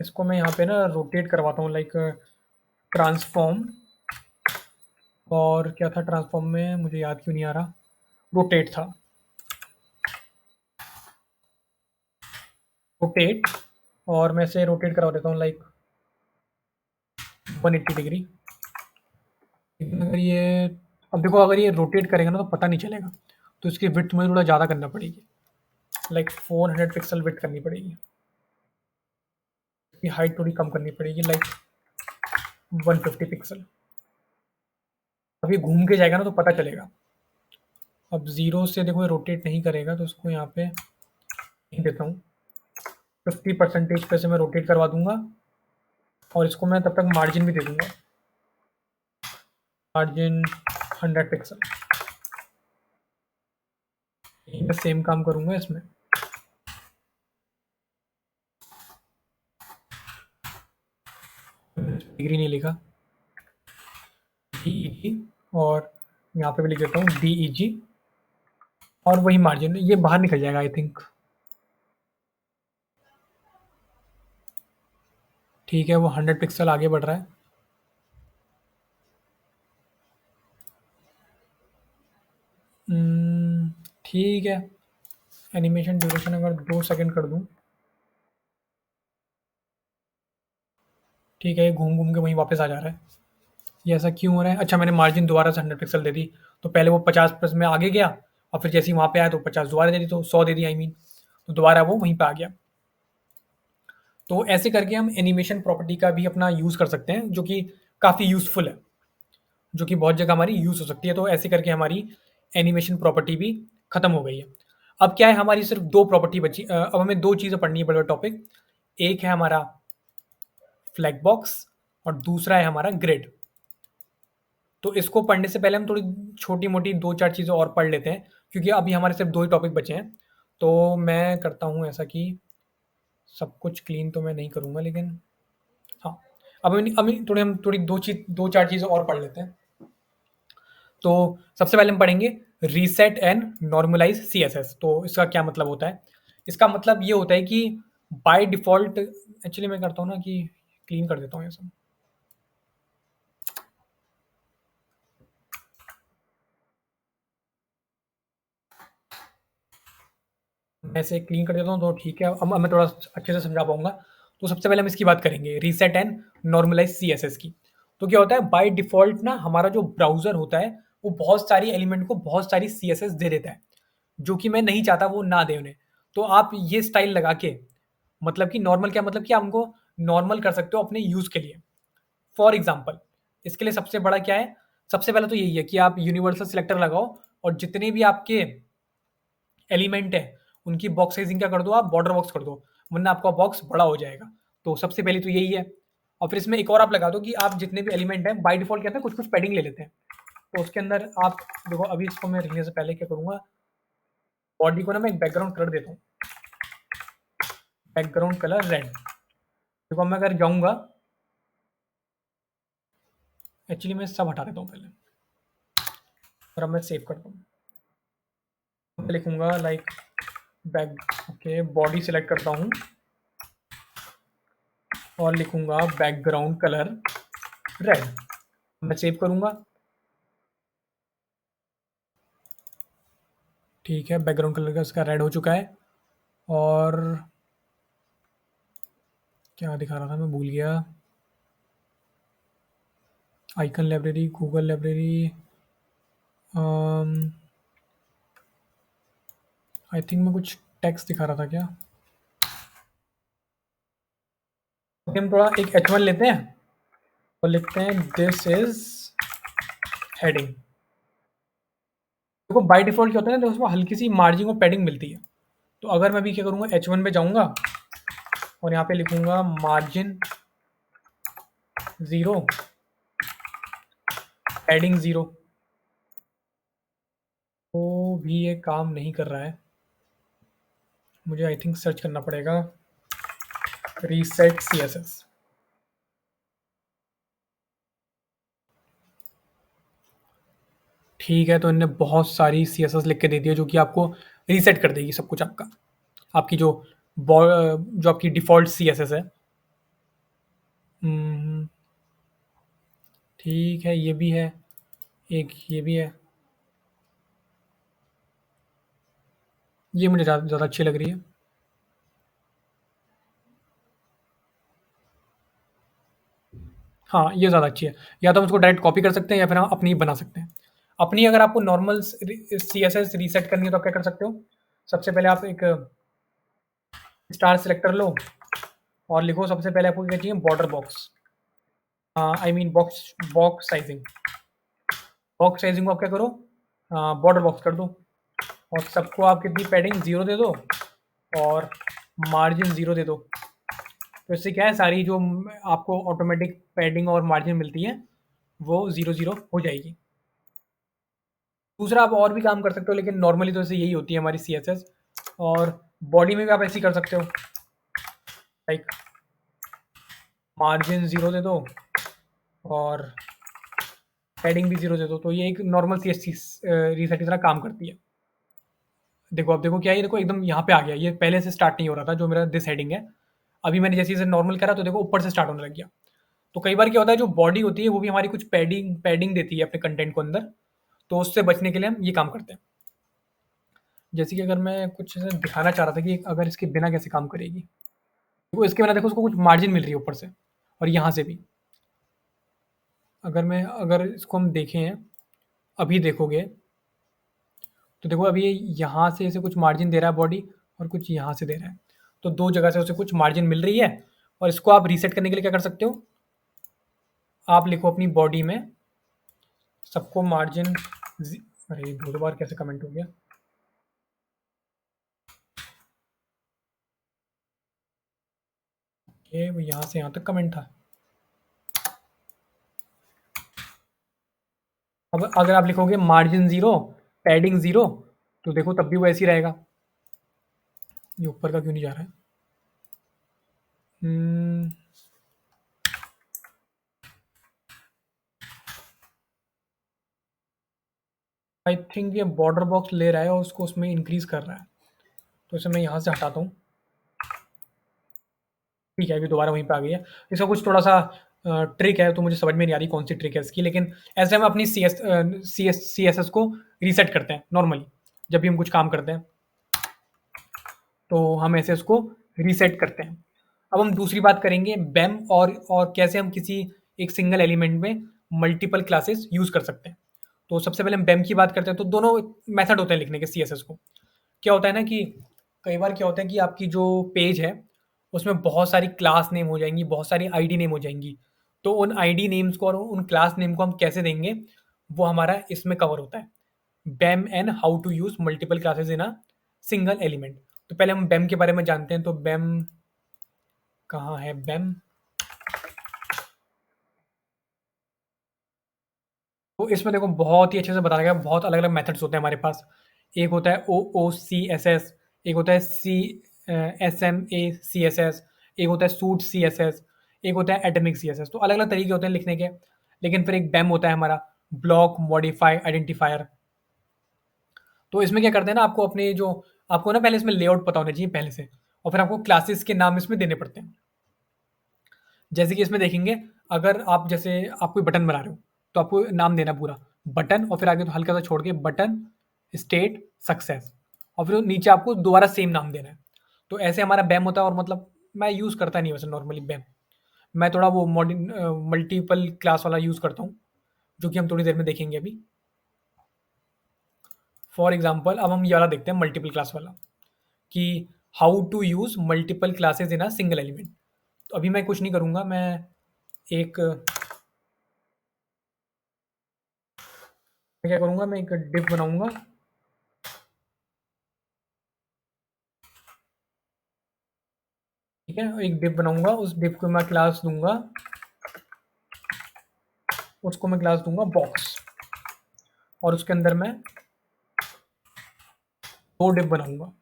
इसको मैं यहाँ पे ना रोटेट करवाता हूँ, लाइक ट्रांसफॉर्म, और क्या था ट्रांसफॉर्म में, मुझे याद क्यों नहीं आ रहा, रोटेट था, रोटेट। और मैं इसे रोटेट करवा देता हूँ लाइक 180 डिग्री। लेकिन अगर ये, अब देखो अगर ये रोटेट करेगा ना तो पता नहीं चलेगा, तो इसकी विड्थ मुझे थोड़ा ज़्यादा करना पड़ेगी, लाइक 400 पिक्सल विड्थ करनी पड़ेगी। इसकी हाइट थोड़ी कम करनी पड़ेगी, लाइक 150 पिक्सल। अब ये घूम के जाएगा ना तो पता चलेगा। अब ज़ीरो से देखो ये रोटेट नहीं करेगा, तो उसको यहाँ पे नहीं देता हूँ, 50% पे से मैं रोटेट करवा दूंगा, और इसको मैं तब तक मार्जिन भी दे दूंगा, मार्जिन 100 पिक्सल। मैं सेम काम करूंगा इसमें। डिग्री नहीं लिखा, DEG, और यहाँ पे भी लिख देता हूँ DEG, और वही मार्जिन ये बाहर निकल जाएगा आई थिंक। ठीक है, वो 100 पिक्सल आगे बढ़ रहा है। ठीक है, एनिमेशन ड्यूरेशन अगर 2 सेकंड कर दूँ, ठीक है, ये घूम घूम के वहीं वापस आ जा रहा है। ये ऐसा क्यों हो रहा है? अच्छा, मैंने मार्जिन दोबारा से 100 पिक्सल दे दी, तो पहले वो 50 में आगे गया, और फिर जैसे ही वहाँ पे आया तो 50 दोबारा दे दी, तो 100 दे दी आई मीन, तो दोबारा वो वहीं पे आ गया। तो ऐसे करके हम एनिमेशन प्रॉपर्टी का भी अपना यूज़ कर सकते हैं, जो कि काफ़ी यूज़फुल है, जो कि बहुत जगह हमारी यूज़ हो सकती है। तो ऐसे करके हमारी एनिमेशन प्रॉपर्टी भी खत्म हो गई है। अब क्या है, हमारी सिर्फ 2 प्रॉपर्टी बची। अब हमें 2 चीज़ें पढ़नी है, बड़ा टॉपिक। एक है हमारा फ्लैग बॉक्स, और दूसरा है हमारा ग्रिड। तो इसको पढ़ने से पहले हम थोड़ी छोटी-मोटी 2-4 चीज़ें और पढ़ लेते हैं, क्योंकि अभी हमारे सिर्फ 2 ही टॉपिक बचे हैं। तो मैं करता हूँ ऐसा कि सब कुछ क्लीन तो मैं नहीं करूँगा, लेकिन हाँ, अब थोड़ी 2-4 चीज़ें और पढ़ लेते हैं। तो सबसे पहले हम पढ़ेंगे रीसेट एंड नॉर्मलाइज़ सीएसएस। तो इसका क्या मतलब होता है? इसका मतलब ये होता है कि बाय डिफ़ॉल्ट, एक्चुअली मैं करता हूँ ना कि क्लीन कर देता हूँ ये सब। मैं इसे क्लीन कर देता हूँ, तो ठीक है, अब मैं थोड़ा अच्छे से समझा पाऊँगा। तो सबसे पहले हम इसकी बात करेंगे, रीसेट एंड नॉर्मलाइज़ सीएसएस की। तो क्या होता है, बाय डिफ़ॉल्ट ना हमारा जो ब्राउज़र होता है, वो बहुत सारी एलिमेंट को बहुत सारी सीएसएस दे देता है, जो कि मैं नहीं चाहता वो ना दे उन्हें। तो आप ये स्टाइल लगा के, मतलब कि नॉर्मल क्या मतलब कि आप उनको नॉर्मल कर सकते हो अपने यूज़ के लिए। फॉर एग्ज़ाम्पल, इसके लिए सबसे बड़ा क्या है, सबसे पहले तो यही है कि आप यूनिवर्सल सिलेक्टर लगाओ, और जितने भी आपके एलिमेंट है, उनकी बॉक्स साइजिंग क्या कर दो, आप बॉर्डर बॉक्स कर दो, वरना आपका बॉक्स बड़ा हो जाएगा। तो सबसे पहले तो यही है। और फिर इसमें एक और आप लगा दो कि आप जितने भी एलिमेंट हैं, बाय डिफ़ॉल्ट क्या होता है, कुछ-कुछ पैडिंग ले लेते हैं। तो उसके अंदर आप देखो, अभी इसको मैं लिखने से पहले क्या करूँगा, बॉडी को ना मैं एक बैकग्राउंड कलर देता हूँ, बैकग्राउंड कलर रेड। देखो मैं अगर जाऊँगा, एक्चुअली मैं सब हटा देता हूँ पहले, और अब मैं सेव करता हूँ। मैं लिखूँगा like back, okay, body select करता हूँ, और लिखूँगा बैकग्राउंड कलर रेड। मैं सेव करूँगा, ठीक है, बैकग्राउंड कलर का इसका रेड हो चुका है। और क्या दिखा रहा था, मैं भूल गया। Icon library, Google library, I think मैं कुछ टेक्स्ट दिखा रहा था क्या। हम थोड़ा एक H1 लेते हैं और लिखते हैं दिस इज हेडिंग। देखो बाय डिफ़ॉल्ट क्या होता है ना, तो उसमें हल्की सी मार्जिन और पैडिंग मिलती है। तो अगर मैं भी क्या करूँगा, H1 पे जाऊँगा, और यहाँ पे लिखूँगा मार्जिन 0, पैडिंग 0, तो भी ये काम नहीं कर रहा है। मुझे आई थिंक सर्च करना पड़ेगा रीसेट CSS। ठीक है, तो इनने बहुत सारी CSS लिख के दे दिया जो कि आपको रीसेट कर देगी सब कुछ आपका, आपकी जो आपकी डिफ़ॉल्ट CSS है। ठीक है, ये भी है, एक ये भी है। ये मुझे ज़्यादा अच्छी लग रही है। हाँ, ये ज़्यादा अच्छी है। या तो हम उसको डायरेक्ट कॉपी कर सकते हैं या फिर हम अपनी ही बना सकते हैं। अपनी अगर आपको नॉर्मल CSS रीसेट करनी है तो आप क्या कर सकते हो? सबसे पहले आप एक स्टार सेलेक्टर लो और लिखो, सबसे पहले आपको क्या चाहिए, border box, I mean box box sizing. Box sizing को आप क्या करो, बॉर्डर बॉक्स कर दो और सबको आप कितनी पैडिंग 0 दे दो और मार्जिन 0 दे दो। तो इससे क्या है, सारी जो आपको ऑटोमेटिक पैडिंग और मार्जिन मिलती है वो 0 0 हो जाएगी। दूसरा आप और भी काम कर सकते हो, लेकिन नॉर्मली तो ऐसे यही होती है हमारी CSS। और बॉडी में भी आप ऐसे ही कर सकते हो, लाइक मार्जिन 0 दे दो और पैडिंग भी 0 दे दो। तो ये एक नॉर्मल CSS रीसेट की तरह काम करती है। देखो, अब देखो क्या है, ये देखो एकदम यहाँ पे आ गया, ये पहले से स्टार्ट नहीं हो रहा था जो मेरा दिस हेडिंग है। अभी मैंने जैसे इसे नॉर्मल करा तो देखो ऊपर से स्टार्ट होने लग गया। तो कई बार क्या होता है, जो बॉडी होती है वो भी हमारी कुछ पैडिंग पैडिंग देती है अपने कंटेंट को अंदर, तो उससे बचने के लिए हम ये काम करते हैं। जैसे कि अगर मैं कुछ ऐसे दिखाना चाह रहा था कि अगर इसके बिना कैसे काम करेगी, वो इसके बिना देखो उसको कुछ मार्जिन मिल रही है ऊपर से और यहाँ से भी। अगर इसको हम देखें, अभी देखोगे तो देखो अभी ये यहाँ से इसे कुछ मार्जिन दे रहा है बॉडी और कुछ यहाँ से दे रहा है। तो दो जगह से उसे कुछ मार्जिन मिल रही है और इसको आप रीसेट करने के लिए क्या कर सकते हो, आप लिखो अपनी बॉडी में सबको मार्जिन, अरे दो बार कैसे कमेंट हो गया, ये यहाँ से यहाँ तक कमेंट था। अब अगर आप लिखोगे मार्जिन 0, पैडिंग 0, तो देखो तब भी वो ऐसे ही रहेगा। ये ऊपर का क्यों नहीं जा रहा है? आई थिंक ये बॉर्डर बॉक्स ले रहा है और उसको उसमें इंक्रीज कर रहा है, तो इसे मैं यहाँ से हटाता हूँ। ठीक है, अभी दोबारा वहीं पे आ गई है। इसका कुछ थोड़ा-सा ट्रिक है, तो मुझे समझ में नहीं आ रही कौन-सी ट्रिक है इसकी, लेकिन ऐसे हम अपनी CSS को रीसेट करते हैं नॉर्मली, जब भी हम कुछ काम करते हैं, तो हम ऐसे उसको रीसेट करते हैं। अब हम दूसरी बात करेंगे बेम और कैसे हम किसी एक सिंगल एलिमेंट में मल्टीपल क्लासेस यूज़ कर सकते हैं। तो सबसे पहले हम बेम की बात करते हैं, तो दोनों मेथड होते हैं लिखने के CSS को। क्या होता है ना कि कई बार क्या होता है कि आपकी जो पेज है, उसमें बहुत सारी क्लास नेम हो जाएँगी, बहुत सारी आईडी नेम हो जाएँगी। तो उन आईडी नेम्स को और उन क्लास नेम को हम कैसे देंगे, वो हमारा इसमें कवर होता है। BEM and how to use multiple classes in a single element. तो पहले हम बेम के बारे में जानते हैं, तो बेम कहाँ है बेम? तो इसमें देखो बहुत ही अच्छे से बताया गया है, बहुत अलग-अलग मेथड्स होते हैं हमारे पास। एक होता है OOCSS, एक होता है SMACSS, एक होता है सूट CSS, एक होता है एटॉमिक CSS। तो अलग-अलग तरीके होते हैं लिखने के। लेकिन फिर एक बेम होता है हमारा, ब्लॉक मॉडिफाई आइडेंटिफायर। तो इसमें क्या करते हैं ना, आपको ना पहले इसमें लेआउट पता होना चाहिए पहले से, और फिर आपको क्लासेस के नाम इसमें देने पड़ते हैं। जैसे कि इसमें देखेंगे, अगर आप कोई बटन बना रहे हो, तो आपको नाम देना पूरा बटन और फिर आगे तो हल्का सा छोड़ के बटन स्टेट सक्सेस, और फिर नीचे आपको दोबारा सेम नाम देना है। तो ऐसे हमारा बैम होता है। और मतलब मैं यूज़ करता नहीं वैसे नॉर्मली बैम, मैं थोड़ा वो मॉडर्न मल्टीपल क्लास वाला यूज़ करता हूँ, जो कि हम थोड़ी देर में देखेंगे अभी। फॉर एग्जाम्पल अब हम ये वाला देखते हैं मल्टीपल क्लास वाला, कि how to use multiple classes in a single element. तो अभी मैं कुछ नहीं करूँगा, एक मैं क्या करूँगा, मैं एक डिव बनाऊँगा। ठीक है, एक डिव बनाऊँगा, उस डिव को मैं क्लास दूँगा उसको मैं क्लास दूंगा बॉक्स, और उसके अंदर मैं 2 डिव बनाऊंगा,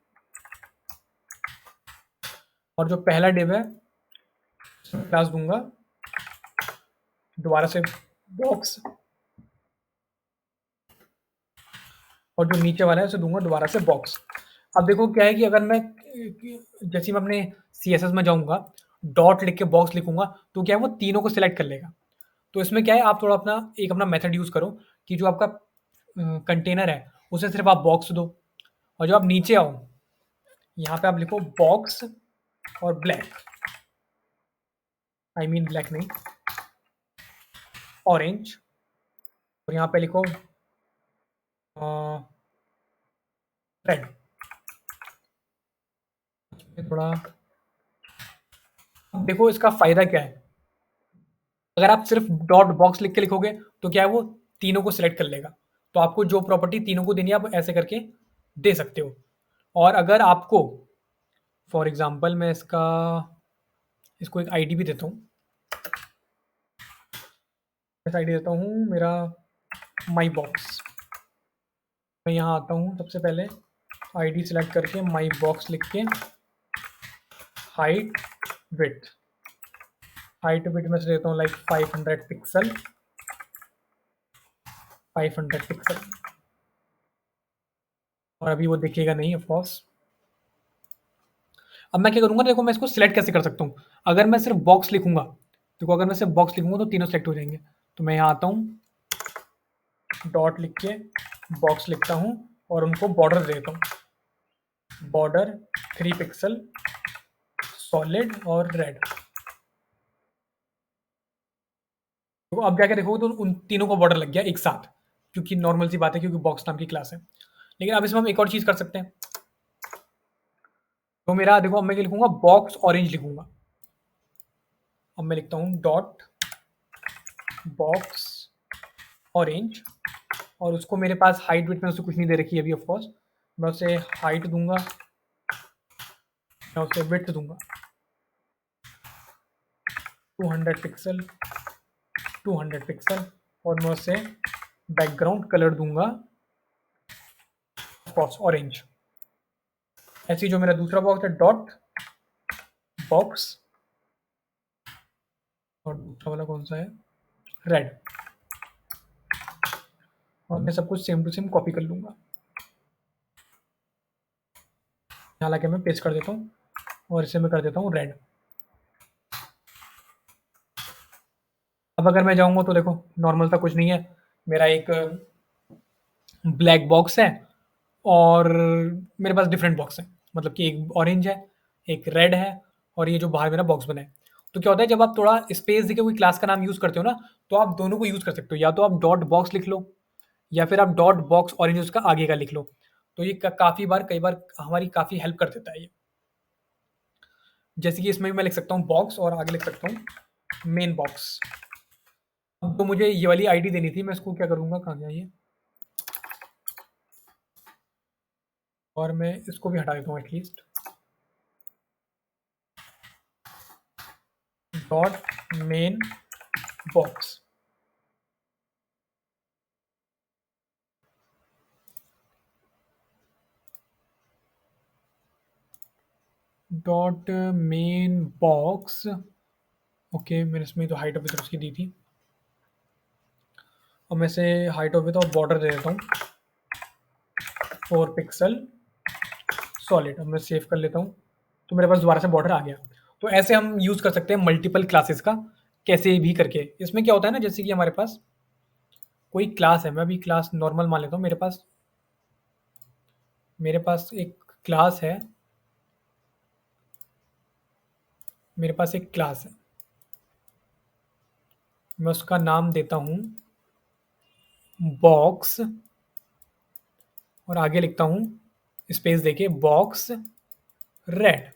और जो पहला डिव है उसमें क्लास दूंगा दोबारा से बॉक्स, और जो नीचे वाला है उसे दूंगा दोबारा से बॉक्स। अब देखो क्या है कि अगर मैं जैसे मैं अपने CSS में जाऊंगा, डॉट लिख के बॉक्स लिखूंगा, तो क्या है वो तीनों को सिलेक्ट कर लेगा। तो इसमें क्या है, आप थोड़ा अपना मेथड यूज करो कि जो आपका कंटेनर है उसे सिर्फ आप बॉक्स दो, और जब आप नीचे आओ यहाँ पे आप लिखो बॉक्स और ब्लैक, आई मीन ब्लैक नहीं, ऑरेंज, और यहाँ पे लिखो रेड। थोड़ा देखो इसका फायदा क्या है, अगर आप सिर्फ डॉट बॉक्स लिख के लिखोगे तो क्या है वो तीनों को सिलेक्ट कर लेगा, तो आपको जो प्रॉपर्टी तीनों को देनी है आप ऐसे करके दे सकते हो। और अगर आपको फॉर एग्जांपल मैं इसको एक आईडी भी देता हूँ, ऐसा आईडी देता हूँ मेरा माई बॉक्स। मैं यहाँ आता हूँ, सबसे पहले आईडी सिलेक्ट करके माई बॉक्स लिख के हाइट विड्थ, हाइट विड्थ में से देता हूँ लाइक 500 पिक्सल, 500 पिक्सल, और अभी वो दिखेगा नहीं ऑफ कोर्स। अब मैं क्या करूँगा, देखो मैं इसको सिलेक्ट कैसे कर सकता हूँ। अगर मैं सिर्फ बॉक्स लिखूंगा, देखो अगर मैं सिर्फ बॉक्स लिखूंगा तो तीनों सेलेक्ट हो जाएंगे। तो मैं यहाँ आता हूँ, डॉट लिख के बॉक्स लिखता हूँ और उनको बॉर्डर देता हूँ, बॉर्डर 3 पिक्सल, सॉलिड और रेड। देखो अब जाके देखोगे तो उन तीनों का बॉर्डर लग गया एक साथ, क्योंकि नॉर्मल सी बात है, क्योंकि बॉक्स नाम की क्लास है। लेकिन अब इसमें हम एक और चीज़ कर सकते हैं। तो मेरा देखो अब मैं क्या लिखूंगा, बॉक्स ऑरेंज लिखूंगा। अब मैं लिखता हूँ डॉट बॉक्स ऑरेंज, और उसको मेरे पास हाइट विड्थ में उससे कुछ नहीं दे रखी है अभी ऑफ कोर्स। मैं उसे हाइट दूंगा, मैं उसे विड्थ दूंगा 200 पिक्सल, 200 पिक्सल, और मैं उसे बैकग्राउंड कलर दूंगा ऑफ कोर्स ऑरेंज। ऐसे ही जो मेरा दूसरा बॉक्स है डॉट बॉक्स, और दूसरा वाला कौन सा है, रेड, और मैं सब कुछ सेम टू सेम कॉपी कर लूंगा। यहाँ लाके मैं पेस्ट कर देता हूँ, और इसे मैं कर देता हूँ रेड। अब अगर मैं जाऊँगा तो देखो नॉर्मल सा कुछ नहीं है, मेरा एक ब्लैक बॉक्स है, और मेरे पास डिफरेंट बॉक्स है, मतलब कि एक ऑरेंज है, एक रेड है, और ये जो बाहर मेरा बॉक्स बना है। तो क्या होता है, जब आप थोड़ा स्पेस देके कोई क्लास का नाम यूज़ करते हो ना, तो आप दोनों को यूज़ कर सकते हो, या तो आप डॉट बॉक्स लिख लो, या फिर आप डॉट बॉक्स ऑरेंज उसका आगे का लिख लो। तो ये काफ़ी बार, कई बार हमारी काफ़ी हेल्प कर देता है ये। जैसे कि इसमें भी मैं लिख सकता हूँ बॉक्स, और आगे लिख सकता हूँ मेन बॉक्स। अब तो मुझे ये वाली आईडी देनी थी, मैं इसको क्या करूँगा, कहाँ गया ये, और मैं इसको भी हटा देता हूँ at least, dot main box. Dot main box, okay, मैंने इसमें तो हाइट ऑफ विथ उसकी दी थी, और मैं से हाइट ऑफ विथ और बॉर्डर दे देता हूँ 4 पिक्सल, सॉलिड। अब मैं सेव कर लेता हूँ, तो मेरे पास दोबारा से बॉर्डर आ गया। तो ऐसे हम यूज़ कर सकते हैं मल्टीपल क्लासेस का, कैसे भी करके। इसमें क्या होता है ना, जैसे कि हमारे पास कोई क्लास है, मैं अभी क्लास नॉर्मल मान लेता हूँ, मेरे पास एक क्लास है, मेरे पास एक क्लास है, मैं उसका नाम देता हूँ बॉक्स, और आगे लिखता हूँ स्पेस देके बॉक्स रेड।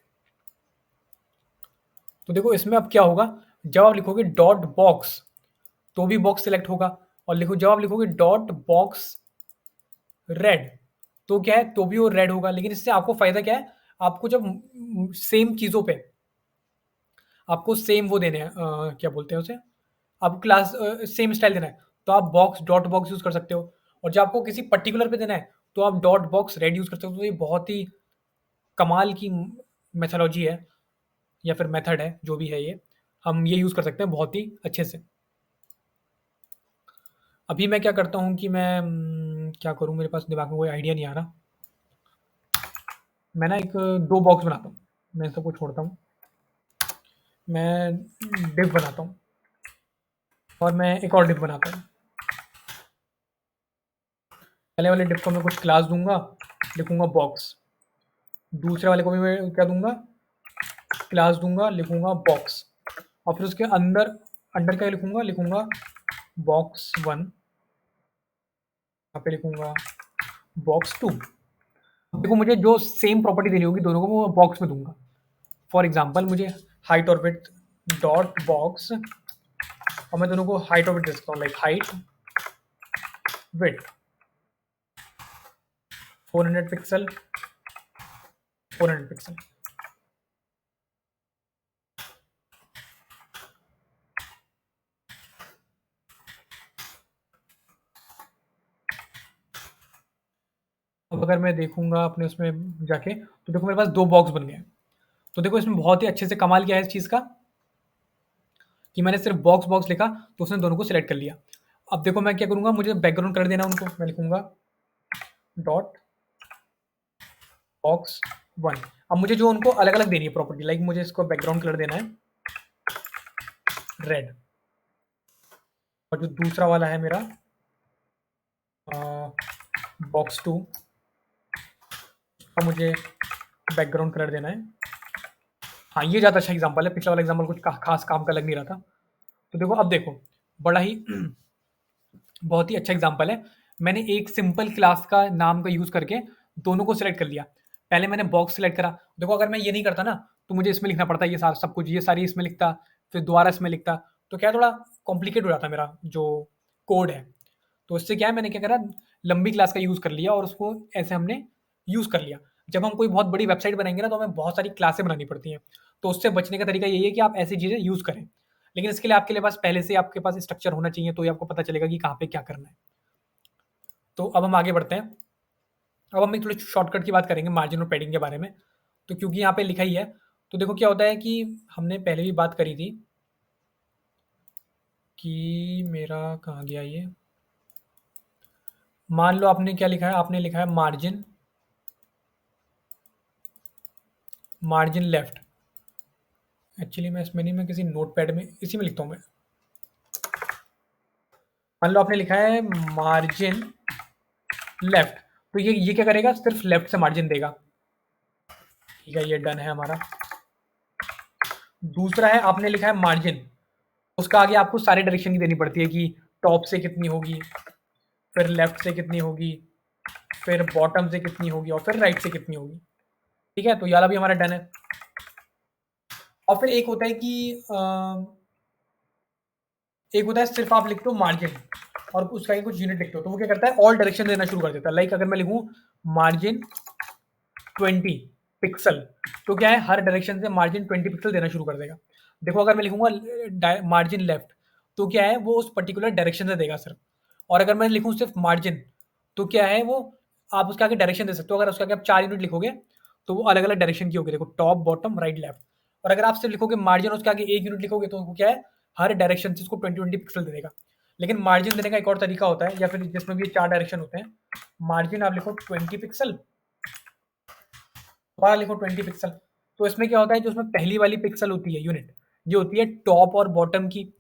तो देखो इसमें अब क्या होगा, जब आप लिखोगे डॉट बॉक्स तो भी बॉक्स सिलेक्ट होगा, और लिखो जब आप लिखोगे डॉट बॉक्स रेड तो क्या है, तो भी वो रेड होगा। लेकिन इससे आपको फायदा क्या है, आपको जब सेम चीज़ों पे आपको सेम वो देने हैं, क्या बोलते हैं उसे, आपको क्लास सेम स्टाइल देना है, तो आप बॉक्स डॉट बॉक्स यूज़ कर सकते हो। और जब आपको किसी पर्टिकुलर पे देना है, तो आप डॉट बॉक्स रेड यूज़ कर सकते हो। तो ये बहुत ही कमाल की मेथोलॉजी है या फिर मेथड है, जो भी है ये। हम ये यूज़ कर सकते हैं बहुत ही अच्छे से। अभी मैं क्या करता हूँ कि मैं क्या करूँ, मेरे पास दिमाग में कोई आइडिया नहीं आ रहा। मैं ना एक 2 बॉक्स बनाता हूँ। मैं सबको छोड़ता हूँ। मैं डिव बनाता हूँ और मैं एक और डिव बनाता हूँ। पहले वाले डिव को मैं कुछ क्लास दूँगा, लिखूँगा बॉक्स। दूसरे वाले को भी मैं क्या दूँगा, क्लास दूँगा, लिखूँगा बॉक्स। और फिर उसके अंदर अंडर क्या लिखूँगा, लिखूँगा बॉक्स 1, यहाँ पे लिखूँगा बॉक्स 2। देखो मुझे जो सेम प्रॉपर्टी देनी होगी दोनों को, वो बॉक्स में दूँगा। फॉर एग्ज़ाम्पल मुझे हाइट और विड्थ डॉट बॉक्स, और मैं दोनों को हाइट और विड्थ दे सकता हूँ, like height width 400 pixel 400 pixel. अब अगर मैं देखूँगा अपने उसमें जाके, तो देखो मेरे पास 2 बॉक्स बन गए हैं। तो देखो इसमें बहुत ही अच्छे से कमाल क्या है इस चीज़ का, कि मैंने सिर्फ बॉक्स बॉक्स लिखा तो उसने दोनों को सिलेक्ट कर लिया। अब देखो मैं क्या करूँगा, मुझे बैकग्राउंड कर देना उनको, मैं लिखूँगा डॉट बॉक्स 1। अब मुझे जो उनको अलग-अलग देनी है प्रॉपर्टी, लाइक मुझे इसको बैकग्राउंड कलर देना है रेड, और जो दूसरा वाला है मेरा बॉक्स 2, उसका मुझे बैकग्राउंड कलर देना है। हाँ, ये ज़्यादा अच्छा एग्ज़ाम्पल है, पिछला वाला एग्ज़ाम्पल कुछ खास काम का लग नहीं रहा था। तो देखो अब देखो, बड़ा ही बहुत ही अच्छा एग्ज़ाम्पल है। मैंने एक सिंपल क्लास का नाम का यूज़ करके दोनों को सिलेक्ट कर लिया। पहले मैंने बॉक्स सिलेक्ट करा, देखो अगर मैं ये नहीं करता ना, तो मुझे इसमें लिखना पड़ता ये सारा सब कुछ, ये सारी इसमें लिखता, फिर दोबारा इसमें लिखता, तो क्या थोड़ा कॉम्प्लिकेट हो जाता मेरा जो कोड है। तो इससे क्या है, मैंने क्या करा, लंबी क्लास का यूज़ कर लिया और उसको ऐसे हमने यूज़ कर लिया। जब हम कोई बहुत बड़ी वेबसाइट बनाएँगे ना, तो हमें बहुत सारी क्लासें बनानी पड़ती हैं। तो उससे बचने का तरीका यही है कि आप ऐसी चीज़ें यूज़ करें। लेकिन इसके लिए आपके लिए बस पहले से आपके पास स्ट्रक्चर होना चाहिए, तो ही आपको पता चलेगा कि कहाँ पे क्या करना है। तो अब हम आगे बढ़ते हैं। अब हम एक थोड़ी शॉर्टकट की बात करेंगे मार्जिन और पैडिंग के बारे में। तो क्योंकि यहाँ पे लिखा ही है, तो देखो क्या होता है कि हमने पहले भी बात करी थी कि मेरा कहाँ गया ये? मान लो आपने क्या लिखा है, आपने लिखा है मार्जिन लेफ्ट। एक्चुअली मैं इसमें नहीं, मैं किसी नोटपैड में इसी में लिखता हूँ मैं। मान लो आपने लिखा है मार्जिन लेफ्ट, तो ये क्या करेगा, सिर्फ लेफ्ट से मार्जिन देगा। ठीक है, ये डन है हमारा। दूसरा है आपने लिखा है मार्जिन, उसका आगे आपको सारे डायरेक्शन की देनी पड़ती है कि टॉप से कितनी होगी, फिर लेफ्ट से कितनी होगी, फिर बॉटम से कितनी होगी, और फिर राइट से कितनी होगी। ठीक है, तो ये वाला भी हमारा डन है। और फिर एक होता है कि एक होता है सिर्फ आप लिखते हो मार्जिन और उसका कुछ यूनिट लिखते हो, तो वो क्या करता है, ऑल डायरेक्शन देना शुरू कर देता है। लाइक अगर मैं लिखूं मार्जिन 20 पिक्सल, तो क्या है, हर डायरेक्शन से मार्जिन 20 पिक्सल देना शुरू कर देगा। देखो अगर मैं लिखूंगा मार्जिन लेफ्ट, तो क्या है, वो उस पर्टिकुलर डायरेक्शन से देगा सिर्फ। और अगर मैं लिखूं सिर्फ मार्जिन, तो क्या है वो, आप उसके आगे डायरेक्शन दे सकते हो। अगर उसके आगे आप 4 यूनिट लिखोगे, तो वो अलग अलग डायरेक्शन की होगी, देखो टॉप बॉटम राइट लेफ्ट। और अगर आप सिर्फ लिखोगे मार्जिन और उसके आगे 1 यूनिट लिखोगे, तो वो क्या है, हर डायरेक्शन से उसको 20-20 पिक्सल दे देगा। लेकिन मार्जिन देने का एक और तरीका होता है, या फिर जिसमें भी 4 डायरेक्शन होते हैं, मार्जिन आप लिखो 20 पिक्सल, दोबारा लिखो 20 पिक्सल। तो इसमें क्या होता है, जो उसमें पहली वाली पिक्सल होती है यूनिट, ये होती है टॉप और बॉटम की,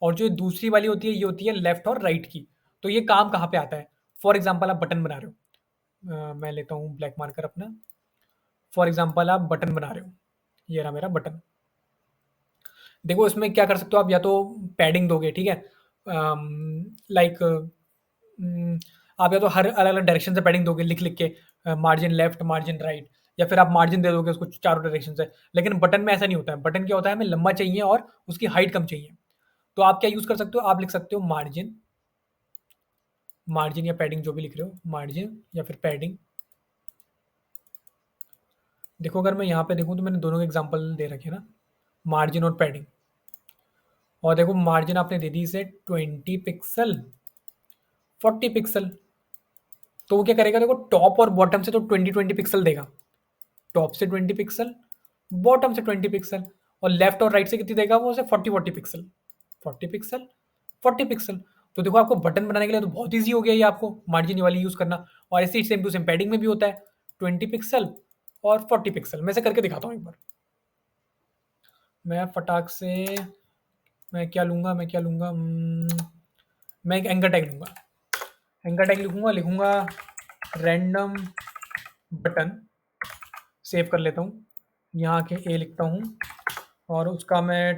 और जो दूसरी वाली होती है ये होती है लेफ्ट और राइट की। तो ये काम कहाँ पे आता है, फॉर एग्जाम्पल आप बटन बना रहे हो, मैं लेता हूँ ब्लैक मार्कर अपना। फॉर एग्जाम्पल आप बटन बना रहे हो, ये रहा मेरा बटन। देखो इसमें क्या कर सकते हो आप, या तो पैडिंग दोगे, ठीक है, लाइक आप या तो हर अलग अलग डायरेक्शन से पैडिंग दोगे लिख लिख के, मार्जिन लेफ्ट मार्जिन राइट, या फिर आप मार्जिन दे दोगे उसको चारों डायरेक्शन से। लेकिन बटन में ऐसा नहीं होता है, बटन क्या होता है, हमें लंबा चाहिए और उसकी हाइट कम चाहिए। तो आप क्या यूज़ कर सकते हो, आप लिख सकते हो मार्जिन, मार्जिन या पैडिंग जो भी लिख रहे हो, मार्जिन या फिर पैडिंग। देखो अगर मैं यहाँ पे देखूँ तो मैंने दोनों के एग्जाम्पल दे रखे हैं ना, मार्जिन और पैडिंग। और देखो मार्जिन आपने दे दी इसे 20 पिक्सल, 40 पिक्सल। तो वो क्या करेगा, देखो टॉप और बॉटम से तो 20 पिक्सल देगा, टॉप से 20 पिक्सल, बॉटम से 20 पिक्सल, और लेफ्ट और राइट से कितनी देगा वो, उसे 40 पिक्सल, 40 पिक्सल, 40 पिक्सल। तो देखो आपको बटन बनाने के लिए तो बहुत ईजी हो गया ये आपको मार्जिन वाली यूज़ करना। और ऐसे ही सेम टू सेम पैडिंग में भी होता है, 20 पिक्सल और 40 पिक्सल। मैं से करके दिखाता हूँ एक बार। मैं फटाक से, मैं क्या लूँगा, मैं एक एंकर टैग लूँगा, एंकर टैग लिखूँगा, लिखूँगा रैंडम बटन, सेव कर लेता हूँ, यहाँ के ए लिखता हूँ, और उसका मैं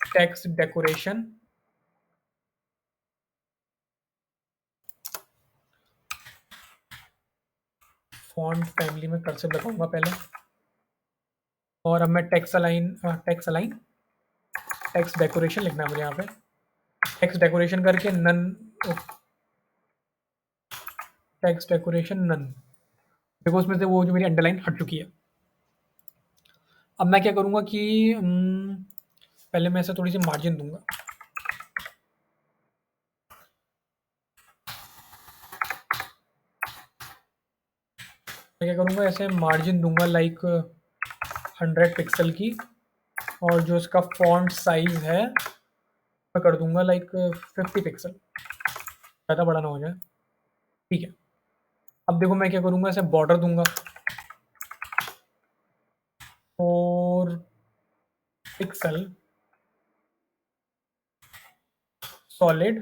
टेक्स्ट डेकोरेशन, फॉन्ट फैमिली में कर्सिव लगाऊंगा पहले, और अब मैं टेक्स्ट डेकोरेशन लिखना है मुझे यहाँ पे, टेक्स्ट डेकोरेशन करके नन, टेक्स्ट डेकोरेशन नन। देखो उसमें से वो जो मेरी अंडरलाइन हट चुकी है। अब मैं क्या करूँगा कि पहले मैं इसे थोड़ी सी मार्जिन दूंगा, मैं क्या करूँगा ऐसे मार्जिन दूंगा लाइक 100 पिक्सल की, और जो इसका फॉन्ट साइज है मैं कर दूंगा लाइक 50 पिक्सल, ज़्यादा बड़ा ना हो जाए। ठीक है, अब देखो मैं क्या करूँगा, इसे बॉर्डर दूंगा 4 पिक्सल सॉलिड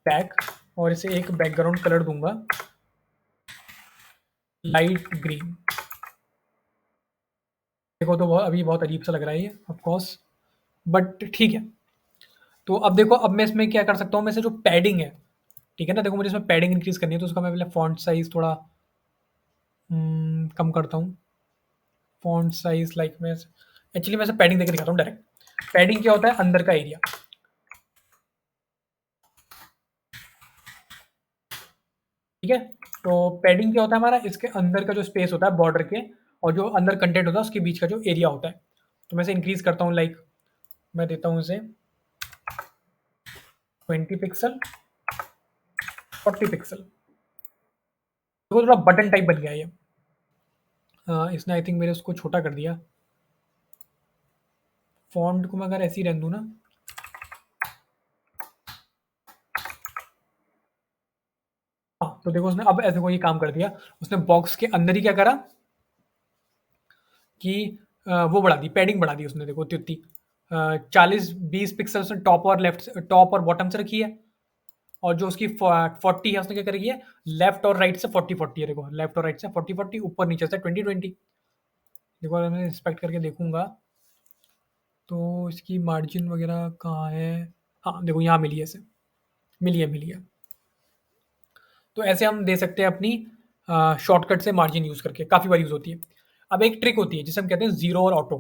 ब्लैक, और इसे एक बैकग्राउंड कलर दूंगा लाइट ग्रीन। देखो तो अभी बहुत अजीब सा लग रहा है ये ऑफ कोर्स, बट ठीक है। तो अब देखो, अब मैं इसमें क्या कर सकता हूँ, मैं से जो पैडिंग है, ठीक है ना, देखो मुझे इसमें पैडिंग इंक्रीज करनी है, तो उसका मैं पहले फॉन्ट साइज थोड़ा कम करता हूँ, फॉन्ट साइज लाइक मैं एक्चुअली मैं पैडिंग देकर दिखाता हूँ डायरेक्ट। पैडिंग क्या होता है, अंदर का एरिया, ठीक है। तो पैडिंग क्या होता है हमारा, इसके अंदर का जो स्पेस होता है बॉर्डर के, और जो अंदर कंटेंट होता है उसके बीच का जो एरिया होता है। तो मैं इसे इंक्रीज करता हूँ, लाइक मैं देता हूँ इसे 20 पिक्सल, 40 पिक्सल। तो थोड़ा बटन टाइप बन गया ये। इसने आई थिंक मेरे उसको छोटा कर दिया, फॉन्ट को मैं अगर ऐसे ही रहने दूँ ना, हाँ तो देखो उसने अब ऐसे को ये काम कर दिया। उसने बॉक्स के अंदर ही क्या करा कि वो बढ़ा दी, पैडिंग बढ़ा दी उसने, देखो उतनी 40-20 पिक्सल उसने टॉप और लेफ्ट, टॉप और बॉटम से रखी है, और जो उसकी 40 है उसने क्या करी है, लेफ्ट और राइट से 40-40 है, देखो लेफ्ट और राइट से 40-40, ऊपर नीचे से 20-20। देखो अगर मैं इंस्पेक्ट करके देखूंगा तो इसकी मार्जिन वगैरह कहाँ है, हाँ देखो यहाँ मिली है, इसे मिली है। तो ऐसे हम दे सकते हैं अपनी शॉर्टकट से मार्जिन यूज़ करके, काफ़ी बार यूज़ होती है। अब एक ट्रिक होती है जिसे हम कहते हैं ज़ीरो और ऑटो।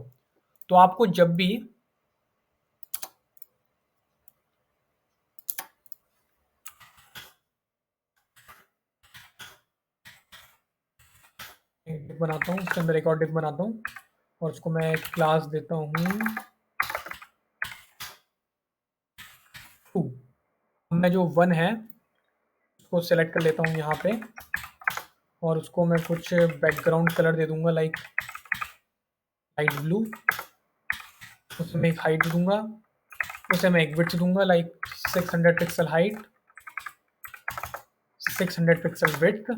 तो आपको जब भी एक डिप बनाता हूँ, उसके अंदर एक और डिप बनाता हूँ, और उसको मैं क्लास देता हूँ 2। मैं जो 1 है उसको सेलेक्ट कर लेता हूँ यहाँ पे, और उसको मैं कुछ बैकग्राउंड कलर दे दूंगा लाइक लाइट ब्लू, उसे मैं एक हाइट दूंगा, उसे मैं एक विड्थ दूंगा like 600 pixel height, 600 pixel width,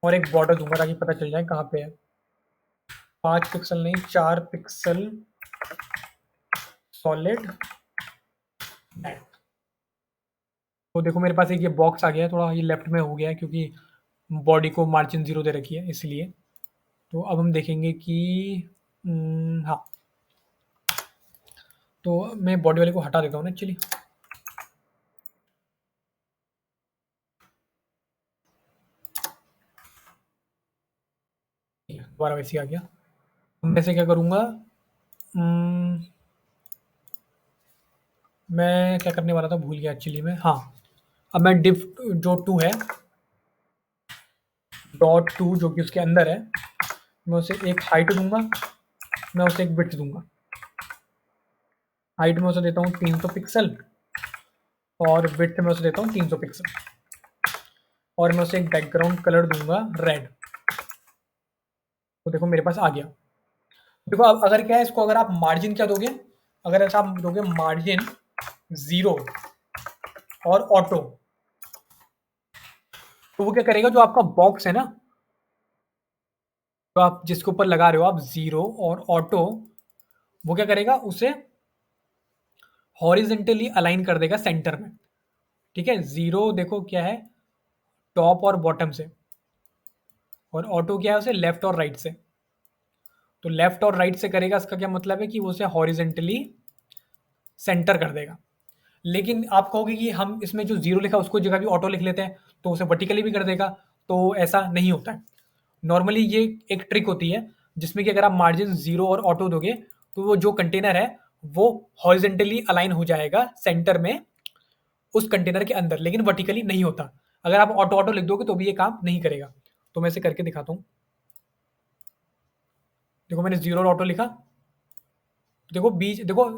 और एक बॉर्डर दूंगा ताकि पता चल जाए कहाँ पे है। 5 पिक्सल नहीं, 4 पिक्सल सॉलिड। तो देखो मेरे पास एक ये बॉक्स आ गया है, थोड़ा ये लेफ्ट में हो गया है क्योंकि बॉडी को मार्जिन 0 दे रखी है इसलिए। तो अब हम देखेंगे कि हाँ, तो मैं बॉडी वाले को हटा देता हूँ ना एक्चुअली। दोबारा वैसे ही आ गया। मैं से क्या करूँगा, मैं क्या करने वाला था भूल गया एक्चुअली में, हाँ। अब मैं डिफ जो 2 है, डॉट 2 जो कि उसके अंदर है, मैं उसे एक हाइट दूंगा, मैं उसे एक विड्थ दूंगा। हाइट में उसे देता हूँ 300 पिक्सल और विड्थ में उसे देता हूँ 300 पिक्सल और मैं उसे एक बैकग्राउंड कलर दूंगा रेड। तो देखो मेरे पास आ गया। देखो अब अगर क्या है इसको, अगर आप मार्जिन क्या दोगे, अगर ऐसा आप दोगे मार्जिन 0 और ऑटो, तो वो क्या करेगा, जो आपका बॉक्स है ना, तो आप जिसके ऊपर लगा रहे हो आप 0 और ऑटो, वो क्या करेगा, उसे हॉरिजेंटली अलाइन कर देगा सेंटर में। ठीक है, 0 देखो क्या है, टॉप और बॉटम से, और ऑटो क्या है, उसे लेफ्ट और राइट से। तो लेफ्ट और राइट से करेगा, इसका क्या मतलब है कि वो उसे हॉरिजेंटली सेंटर कर देगा। लेकिन आप कहोगे कि हम इसमें जो 0 लिखा उसको जगह भी ऑटो लिख लेते हैं तो उसे वर्टिकली भी कर देगा, तो ऐसा नहीं होता है। नॉर्मली ये एक ट्रिक होती है जिसमें कि अगर आप मार्जिन 0 और ऑटो दोगे तो वो जो कंटेनर है वो हॉरिजेंटली अलाइन हो जाएगा सेंटर में उस कंटेनर के अंदर, लेकिन वर्टिकली नहीं होता। अगर आप ऑटो ऑटो लिख दोगे तो भी ये काम नहीं करेगा। तो मैं इसे करके दिखाता हूँ। देखो मैंने 0 और ऑटो लिखा, देखो बीच देखो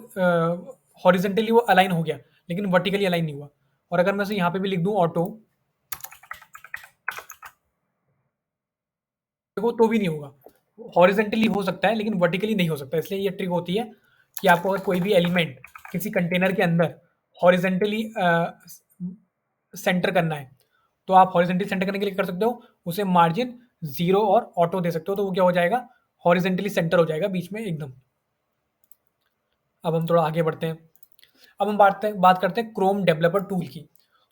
हॉरिजेंटली वो अलाइन हो गया लेकिन वर्टिकली अलाइन नहीं हुआ। और अगर मैं इसे यहाँ पे भी लिख दूँ ऑटो, देखो तो भी नहीं होगा। हॉरिजेंटली हो सकता है लेकिन वर्टिकली नहीं हो सकता। इसलिए ये ट्रिक होती है कि आपको अगर कोई भी एलिमेंट किसी कंटेनर के अंदर हॉरिजेंटली सेंटर करना है तो आप हॉरिजेंटली सेंटर करने के लिए कर सकते हो, उसे मार्जिन 0 और ऑटो दे सकते हो, तो वो क्या हो जाएगा, हॉरिजेंटली सेंटर हो जाएगा बीच में एकदम। अब हम थोड़ा आगे बढ़ते हैं। अब हम बात करते हैं क्रोम डेवलपर टूल की।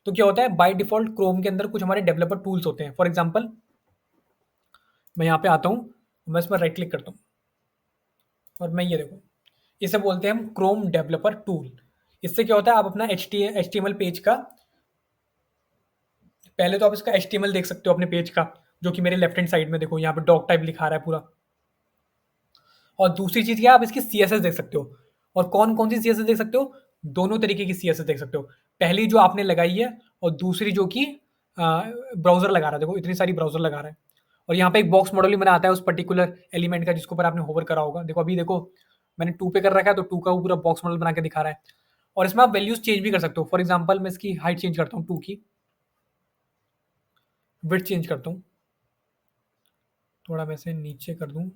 तो क्या होता है, बाय डिफॉल्ट क्रोम के अंदर कुछ हमारे डेवलपर टूल्स होते हैं। फॉर एग्जांपल मैं यहाँ पे आता हूँ, मैं इसमें राइट क्लिक करता हूँ और मैं ये देखो, इसे बोलते हैं हम क्रोम डेवलपर टूल। इससे क्या होता है, आप अपना H T M L page का, पहले तो आप इसका एच टी एम एल देख सकते हो अपने पेज का, जो कि मेरे लेफ्ट हैंड साइड में देखो यहाँ पे डॉक टाइप लिखा रहा है पूरा। और दूसरी चीज़ क्या है, आप इसकी सी एस एस देख सकते हो। और कौन कौन सी सी एस एस देख सकते हो, दोनों तरीके की सी एस एस देख सकते हो। पहली जो आपने लगाई है और दूसरी जो कि ब्राउजर लगा रहा है, देखो इतनी सारी ब्राउजर लगा रहा है। और यहाँ पे एक बॉक्स मॉडल भी बना आता है उस पर्टिकुलर एलिमेंट का जिसके ऊपर आपने होवर करा होगा। देखो अभी देखो मैंने 2 पे कर रखा है तो 2 का वो पूरा बॉक्स मॉडल बना के दिखा रहा है। और इसमें आप वैल्यूज चेंज भी कर सकते हो। फॉर एग्जांपल मैं इसकी हाइट चेंज करता हूँ 2 की, विड्थ चेंज करता हूँ, थोड़ा मैं इसे नीचे कर दूँ,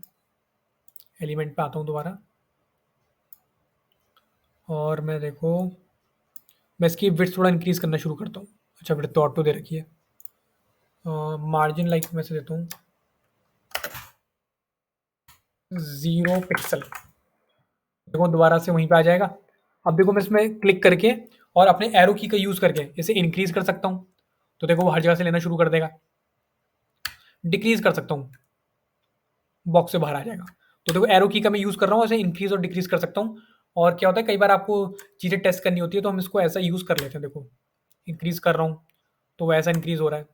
एलिमेंट पे आता हूँ दोबारा, और मैं देखो मैं इसकी विड्थ थोड़ा इंक्रीज करना शुरू करता हूँ। अच्छा विड्थ तो ऑटो दे रखी है। मार्जिन लाइक मैं से देता हूँ 0 पिक्सल। देखो दोबारा से वहीं पे आ जाएगा। अब देखो मैं इसमें क्लिक करके और अपने एरो की का यूज़ करके इसे इंक्रीज कर सकता हूँ, तो देखो वो हर जगह से लेना शुरू कर देगा। डिक्रीज कर सकता हूँ, बॉक्स से बाहर आ जाएगा। तो देखो एरो की का मैं यूज़ कर रहा हूँ, इसे इंक्रीज और डिक्रीज कर सकता हूँ। और क्या होता है, कई बार आपको चीज़ें टेस्ट करनी होती है तो हम इसको ऐसा यूज़ कर लेते हैं। देखो इंक्रीज कर रहा हूँ तो वो ऐसा इंक्रीज हो रहा है।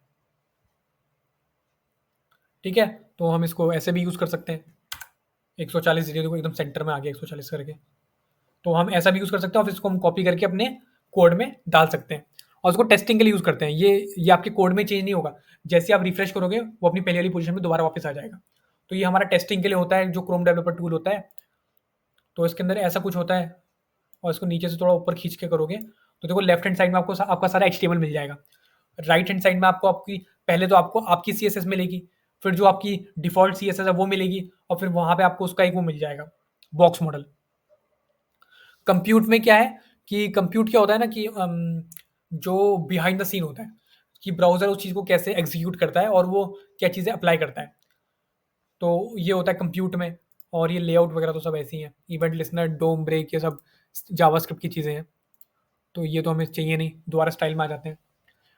ठीक है, तो हम इसको ऐसे भी यूज़ कर सकते हैं। 140 दीजिए, देखो एकदम सेंटर में आ गया 140 करके। तो हम ऐसा भी यूज़ कर सकते हैं और फिर इसको हम कॉपी करके अपने कोड में डाल सकते हैं और उसको टेस्टिंग के लिए यूज़ करते हैं। ये आपके कोड में चेंज नहीं होगा। जैसे आप रिफ्रेश करोगे वो अपनी पहले वाली पोजीशन में दोबारा वापस आ जाएगा। तो ये हमारा टेस्टिंग के लिए होता है, जो क्रोम डेवलपर टूल होता है। तो इसके अंदर ऐसा कुछ होता है और इसको नीचे से थोड़ा ऊपर खींच के करोगे तो देखो लेफ्ट हैंड साइड में आपको आपका सारा एचटीएमएल मिल जाएगा। राइट हैंड साइड में आपको आपकी, पहले तो आपको आपकी सीएसएस मिलेगी, फिर जो आपकी डिफ़ॉल्ट सीएसएस है वो मिलेगी और फिर वहाँ पे आपको उसका एक वो मिल जाएगा, बॉक्स मॉडल। कंप्यूट में क्या है कि कंप्यूट क्या होता है ना कि जो बिहाइंड द सीन होता है कि ब्राउज़र उस चीज़ को कैसे एग्ज़ीक्यूट करता है और वो क्या चीज़ें अप्लाई करता है। तो ये होता है कंप्यूट में। और ये लेआउट वगैरह तो सब ऐसे ही हैं। इवेंट लिसनर, डोम ब्रेक, ये सब जावास्क्रिप्ट की चीज़ें हैं। तो ये तो हमें चाहिए नहीं, दोबारा स्टाइल में आ जाते हैं।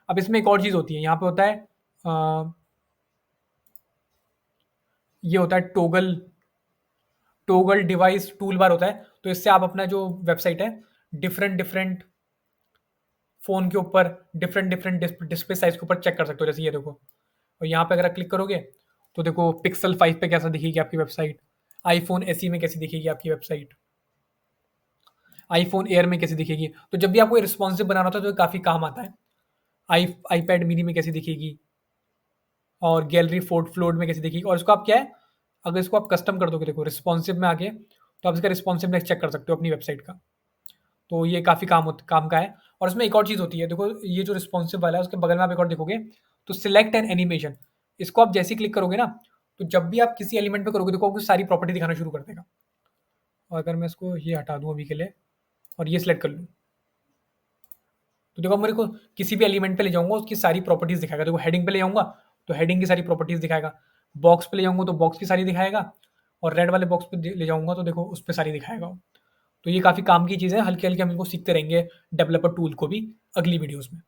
अब इसमें एक और चीज़ होती है, यहाँ पे होता है ये होता है toggle toggle device tool bar होता है। तो इससे आप अपना जो वेबसाइट है डिफरेंट डिफरेंट फ़ोन के ऊपर डिफरेंट डिफरेंट डिस्प्ले साइज़ के ऊपर चेक कर सकते हो। जैसे ये देखो, और यहाँ पे अगर आप क्लिक करोगे तो देखो पिक्सल 5 पे कैसा दिखेगी आपकी वेबसाइट, आईफोन एसई में कैसी दिखेगी आपकी वेबसाइट, आईफोन एयर में कैसी दिखेगी। तो जब भी आपको रिस्पॉन्सिव बनाना होता है तो काफ़ी काम आता है। आईपैड मिनी में कैसी दिखेगी और गैलरी फोर्ट फ्लोट में कैसी दिखेगी। और इसको आप क्या है, अगर इसको आप कस्टम कर दोगे, देखो रिस्पॉन्सिव में आके तो आप इसका रिस्पॉन्सिवनेस चेक कर सकते हो अपनी वेबसाइट का। तो ये काफ़ी काम का है। और इसमें एक और चीज़ होती है, देखो ये जो रिस्पॉन्सिव वाला है उसके बगल में आप एक और देखोगे, तो सिलेक्ट एन एनिमेशन, इसको आप जैसे ही क्लिक करोगे ना, तो जब भी आप किसी एलिमेंट पे करोगे, देखो आपको सारी प्रॉपर्टी दिखाना शुरू कर देगा। और अगर मैं इसको ये हटा दूँ अभी के लिए और ये सिलेक्ट कर लूँ, तो देखो मेरे को किसी भी एलिमेंट पे ले जाऊँगा, उसकी सारी प्रॉपर्टीज़ दिखाएगा। देखो हेडिंग पे ले जाऊँगा, तो हेडिंग की सारी प्रॉपर्टीज़ दिखाएगा। बॉक्स पे ले जाऊँगा, तो बॉक्स की सारी दिखाएगा, और रेड वाले बॉक्स पे ले जाऊँगा, तो देखो उस पे सारी दिखाएगा। तो ये काफ़ी काम की चीज़ है, हल्के-हल्के हम इनको सीखते रहेंगे डेवलपर टूल को भी अगली वीडियोज़ में।